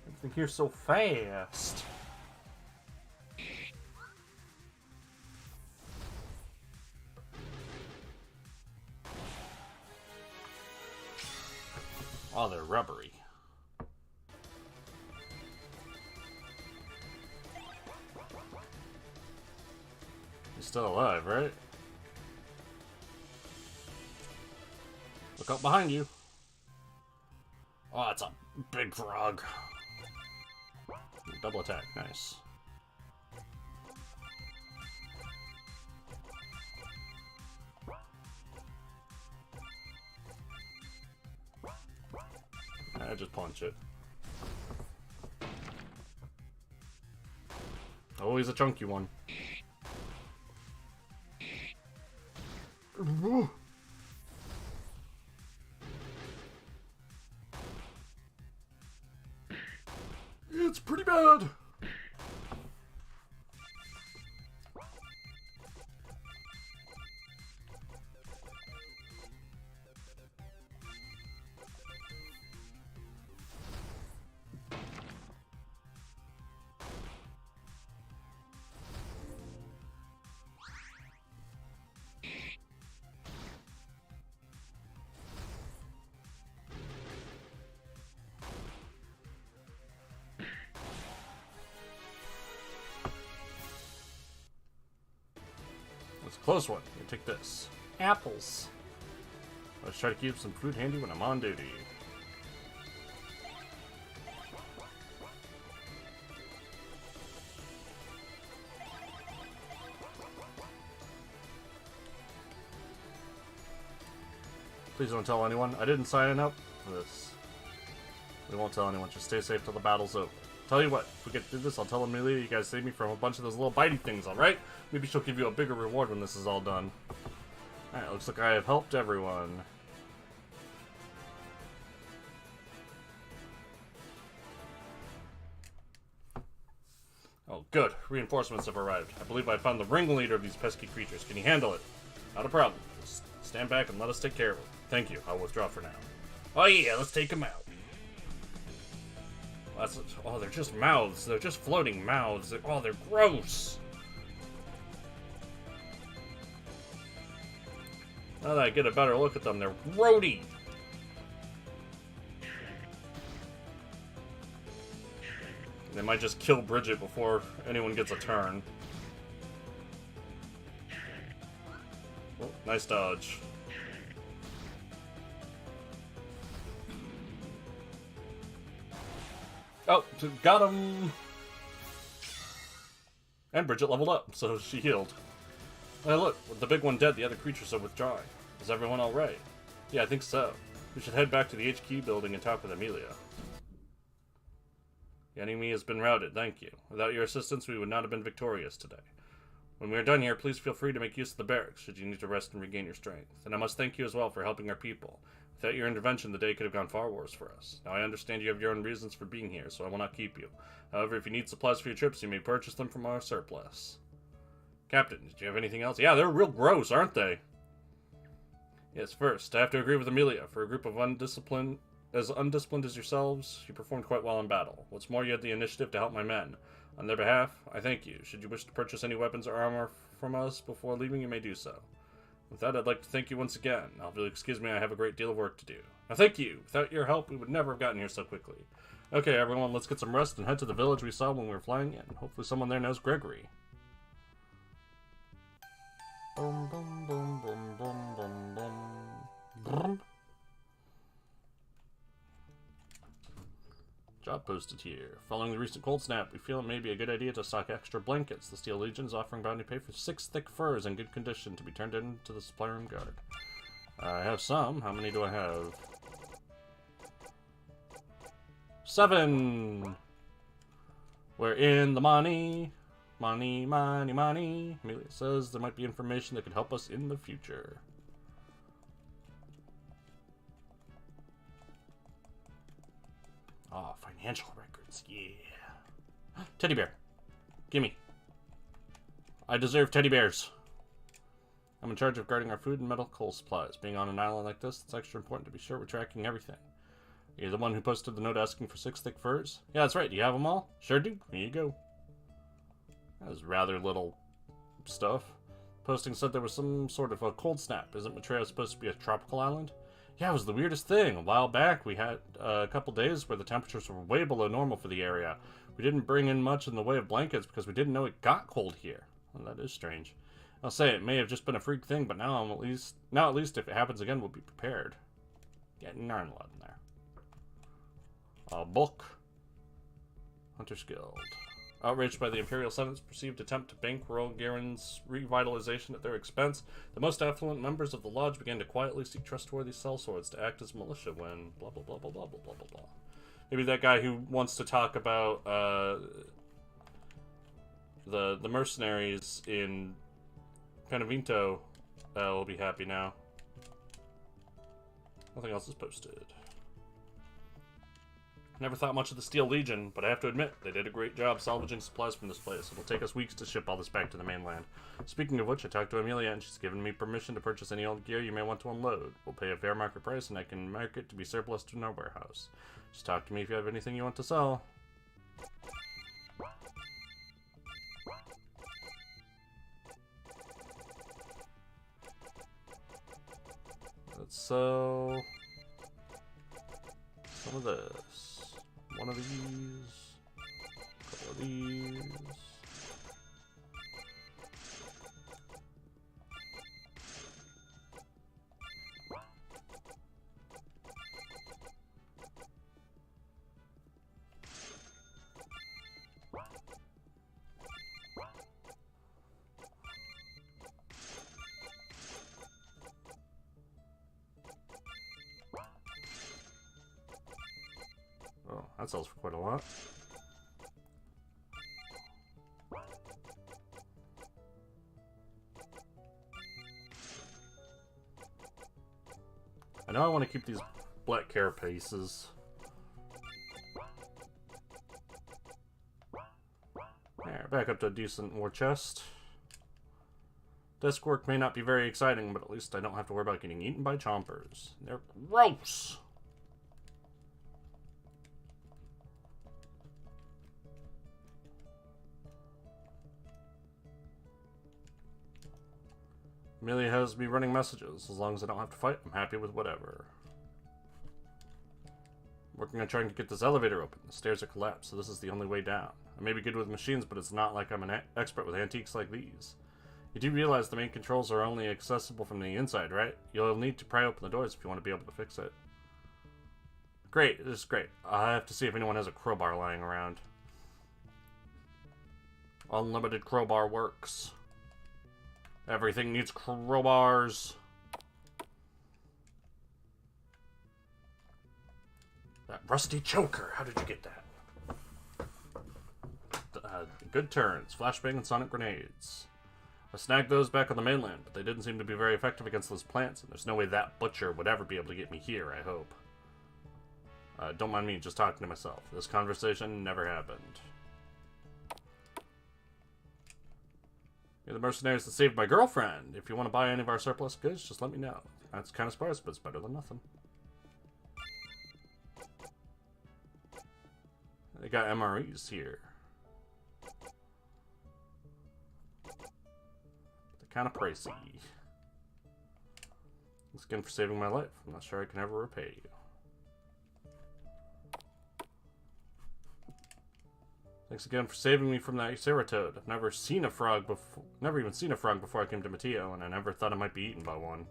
Everything here's so fast. Oh, they're rubbery. You're still alive, right? Look up behind you. Oh, it's a big frog. Double attack, nice. I just punch it. Oh, he's a chunky one. It's pretty bad. That's a close one. You take this. Apples. Let's try to keep some food handy when I'm on duty. Please don't tell anyone. I didn't sign up for this. We won't tell anyone. Just stay safe till the battle's over. Tell you what, if we get through this, I'll tell Amelia you guys saved me from a bunch of those little bitey things, alright? Maybe she'll give you a bigger reward when this is all done. Alright, looks like I have helped everyone. Oh, good. Reinforcements have arrived. I believe I found the ringleader of these pesky creatures. Can you handle it? Not a problem. Just stand back and let us take care of it. Thank you. I'll withdraw for now. Oh yeah, let's take him out. Oh, they're just mouths. They're just floating mouths. Oh, they're gross. Now that I get a better look at them, they're grody. They might just kill Bridget before anyone gets a turn. Oh, nice dodge. Oh, got him! And Bridget leveled up, so she healed. Hey look, with the big one dead, the other creatures are withdrawing. Is everyone alright? Yeah, I think so. We should head back to the HQ building and talk with Amelia. The enemy has been routed, thank you. Without your assistance, we would not have been victorious today. When we are done here, please feel free to make use of the barracks, should you need to rest and regain your strength. And I must thank you as well for helping our people. Without your intervention, the day could have gone far worse for us. Now, I understand you have your own reasons for being here, so I will not keep you. However, if you need supplies for your trips, you may purchase them from our surplus. Captain, did you have anything else? Yeah, they're real gross, aren't they? Yes, first, I have to agree with Amelia. For a group of undisciplined as yourselves, you performed quite well in battle. What's more, you had the initiative to help my men. On their behalf, I thank you. Should you wish to purchase any weapons or armor from us before leaving, you may do so. With that, I'd like to thank you once again. Now, if you'll excuse me, I have a great deal of work to do. Now, thank you. Without your help, we would never have gotten here so quickly. Okay, everyone, let's get some rest and head to the village we saw when we were flying in. Hopefully someone there knows Gregory. Boom, boom, boom, boom, boom, boom, boom. Boom. Job posted here. Following the recent cold snap, we feel it may be a good idea to stock extra blankets. The Steel Legion is offering bounty pay for 6 thick furs in good condition to be turned into the supply room guard. I have some. How many do I have? 7. We're in the money. Money, money, money. Amelia says there might be information that could help us in the future. Ah, financial records. Yeah. Teddy bear. Gimme. I deserve teddy bears. I'm in charge of guarding our food and medical supplies. Being on an island like this, it's extra important to be sure we're tracking everything. You're the one who posted the note asking for 6 thick furs? Yeah, that's right. Do you have them all? Sure do. Here you go. That was rather little stuff. Posting said there was some sort of a cold snap. Isn't Matreo supposed to be a tropical island? Yeah, it was the weirdest thing. A while back, we had a couple days where the temperatures were way below normal for the area. We didn't bring in much in the way of blankets because we didn't know it got cold here. Well, that is strange. I'll say it may have just been a freak thing, but now at least if it happens again, we'll be prepared. Yeah, not a lot in there. A book. Hunter's Guild. Outraged by the Imperial Senate's perceived attempt to bankroll Garen's revitalization at their expense, the most affluent members of the Lodge began to quietly seek trustworthy sellswords to act as militia when blah blah blah blah blah blah blah blah blah. Maybe that guy who wants to talk about the mercenaries in Penavinto will be happy now. Nothing else is posted. Never thought much of the Steel Legion, but I have to admit, they did a great job salvaging supplies from this place. It'll take us weeks to ship all this back to the mainland. Speaking of which, I talked to Amelia and she's given me permission to purchase any old gear you may want to unload. We'll pay a fair market price and I can mark it to be surplus to our warehouse. Just talk to me if you have anything you want to sell. Let's sell some of this. One of these. A couple of these. Oh, that sells for quite a lot. I know I want to keep these black carapaces. There, back up to a decent war chest. Desk work may not be very exciting, but at least I don't have to worry about getting eaten by chompers. They're gross! Amelia has me running messages. As long as I don't have to fight, I'm happy with whatever. Working on trying to get this elevator open. The stairs are collapsed, so this is the only way down. I may be good with machines, but it's not like I'm an expert with antiques like these. You do realize the main controls are only accessible from the inside, right? You'll need to pry open the doors if you want to be able to fix it. Great, this is great. I'll have to see if anyone has a crowbar lying around. Unlimited crowbar works. Everything needs crowbars. That rusty choker. How did you get that? Good turns. Flashbang and sonic grenades. I snagged those back on the mainland, but they didn't seem to be very effective against those plants, and there's no way that butcher would ever be able to get me here, I hope. Don't mind me just talking to myself. This conversation never happened. You're the mercenaries that saved my girlfriend. If you want to buy any of our surplus goods, just let me know. That's kind of sparse, but it's better than nothing. They got MREs here. They're kind of pricey. Thanks again for saving my life. I'm not sure I can ever repay you. Thanks again for saving me from that Ceratoad. I've never seen a frog before. Never even seen a frog before I came to Mateo, and I never thought I might be eaten by one.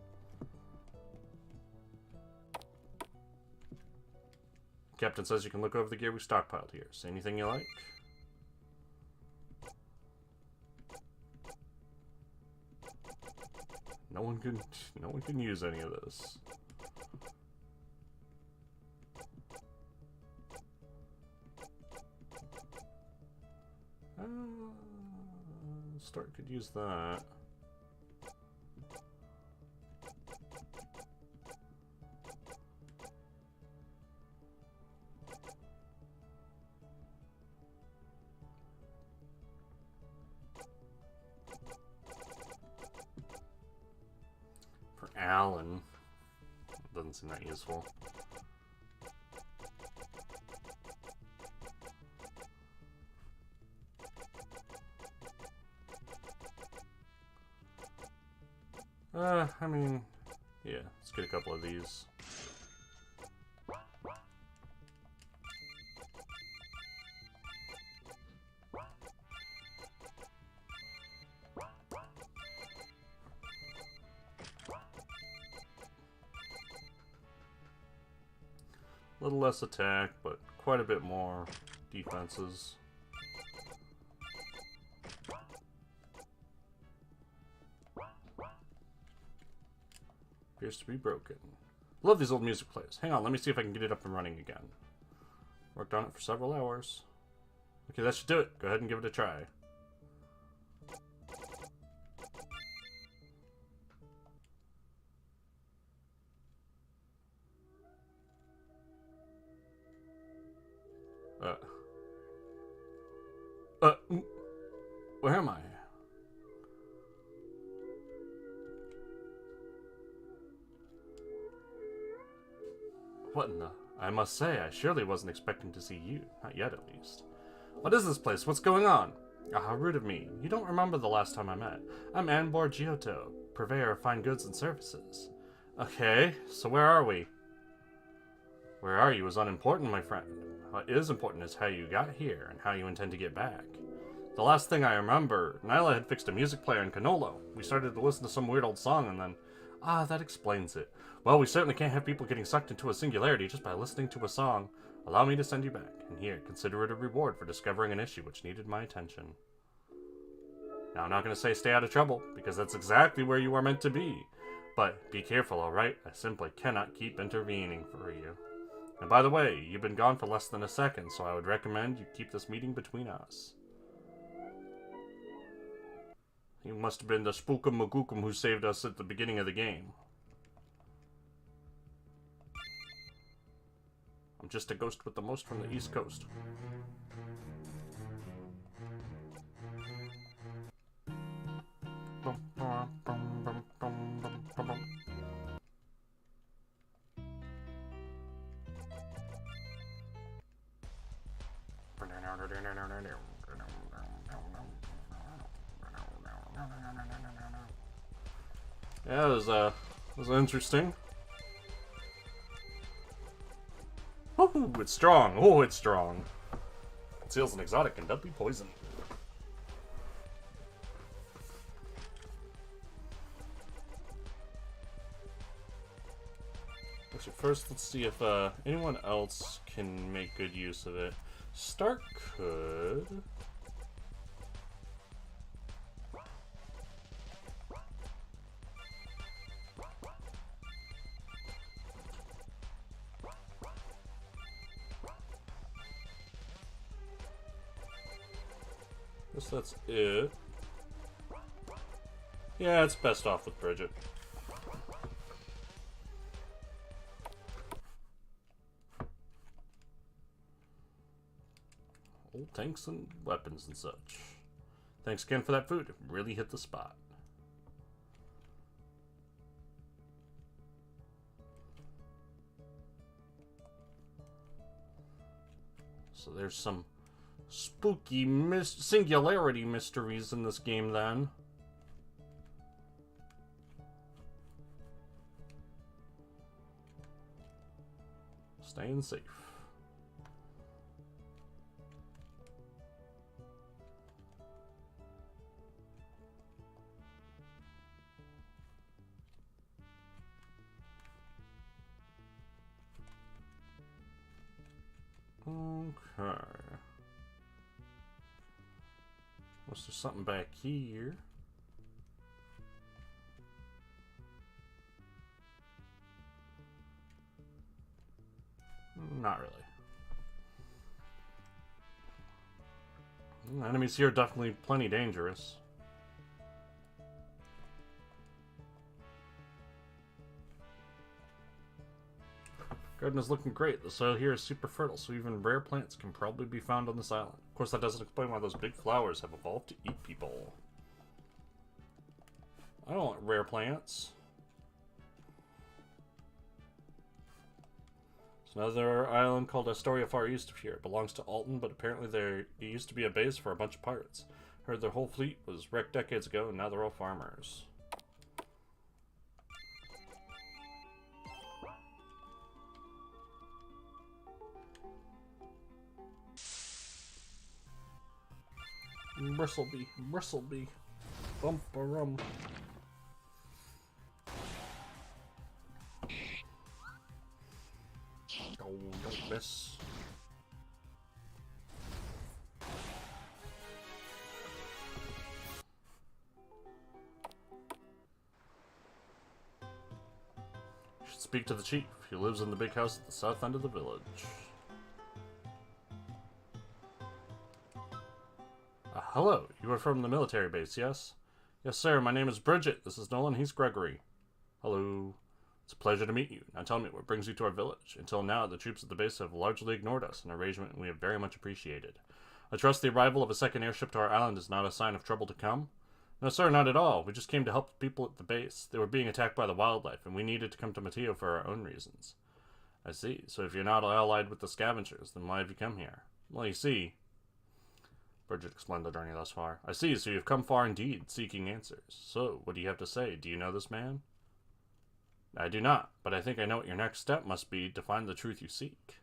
Captain says you can look over the gear we stockpiled here. Say anything you like. No one can use any of this. start. Could use that. For Alan. Doesn't seem that useful. I mean, yeah, let's get a couple of these. A little less attack, but quite a bit more defenses. Appears to be broken. Love these old music players. Hang on, let me see if I can get it up and running again. Worked on it for several hours. Okay, that should do it. Go ahead and give it a try. Where am I? What in the... I must say, I surely wasn't expecting to see you. Not yet, at least. What is this place? What's going on? Ah, how rude of me. You don't remember the last time I met. I'm Anbor Giotto, purveyor of fine goods and services. Okay, so where are we? Where are you is unimportant, my friend. What is important is how you got here and how you intend to get back. The last thing I remember, Nyla had fixed a music player in Canolo. We started to listen to some weird old song and then... Ah, that explains it. Well, we certainly can't have people getting sucked into a singularity just by listening to a song. Allow me to send you back. And here, consider it a reward for discovering an issue which needed my attention. Now, I'm not going to say stay out of trouble, because that's exactly where you are meant to be. But be careful, alright? I simply cannot keep intervening for you. And by the way, you've been gone for less than a second, so I would recommend you keep this meeting between us. You must have been the Spookum Magookum who saved us at the beginning of the game. I'm just a ghost with the most from the East Coast. Yeah, it was interesting. Oh, it's strong. Oh, it's strong. Conceals an exotic and deadly poison. Actually, first, let's see if anyone else can make good use of it. Stark could. Guess that's it. Yeah, it's best off with Bridget. Old tanks and weapons and such. Thanks again for that food. It really hit the spot. So there's some spooky singularity mysteries in this game then. Staying safe. Okay. Unless there's something back here. Not really. Enemies here are definitely plenty dangerous. Garden is looking great. The soil here is super fertile, so even rare plants can probably be found on this island. Of course, that doesn't explain why those big flowers have evolved to eat people. I don't want rare plants. There's another island called Astoria far east of here. It belongs to Alton, but apparently it used to be a base for a bunch of pirates. Heard their whole fleet was wrecked decades ago, and now they're all farmers. Bristleby, Bristleby, bump-a-rum. Oh, don't miss. You should speak to the chief. He lives in the big house at the south end of the village. Hello, you are from the military base, yes? Yes, sir, my name is Bridget. This is Nolan, he's Gregory. Hello. It's a pleasure to meet you. Now tell me, what brings you to our village? Until now, the troops at the base have largely ignored us, an arrangement we have very much appreciated. I trust the arrival of a second airship to our island is not a sign of trouble to come? No, sir, not at all. We just came to help the people at the base. They were being attacked by the wildlife, and we needed to come to Mateo for our own reasons. I see. So if you're not allied with the scavengers, then why have you come here? Well, you see... Bridget explained the journey thus far. I see, so you've come far indeed, seeking answers. So, what do you have to say? Do you know this man? I do not, but I think I know what your next step must be to find the truth you seek.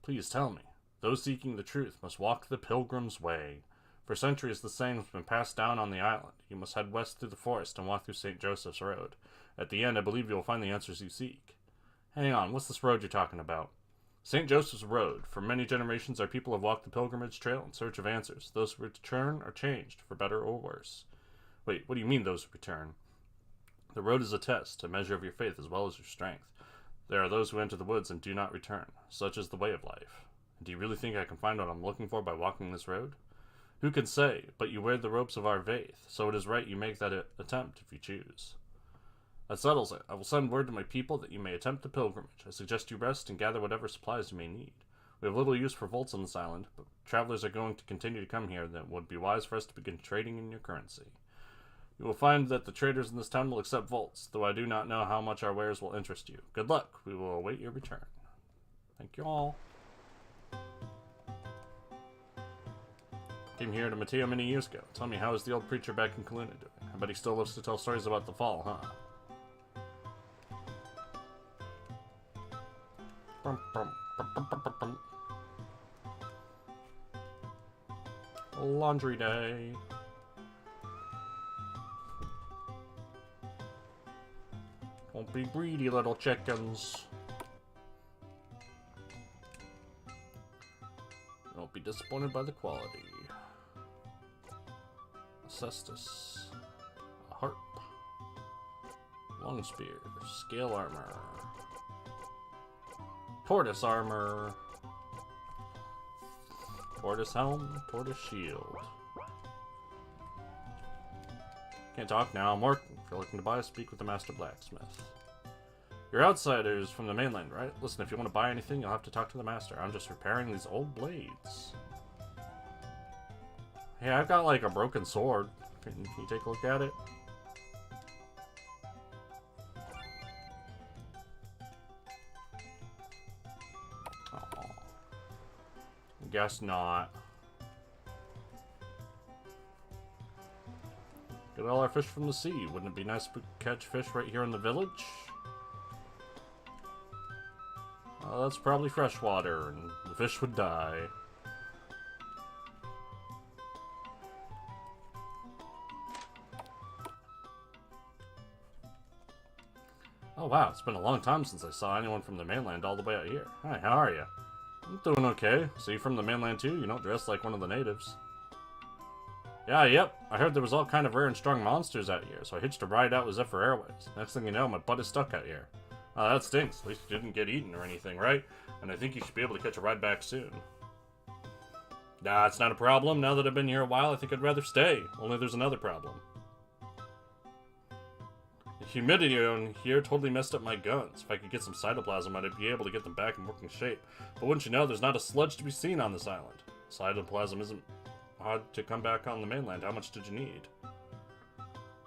Please tell me. Those seeking the truth must walk the pilgrim's way. For centuries, the saying has been passed down on the island. You must head west through the forest and walk through St. Joseph's Road. At the end, I believe you will find the answers you seek. Hang on, what's this road you're talking about? St. Joseph's Road. For many generations, our people have walked the pilgrimage trail in search of answers. Those who return are changed, for better or worse. Wait, what do you mean, those who return? The road is a test, a measure of your faith as well as your strength. There are those who enter the woods and do not return. Such is the way of life. Do you really think I can find what I'm looking for by walking this road? Who can say, but you wear the ropes of our faith, so it is right you make that attempt if you choose. That settles it. I will send word to my people that you may attempt the pilgrimage. I suggest you rest and gather whatever supplies you may need. We have little use for vaults on this island, but travelers are going to continue to come here, that it would be wise for us to begin trading in your currency. You will find that the traders in this town will accept vaults, though I do not know how much our wares will interest you. Good luck. We will await your return. Thank you all. Came here to Mateo many years ago. Tell me, how is the old preacher back in Kaluna doing? I bet he still lives to tell stories about the fall, huh? Laundry day. Don't be greedy, little chickens. Don't be disappointed by the quality. A cestus. A harp. Long spear. Scale armor. Tortoise armor. Tortoise helm. Tortoise shield. Can't talk now, I'm working. If you're looking to buy, speak with the master blacksmith. You're outsiders from the mainland, right? Listen, if you want to buy anything, you'll have to talk to the master. I'm just repairing these old blades. Hey, I've got like a broken sword. Can you take a look at it? Oh, guess not. Get all our fish from the sea. Wouldn't it be nice if we could catch fish right here in the village? That's probably freshwater, and the fish would die. Oh wow, it's been a long time since I saw anyone from the mainland all the way out here. Hi, how are you? I'm doing okay. So you from the mainland too? You don't dress like one of the natives. Yeah, yep. I heard there was all kind of rare and strong monsters out here, so I hitched a ride out with Zephyr Airways. Next thing you know, my butt is stuck out here. That stinks. At least you didn't get eaten or anything, right? And I think you should be able to catch a ride back soon. Nah, it's not a problem. Now that I've been here a while, I think I'd rather stay. Only there's another problem. The humidity on here totally messed up my guns. If I could get some cytoplasm, I'd be able to get them back in working shape. But wouldn't you know, there's not a sludge to be seen on this island. Cytoplasm isn't hard to come back on the mainland. How much did you need?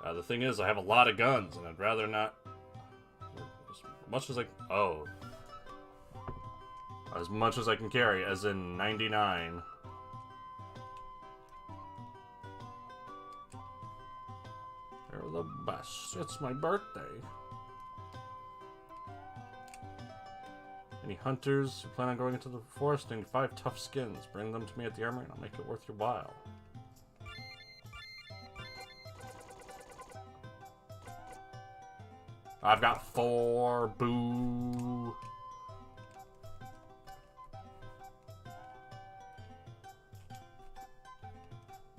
The thing is, I have a lot of guns, and I'd rather not... As much as I... Oh. As much as I can carry, as in 99. They're the best. It's my birthday. Any hunters who plan on going into the forest need 5 tough skins. Bring them to me at the armory and I'll make it worth your while. I've got 4. Boo.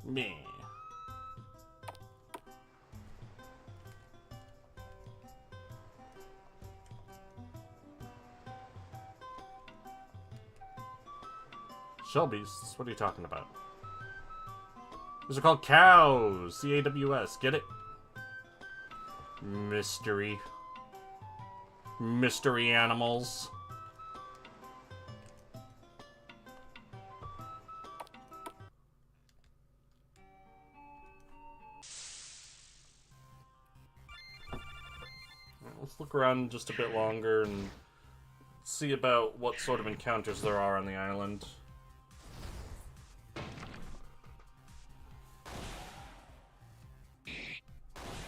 Meh. Shell beasts? What are you talking about? These are called cows. C-A-W-S. Get it? Mystery. Mystery animals. Let's look around just a bit longer and see about what sort of encounters there are on the island.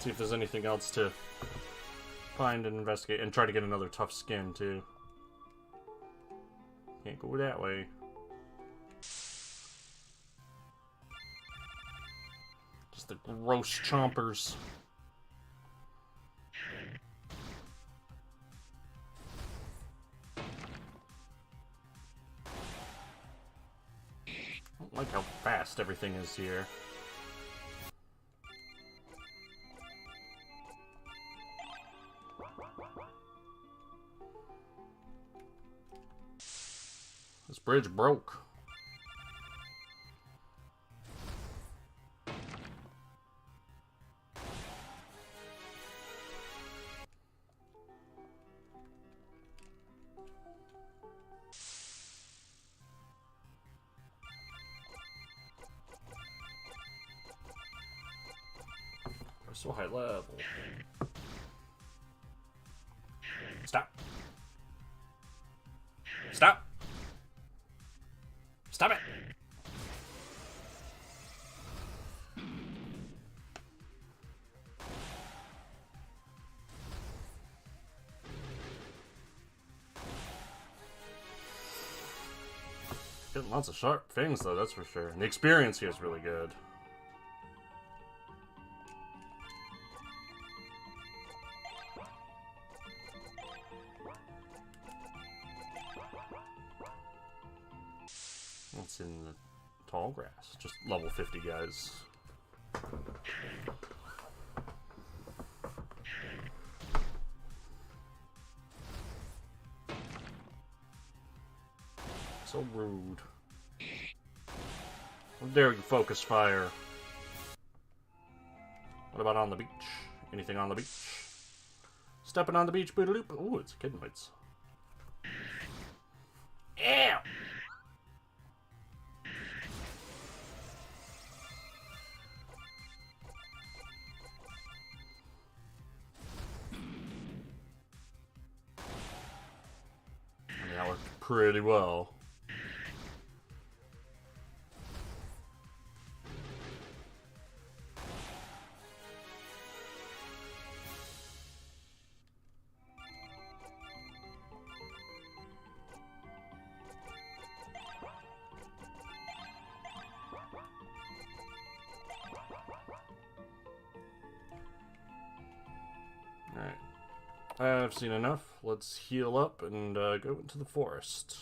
See if there's anything else to find and investigate, and try to get another tough skin too. Can't go that way. Just the gross chompers. I don't like how fast everything is here. This bridge broke. We're so high level. Stop. Stop. Stop it! Getting lots of sharp things though, that's for sure. And the experience here is really good. What's in the tall grass? Just level 50 guys. So rude. How dare you focus fire? What about on the beach? Anything on the beach? Stepping on the beach, boodaloop. Ooh, it's kitten bites. Ew! That worked pretty well. Alright. I've seen enough. Let's heal up and go into the forest.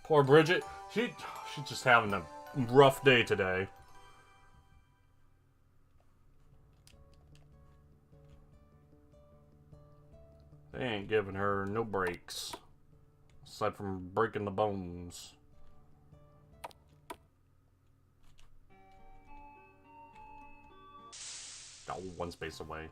Poor Bridget. She's just having a rough day today. They ain't giving her no breaks. Aside from breaking the bones. Oh, one space away.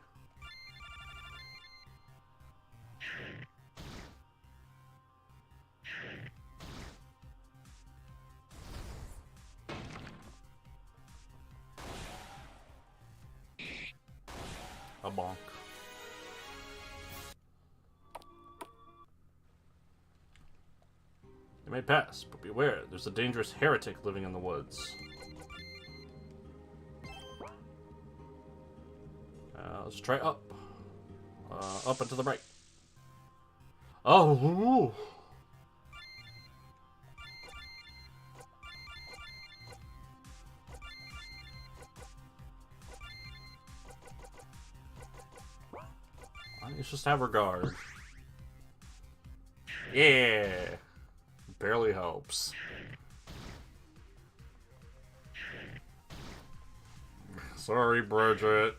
A bonk. You may pass, but beware, there's a dangerous heretic living in the woods. Let's try up. Up and to the right. Oh! Ooh. Let's just have regard. Yeah! Barely helps. Sorry, Bridget.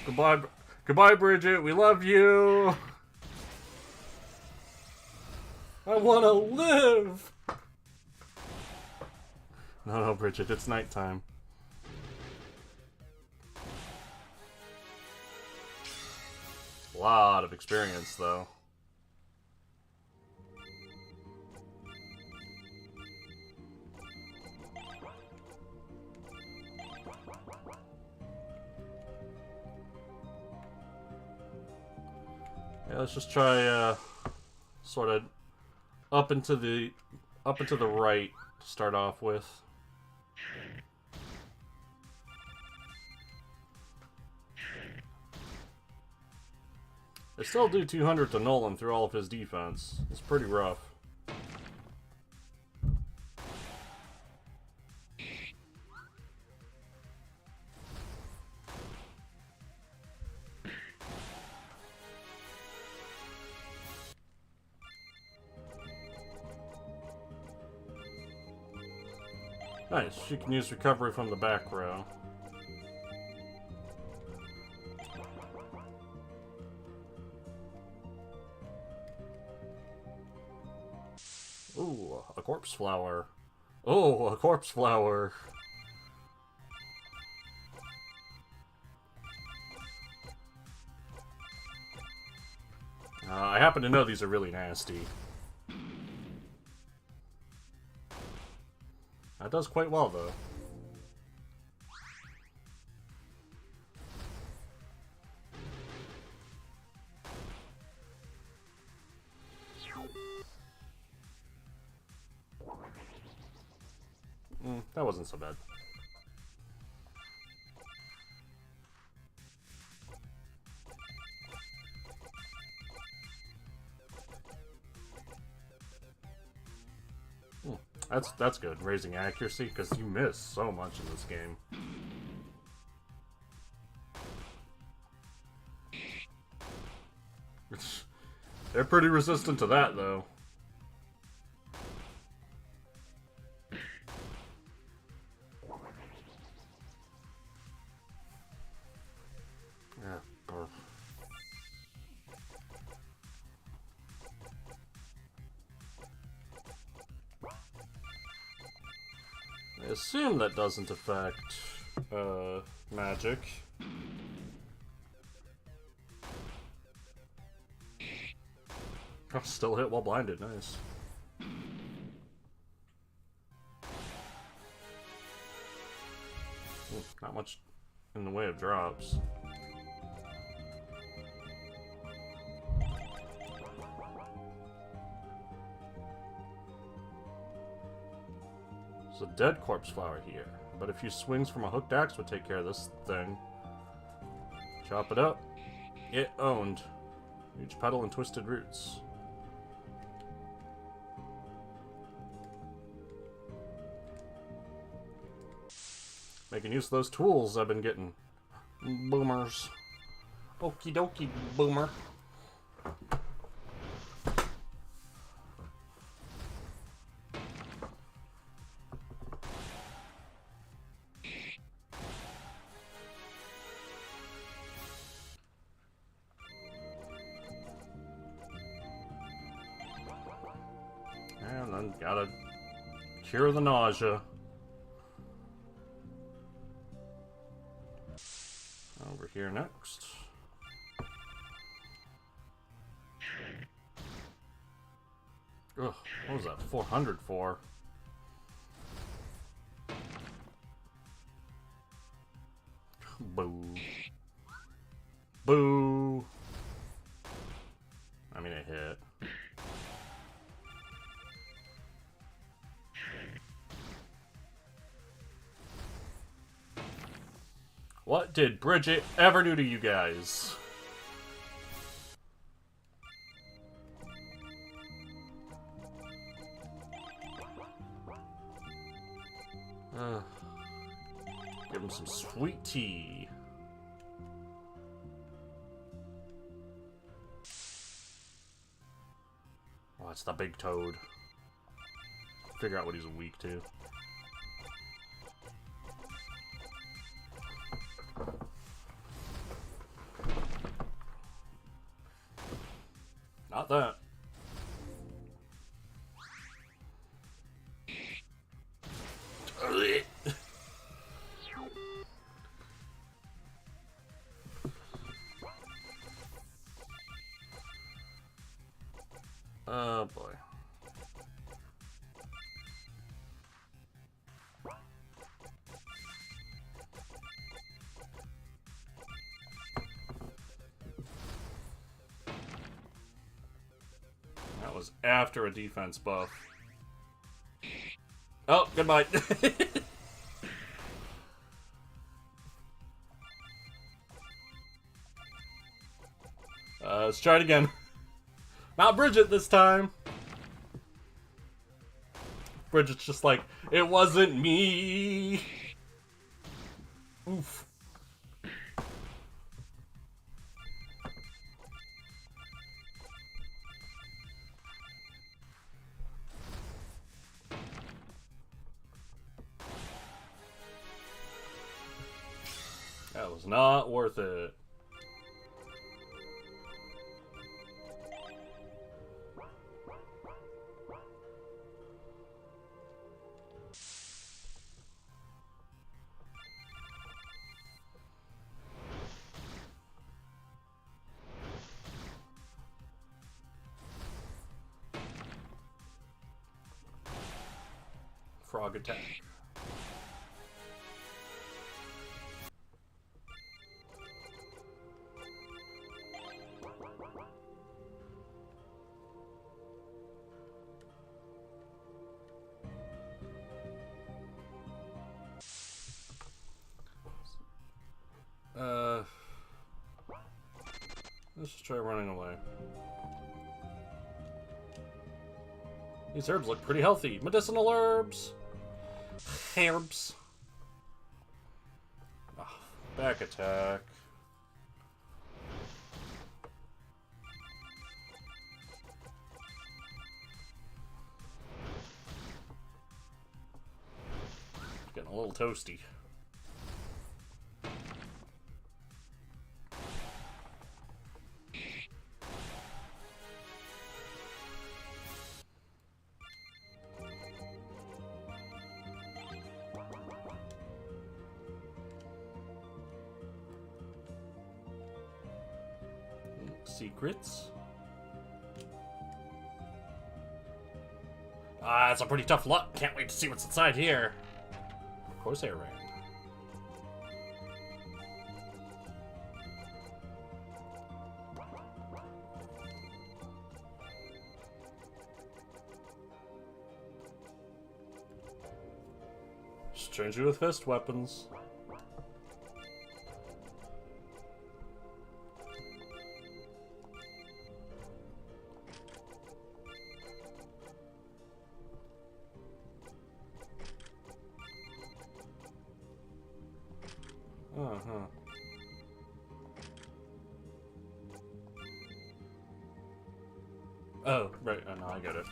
Goodbye, Bridget. We love you. I want to live. No, Bridget. It's nighttime. A lot of experience, though. Yeah, let's just try sort of up into the right to start off with. They still do 200 to Nolan through all of his defense. It's pretty rough. Nice, she can use recovery from the back row. Ooh, a corpse flower. Oh, a corpse flower. I happen to know these are really nasty. That does quite well, though. That wasn't so bad. That's good, raising accuracy, because you miss so much in this game. They're pretty resistant to that, though. I assume that doesn't affect magic. Oh, still hit while blinded, nice. Not much in the way of drops. There's a dead corpse flower here, but a few swings from a hooked axe would take care of this thing. Chop it up. It owned. Huge petal and twisted roots. Making use of those tools I've been getting. Boomers. Okie dokie, boomer. on, gotta cure the nausea. Over here next. Ugh, what was that 400 for? Boo. Boo. I mean, it hit. What did Bridget ever do to you guys? Give him some sweet tea. Oh, it's the big toad. Figure out what he's weak to. Not that. Oh boy. That was after a defense buff. Oh, goodbye. Let's try it again. Not Bridget this time. Bridget's just like, it wasn't me. Oof. That was not worth it. Frog attack. Let's just try running away. These herbs look pretty healthy. Medicinal herbs. Herbs. Oh, back attack. Getting a little toasty. Secrets. It's a pretty tough luck. Can't wait to see what's inside here. Of course, air rain. Strange you with fist weapons. Uh-huh. Oh, right. Oh, no, I get it.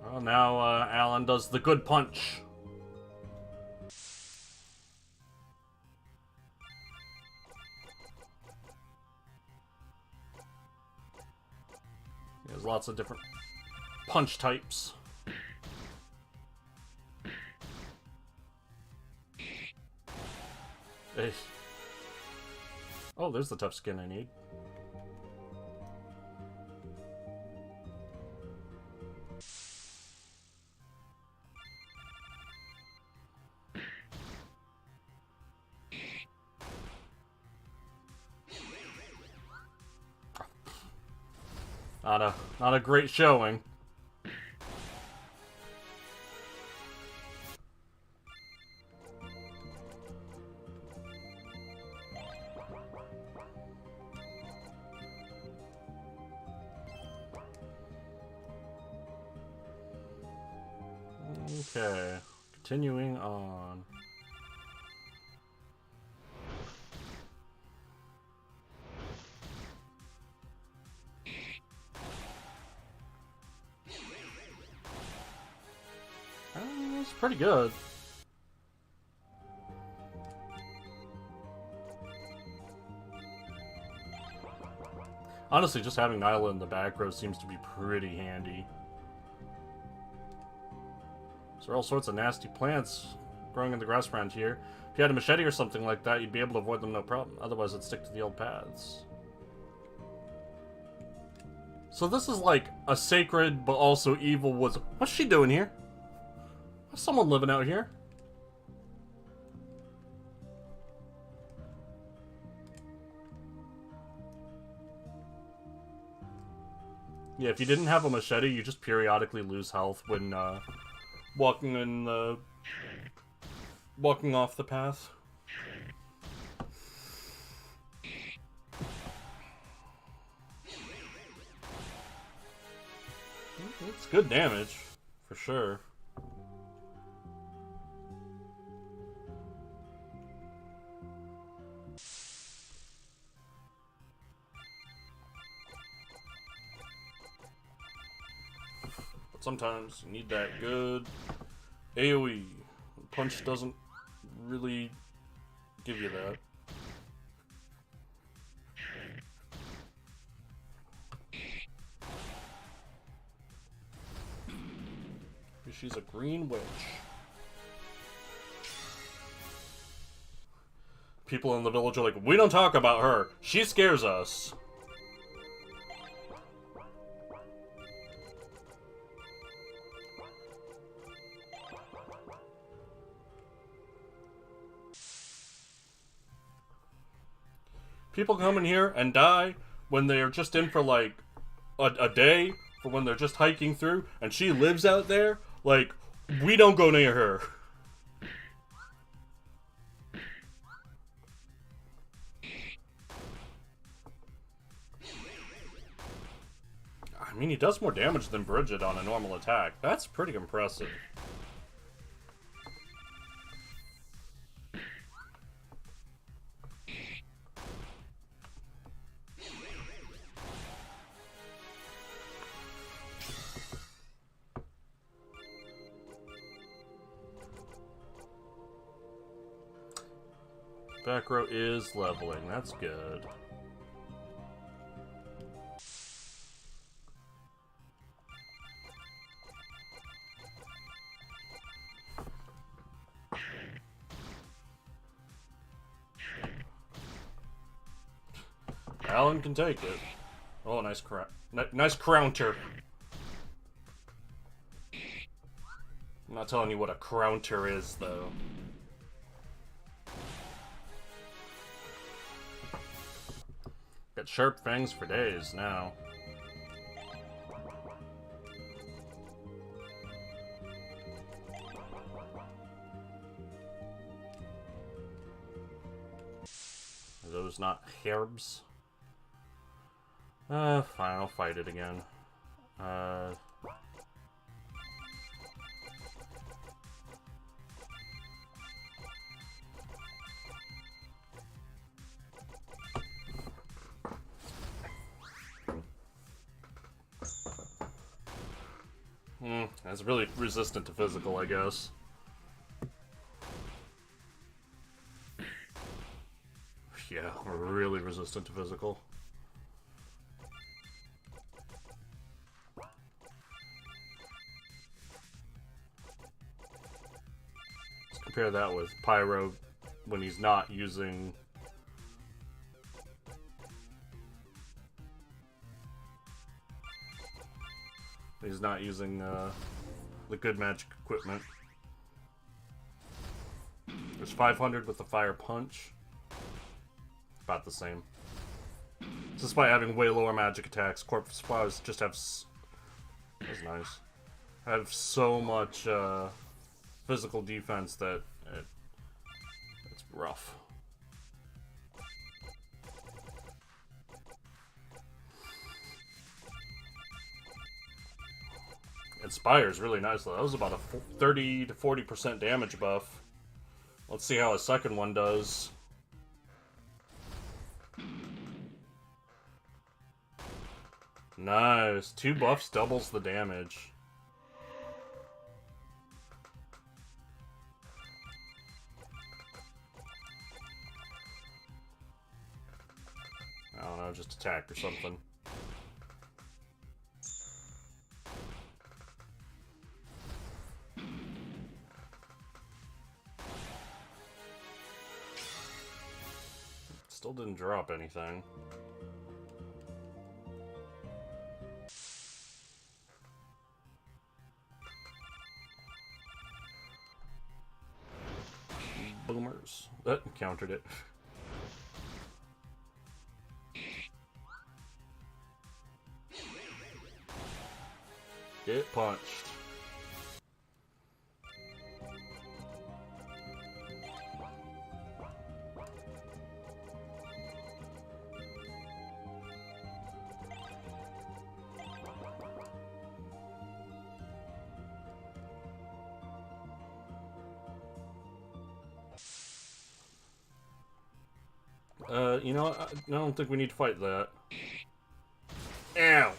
Well, now Alan does the good punch. lots of different punch types. Hey. Oh, there's the tough skin I need. Not a great showing. Okay, continuing on. It's pretty good. Honestly, just having Nyla in the back row seems to be pretty handy. There are all sorts of nasty plants growing in the grass around here. If you had a machete or something like that, you'd be able to avoid them no problem. Otherwise, it'd stick to the old paths. So this is like a sacred but also evil woods. What's she doing here? There's someone living out here. Yeah, if you didn't have a machete, you just periodically lose health when walking off the path. It's good damage, for sure. But sometimes you need that good AoE. Punch doesn't really give you that. She's a green witch. People in the village are like, we don't talk about her. She scares us. People come in here and die when they are just in for like a day, for when they're just hiking through, and she lives out there. Like, we don't go near her. I mean, he does more damage than Bridget on a normal attack. That's pretty impressive. Back row is leveling. That's good. Alan can take it. Oh, nice nice counter. I'm not telling you what a counter is, though. Got sharp fangs for days now. Are those not herbs? Fine, I'll fight it again. It's really resistant to physical, I guess. Yeah, really resistant to physical. compare that with Pyro when he's not using... He's not using the good magic equipment. There's 500 with the Fire Punch. About the same. Despite having way lower magic attacks, Corpse Spas just have... That's nice. Have so much physical defense that it's rough. Inspires really nicely. That was about a 30 to 40% damage buff. Let's see how a second one does. Nice. 2 buffs doubles the damage. I don't know, just attack or something. Still didn't drop anything. Boomers. That countered it. Get punched. You know what? I don't think we need to fight that. Ow!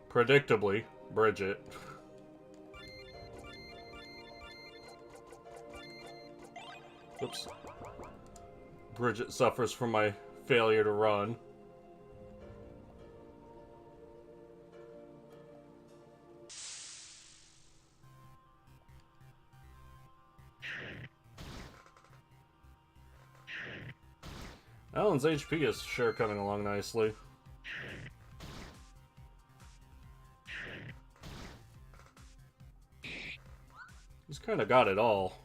Predictably, Bridget. Oops. Bridget suffers from my failure to run. Alan's HP is sure coming along nicely. He's kind of got it all.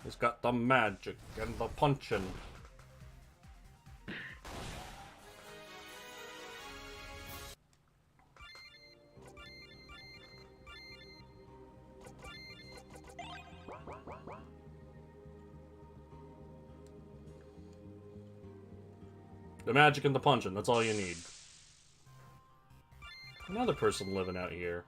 He's got the magic and the punching. The magic and the punching, that's all you need. Another person living out here.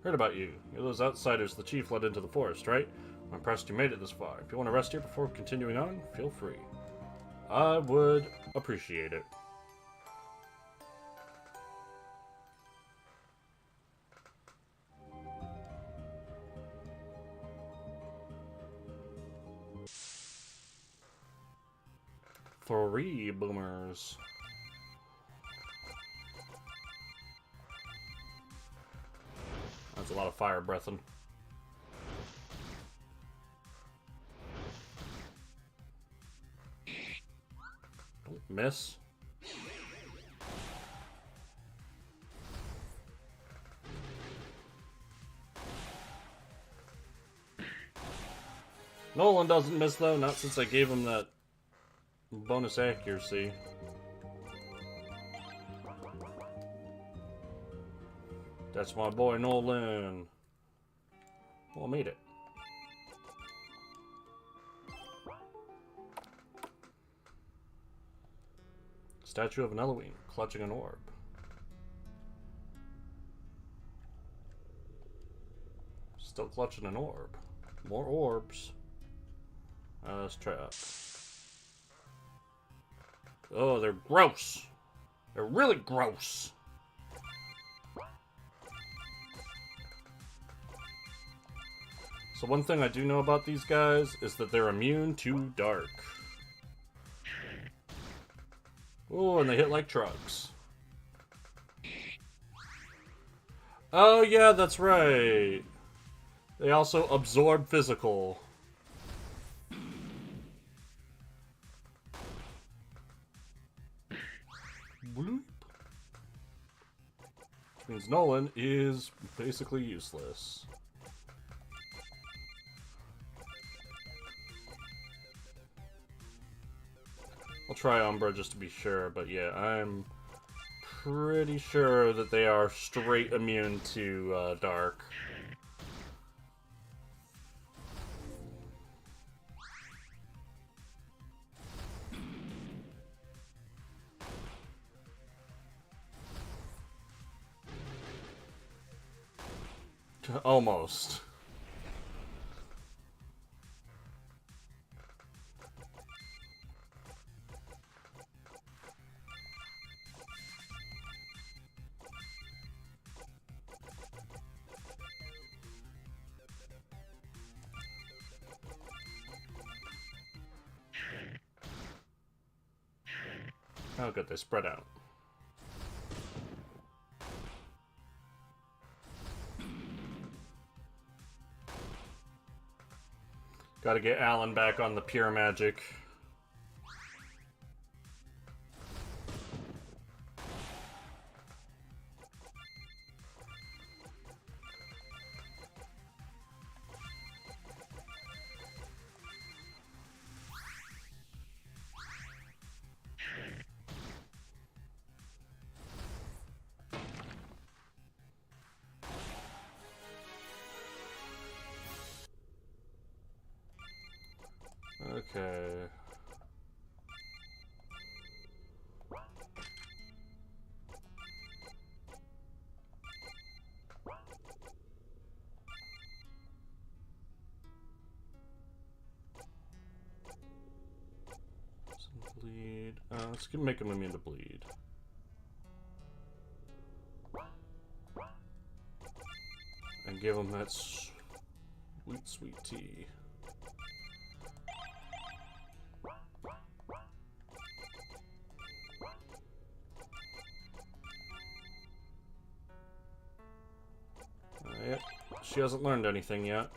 Heard about you. You're those outsiders the chief led into the forest, right? I'm impressed you made it this far. If you want to rest here before continuing on, feel free. I would appreciate it. Three boomers. That's a lot of fire breathing. Don't miss. Nolan doesn't miss though, not since I gave him that bonus accuracy. That's my boy Nolan. Well, I made it. Statue of an Elohim clutching an orb. Still clutching an orb. More orbs. Let's try up. Oh, they're gross. They're really gross. So one thing I do know about these guys is that they're immune to dark. Oh, and they hit like trucks. Oh yeah, that's right. They also absorb physical. Bloop. Which means Nolan is basically useless. I'll try Umbra just to be sure, but yeah, I'm pretty sure that they are straight immune to dark. Almost. Oh good, they spread out. Gotta get Alan back on the pure magic. Okay. Some bleed. Let's make him immune to bleed. And give him that sweet, sweet tea. Yep, she hasn't learned anything yet.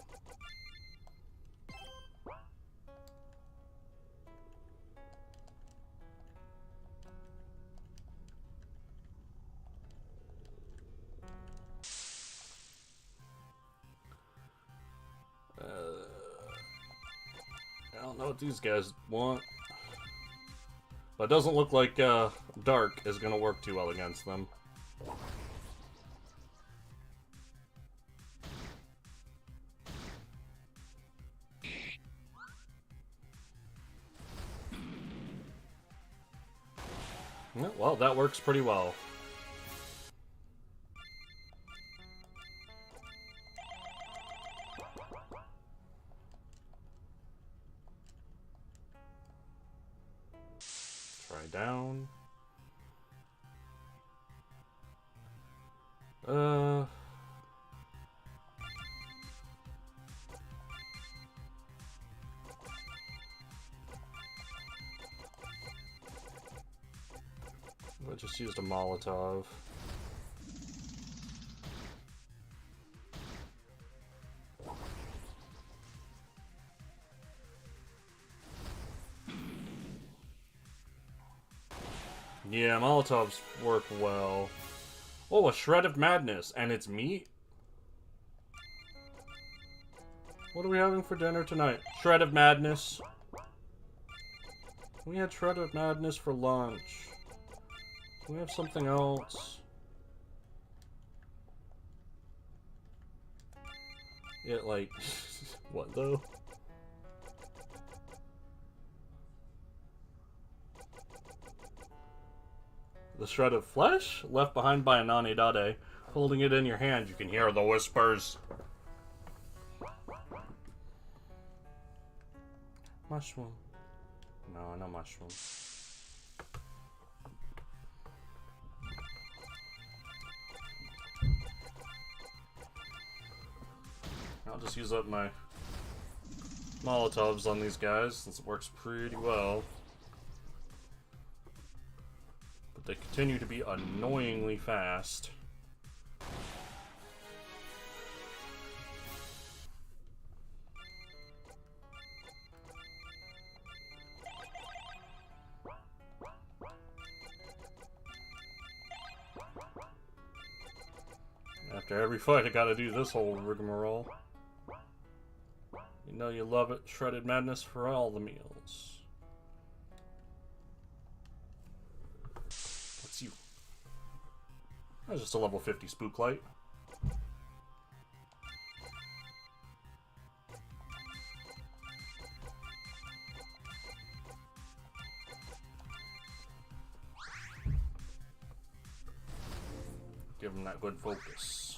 I don't know what these guys want. But it doesn't look like Dark is going to work too well against them. Yeah, well, that works pretty well. Try down. I just used a Molotov. Yeah, Molotovs work well. Oh, a Shred of Madness, and it's meat? What are we having for dinner tonight? Shred of Madness. We had Shred of Madness for lunch. Can we have something else? It, like... what, though? The shred of flesh left behind by a Nani Dade. Holding it in your hand, you can hear the whispers. Mushroom. No, no mushroom. I'll just use up my Molotovs on these guys, since it works pretty well. But they continue to be annoyingly fast. After every fight, I gotta do this whole rigmarole. You know you love it. Shredded madness for all the meals. What's you? That's just a level 50 spook light. Give him that good focus.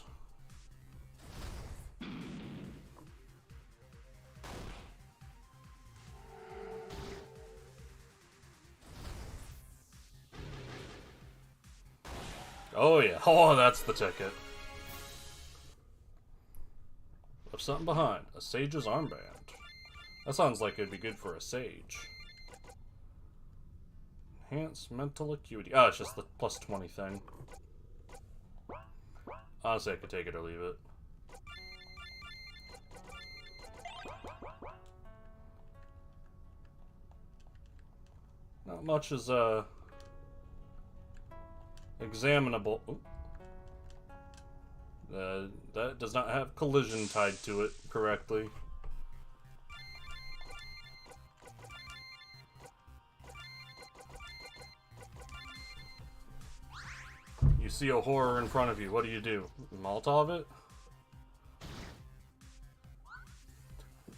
Oh yeah, oh that's the ticket. Left something behind. A sage's armband. That sounds like it'd be good for a sage. Enhance mental acuity. Oh, it's just the plus 20 thing. Honestly, I could take it or leave it. Not much is, examinable. That does not have collision tied to it correctly. You see a horror in front of you, what do? Molotov it?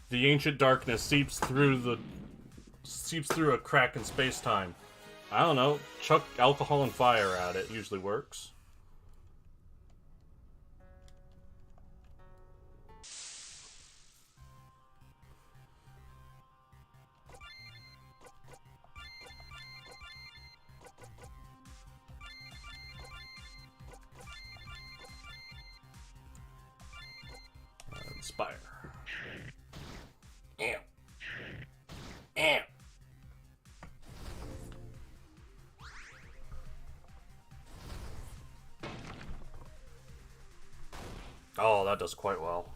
The ancient darkness seeps through a crack in space-time. I don't know, chuck alcohol and fire at it, usually works. Inspire. Amp. Amp. Oh, that does quite well.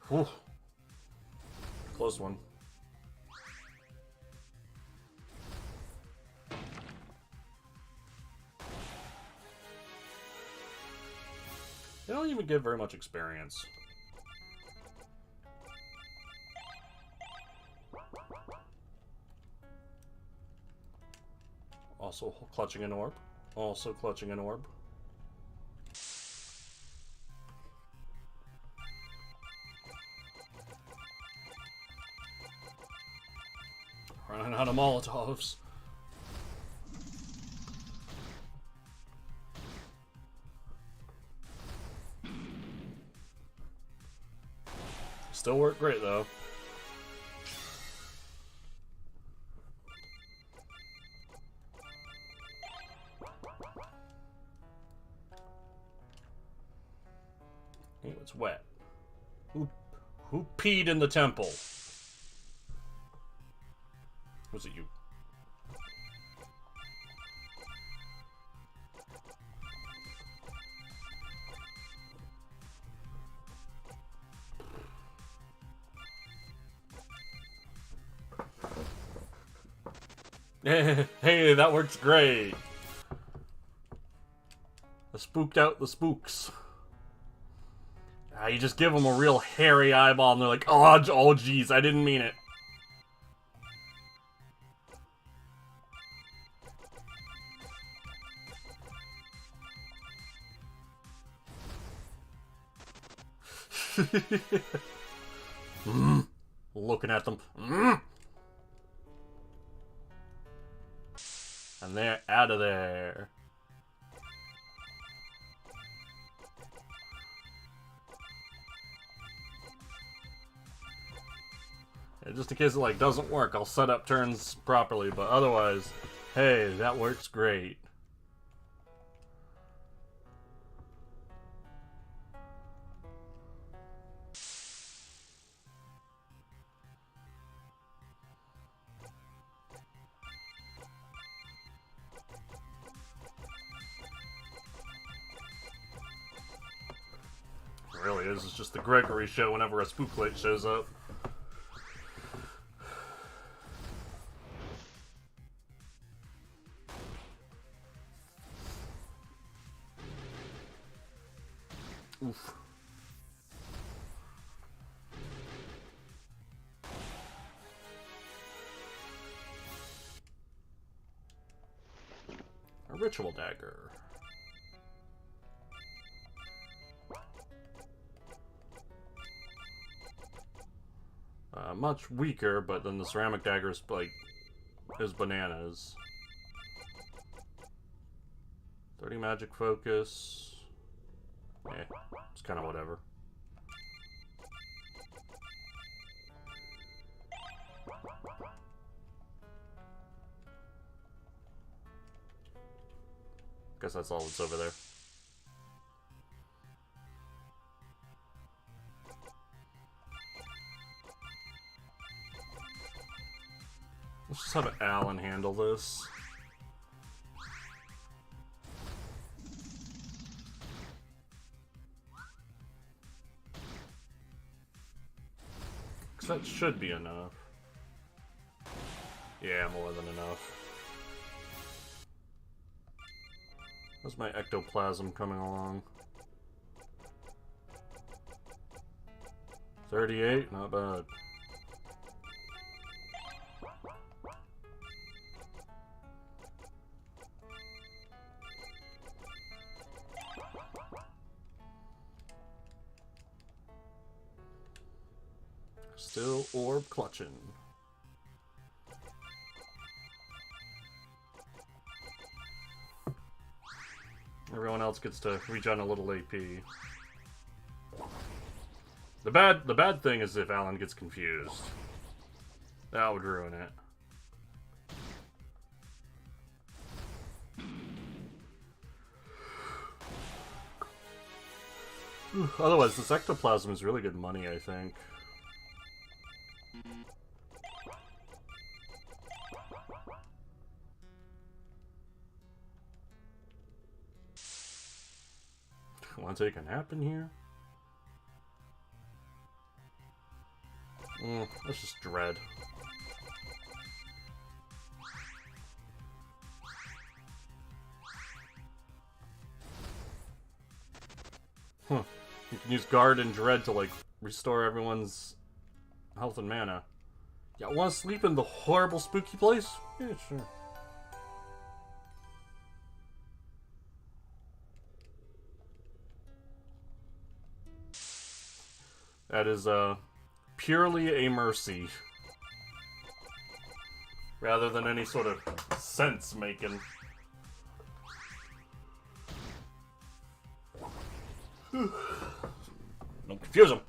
Whew. Close one. They don't even give very much experience. Also clutching an orb. Also clutching an orb. Running out of Molotovs. Still work great though. Ooh, it's wet. Who peed in the temple? Was it you? Hey, that works great. I spooked out the spooks. You just give them a real hairy eyeball and they're like, oh geez, I didn't mean it. Looking at them. And they're out of there. Yeah, just in case it like doesn't work, I'll set up turns properly, but otherwise, hey, that works great. It really is. It's just the Gregory show whenever a spook plate shows up. Oof. A ritual dagger. Much weaker, but then the ceramic dagger is like is bananas. 30 magic focus. Eh, it's kind of whatever. Guess that's all that's over there. Let's just have Alan handle this. Because that should be enough. Yeah, more than enough. How's my ectoplasm coming along? 38, not bad. Still orb clutching. Everyone else gets to regen a little AP. The bad thing is if Alan gets confused. That would ruin it. Otherwise, this ectoplasm is really good money, I think. Want to take a nap in here? Let's just dread. Huh. You can use guard and dread to, like, restore everyone's health and mana. Yeah, want to sleep in the horrible spooky place? Yeah, sure. That is, purely a mercy. Rather than any sort of sense-making. Don't confuse them.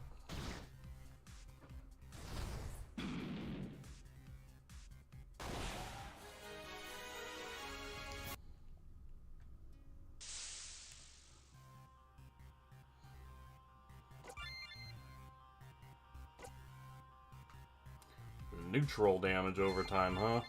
Neutral damage over time, huh?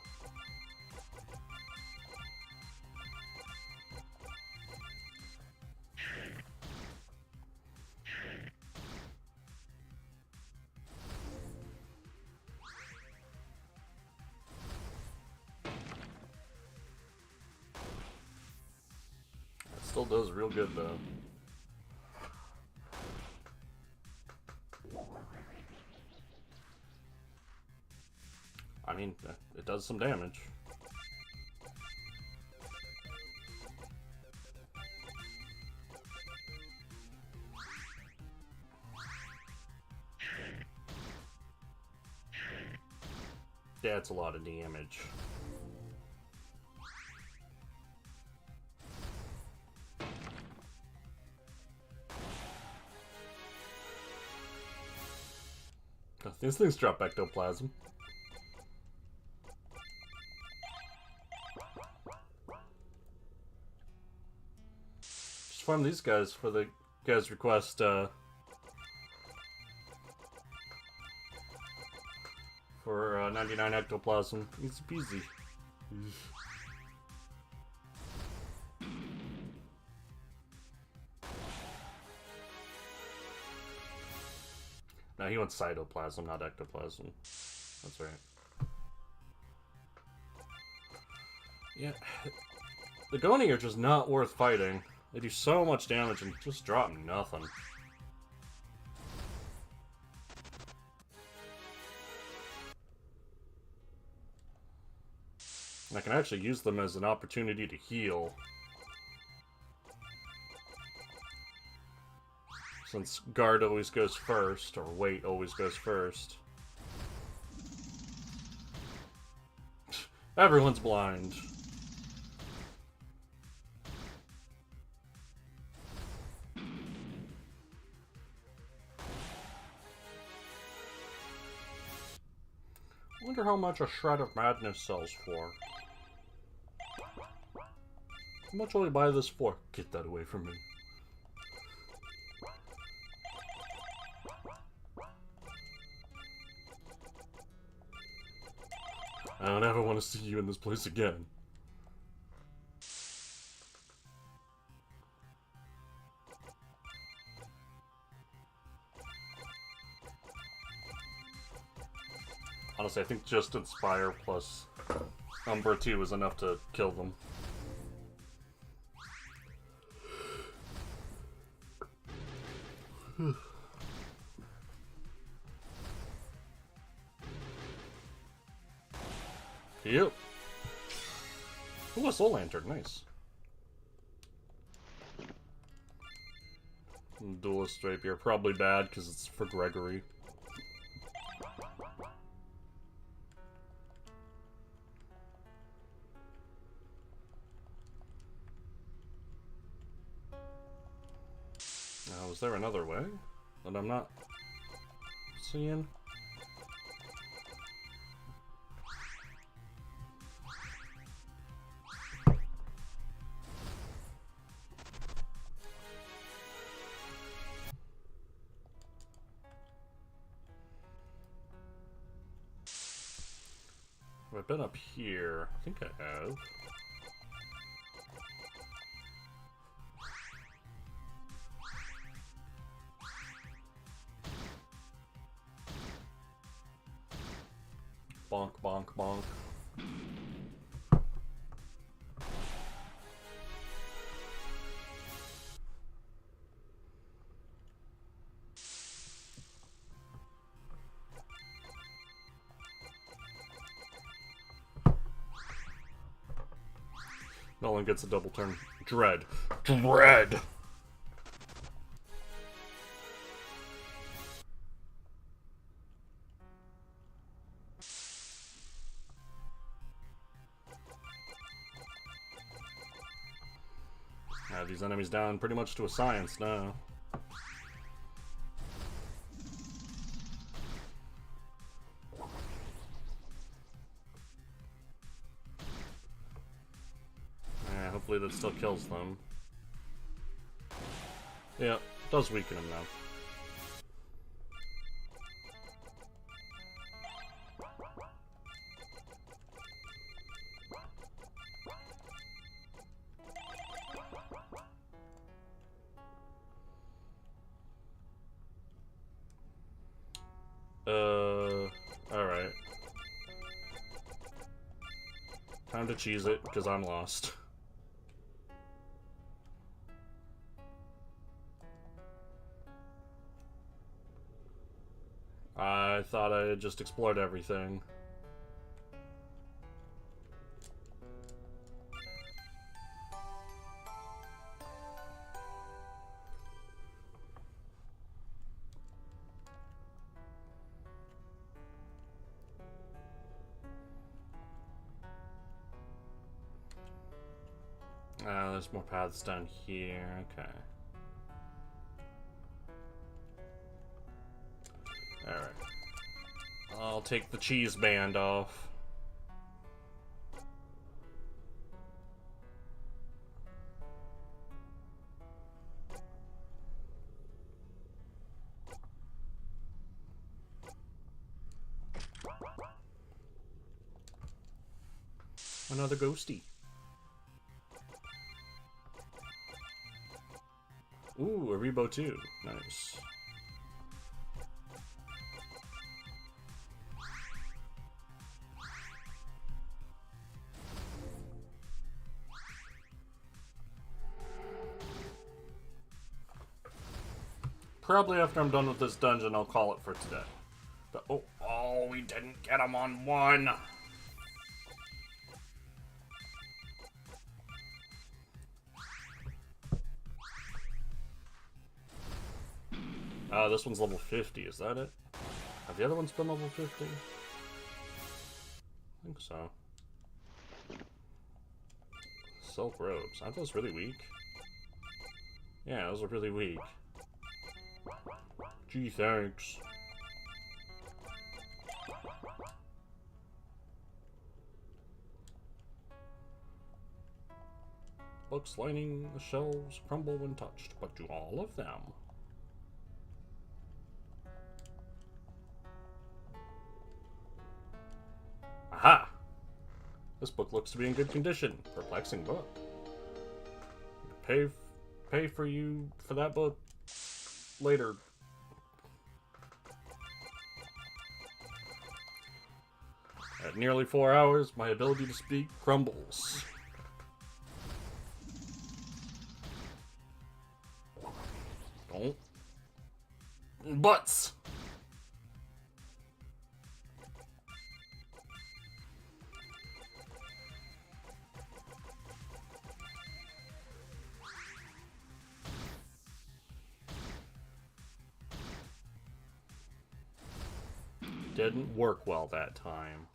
It still does real good, though. I mean, it does some damage. Yeah, it's a lot of damage. These things drop ectoplasm. Just farm these guys for the guys' request, for 99 ectoplasm. Easy peasy. No, he wants cytoplasm, not ectoplasm. That's right. Yeah. The Goni are just not worth fighting. They do so much damage and just drop nothing. And I can actually use them as an opportunity to heal. Since guard always goes first, or wait always goes first. Everyone's blind. I wonder how much a Shred of Madness sells for. How much will I buy this for? Get that away from me. I don't ever want to see you in this place again. Honestly, I think just Inspire plus Umbra 2 is enough to kill them. Yep. Ooh, a Soul Lantern, nice. Duelist Rapier, probably bad because it's for Gregory. Now, is there another way that I'm not seeing? I've been up here. I think I have. Bonk, bonk, bonk. Nolan gets a double turn. Dread. Dread! These enemies down pretty much to a science now. Hopefully that still kills them. Yeah, does weaken them now. Alright. Time to cheese it, because I'm lost. I thought I had just explored everything. There's more paths down here. Okay. Alright. I'll take the cheese band off. Another ghosty. Ooh, a Rebo too. Nice. Probably after I'm done with this dungeon, I'll call it for today. But, oh, we didn't get him on one. This one's level 50, is that it? Have the other ones been level 50? I think so. Silk robes. Aren't those really weak? Yeah, those are really weak. Gee, thanks. Books lining the shelves crumble when touched, but do all of them? Aha! This book looks to be in good condition. Perplexing book. Pay for you for that book later. At nearly 4 hours, my ability to speak crumbles. Don't. Butts! Didn't work well that time.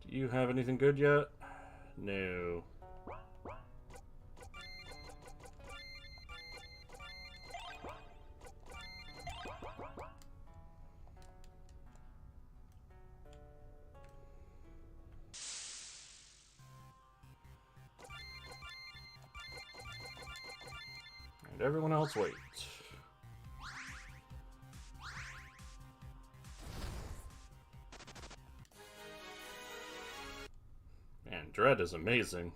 Do you have anything good yet? No. And everyone else wait. Man, Dread is amazing.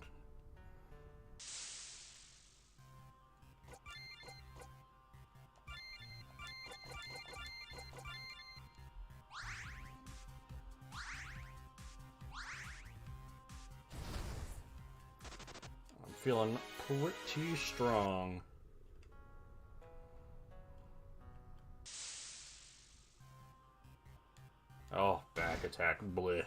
I'm feeling pretty strong. Oh, back attack, bleh.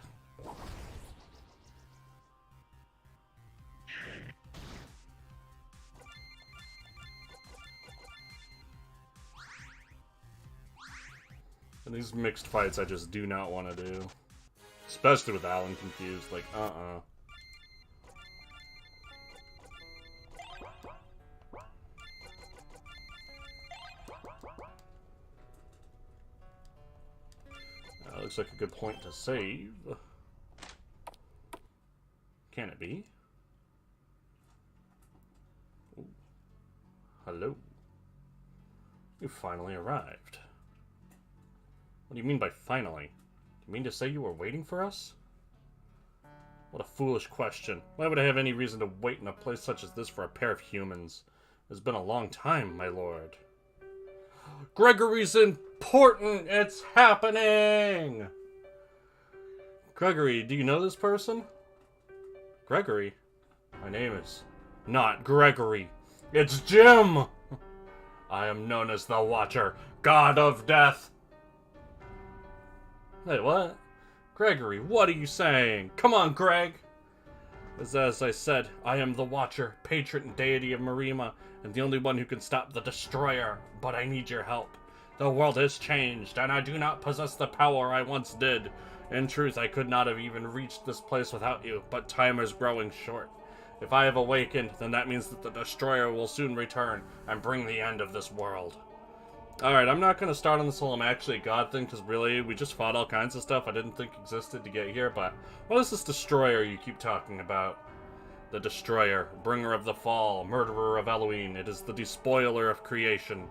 And these mixed fights I just do not want to do. Especially with Alan confused, like, looks like a good point to save. Can it be? Ooh. Hello. You finally arrived. What do you mean by finally? Do you mean to say you were waiting for us? What a foolish question. Why would I have any reason to wait in a place such as this for a pair of humans? It's been a long time, my lord. Gregory's important! It's happening! Gregory, do you know this person? Gregory? My name is not Gregory. It's Jim! I am known as the Watcher, God of Death. Wait, what? Gregory, what are you saying? Come on, Greg! As I said, I am the Watcher, patron deity of Marima, and the only one who can stop the Destroyer. But I need your help. The world has changed, and I do not possess the power I once did. In truth, I could not have even reached this place without you, but time is growing short. If I have awakened, then that means that the Destroyer will soon return and bring the end of this world. Alright, I'm not going to start on this whole I'm actually a god thing, because really, we just fought all kinds of stuff I didn't think existed to get here, but what is this Destroyer you keep talking about? The Destroyer, bringer of the fall, murderer of Elohim, it is the despoiler of creation.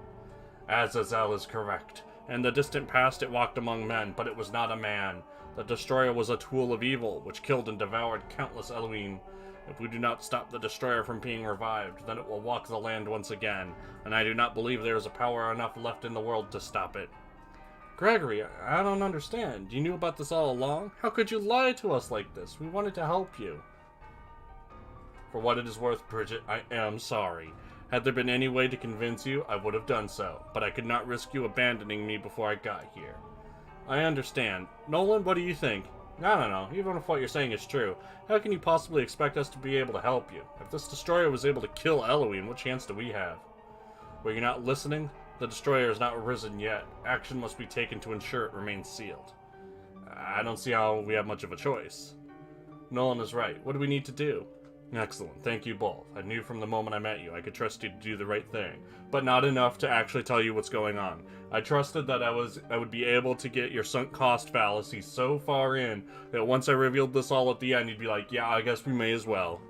Azazel is correct. In the distant past it walked among men, but it was not a man. The Destroyer was a tool of evil, which killed and devoured countless Elohim. If we do not stop the Destroyer from being revived, then it will walk the land once again, and I do not believe there is a power enough left in the world to stop it. Gregory, I don't understand. You knew about this all along? How could you lie to us like this? We wanted to help you. For what it is worth, Bridget, I am sorry. Had there been any way to convince you, I would have done so, but I could not risk you abandoning me before I got here. I understand. Nolan, what do you think? I don't know. Even if what you're saying is true, how can you possibly expect us to be able to help you? If this Destroyer was able to kill Elohim, what chance do we have? Were you not listening? The Destroyer has not risen yet. Action must be taken to ensure it remains sealed. I don't see how we have much of a choice. Nolan is right. What do we need to do? Excellent. Thank you both. I knew from the moment I met you I could trust you to do the right thing, but not enough to actually tell you what's going on. I trusted that I would be able to get your sunk cost fallacy so far in that once I revealed this all at the end, you'd be like, yeah, I guess we may as well.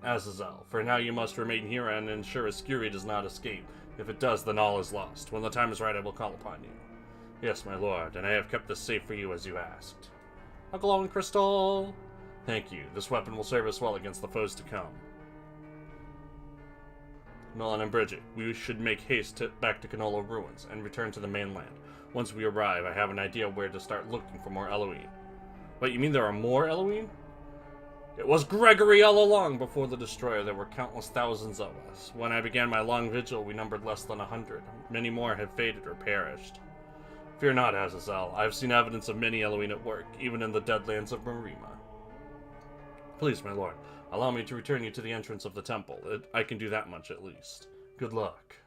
Azazel, for now you must remain here and ensure Ascuri does not escape. If it does, then all is lost. When the time is right, I will call upon you. Yes, my lord, and I have kept this safe for you as you asked. A glowing crystal! Thank you. This weapon will serve us well against the foes to come. Nolan and Bridget, we should make haste back to Canola Ruins and return to the mainland. Once we arrive, I have an idea where to start looking for more Elohim. Wait, you mean there are more Elohim? It was Gregory all along. Before the Destroyer, there were countless thousands of us. When I began my long vigil, we numbered less than 100. Many more have faded or perished. Fear not, Azazel. I have seen evidence of many Elohim at work, even in the Deadlands of Marima. Please, my lord, allow me to return you to the entrance of the temple. I can do that much, at least. Good luck.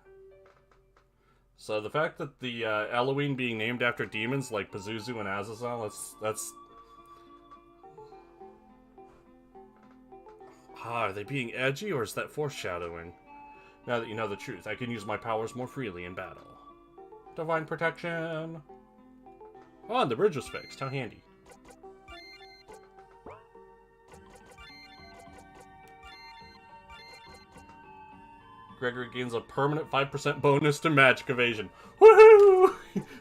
So the fact that the Elohim being named after demons like Pazuzu and Azazel, that's... Are they being edgy, or is that foreshadowing? Now that you know the truth, I can use my powers more freely in battle. Divine protection! Oh, and the bridge was fixed. How handy. Gregory gains a permanent 5% bonus to magic evasion. Woohoo!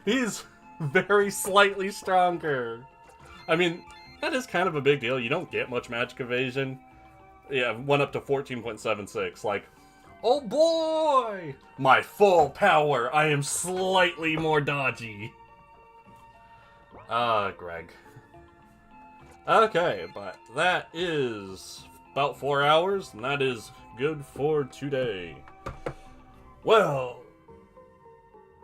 He's very slightly stronger. I mean, that is kind of a big deal. You don't get much magic evasion. Yeah, went up to 14.76. Like, oh boy! My full power! I am slightly more dodgy. Greg. Okay, but that is about 4 hours, and that is good for today. Well,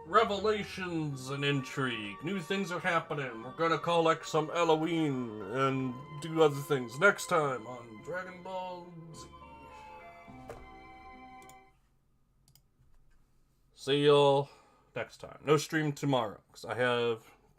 revelations and intrigue. New things are happening. We're gonna collect some Elohim and do other things next time on Dragon Ball Z. See y'all next time. No stream tomorrow, because I have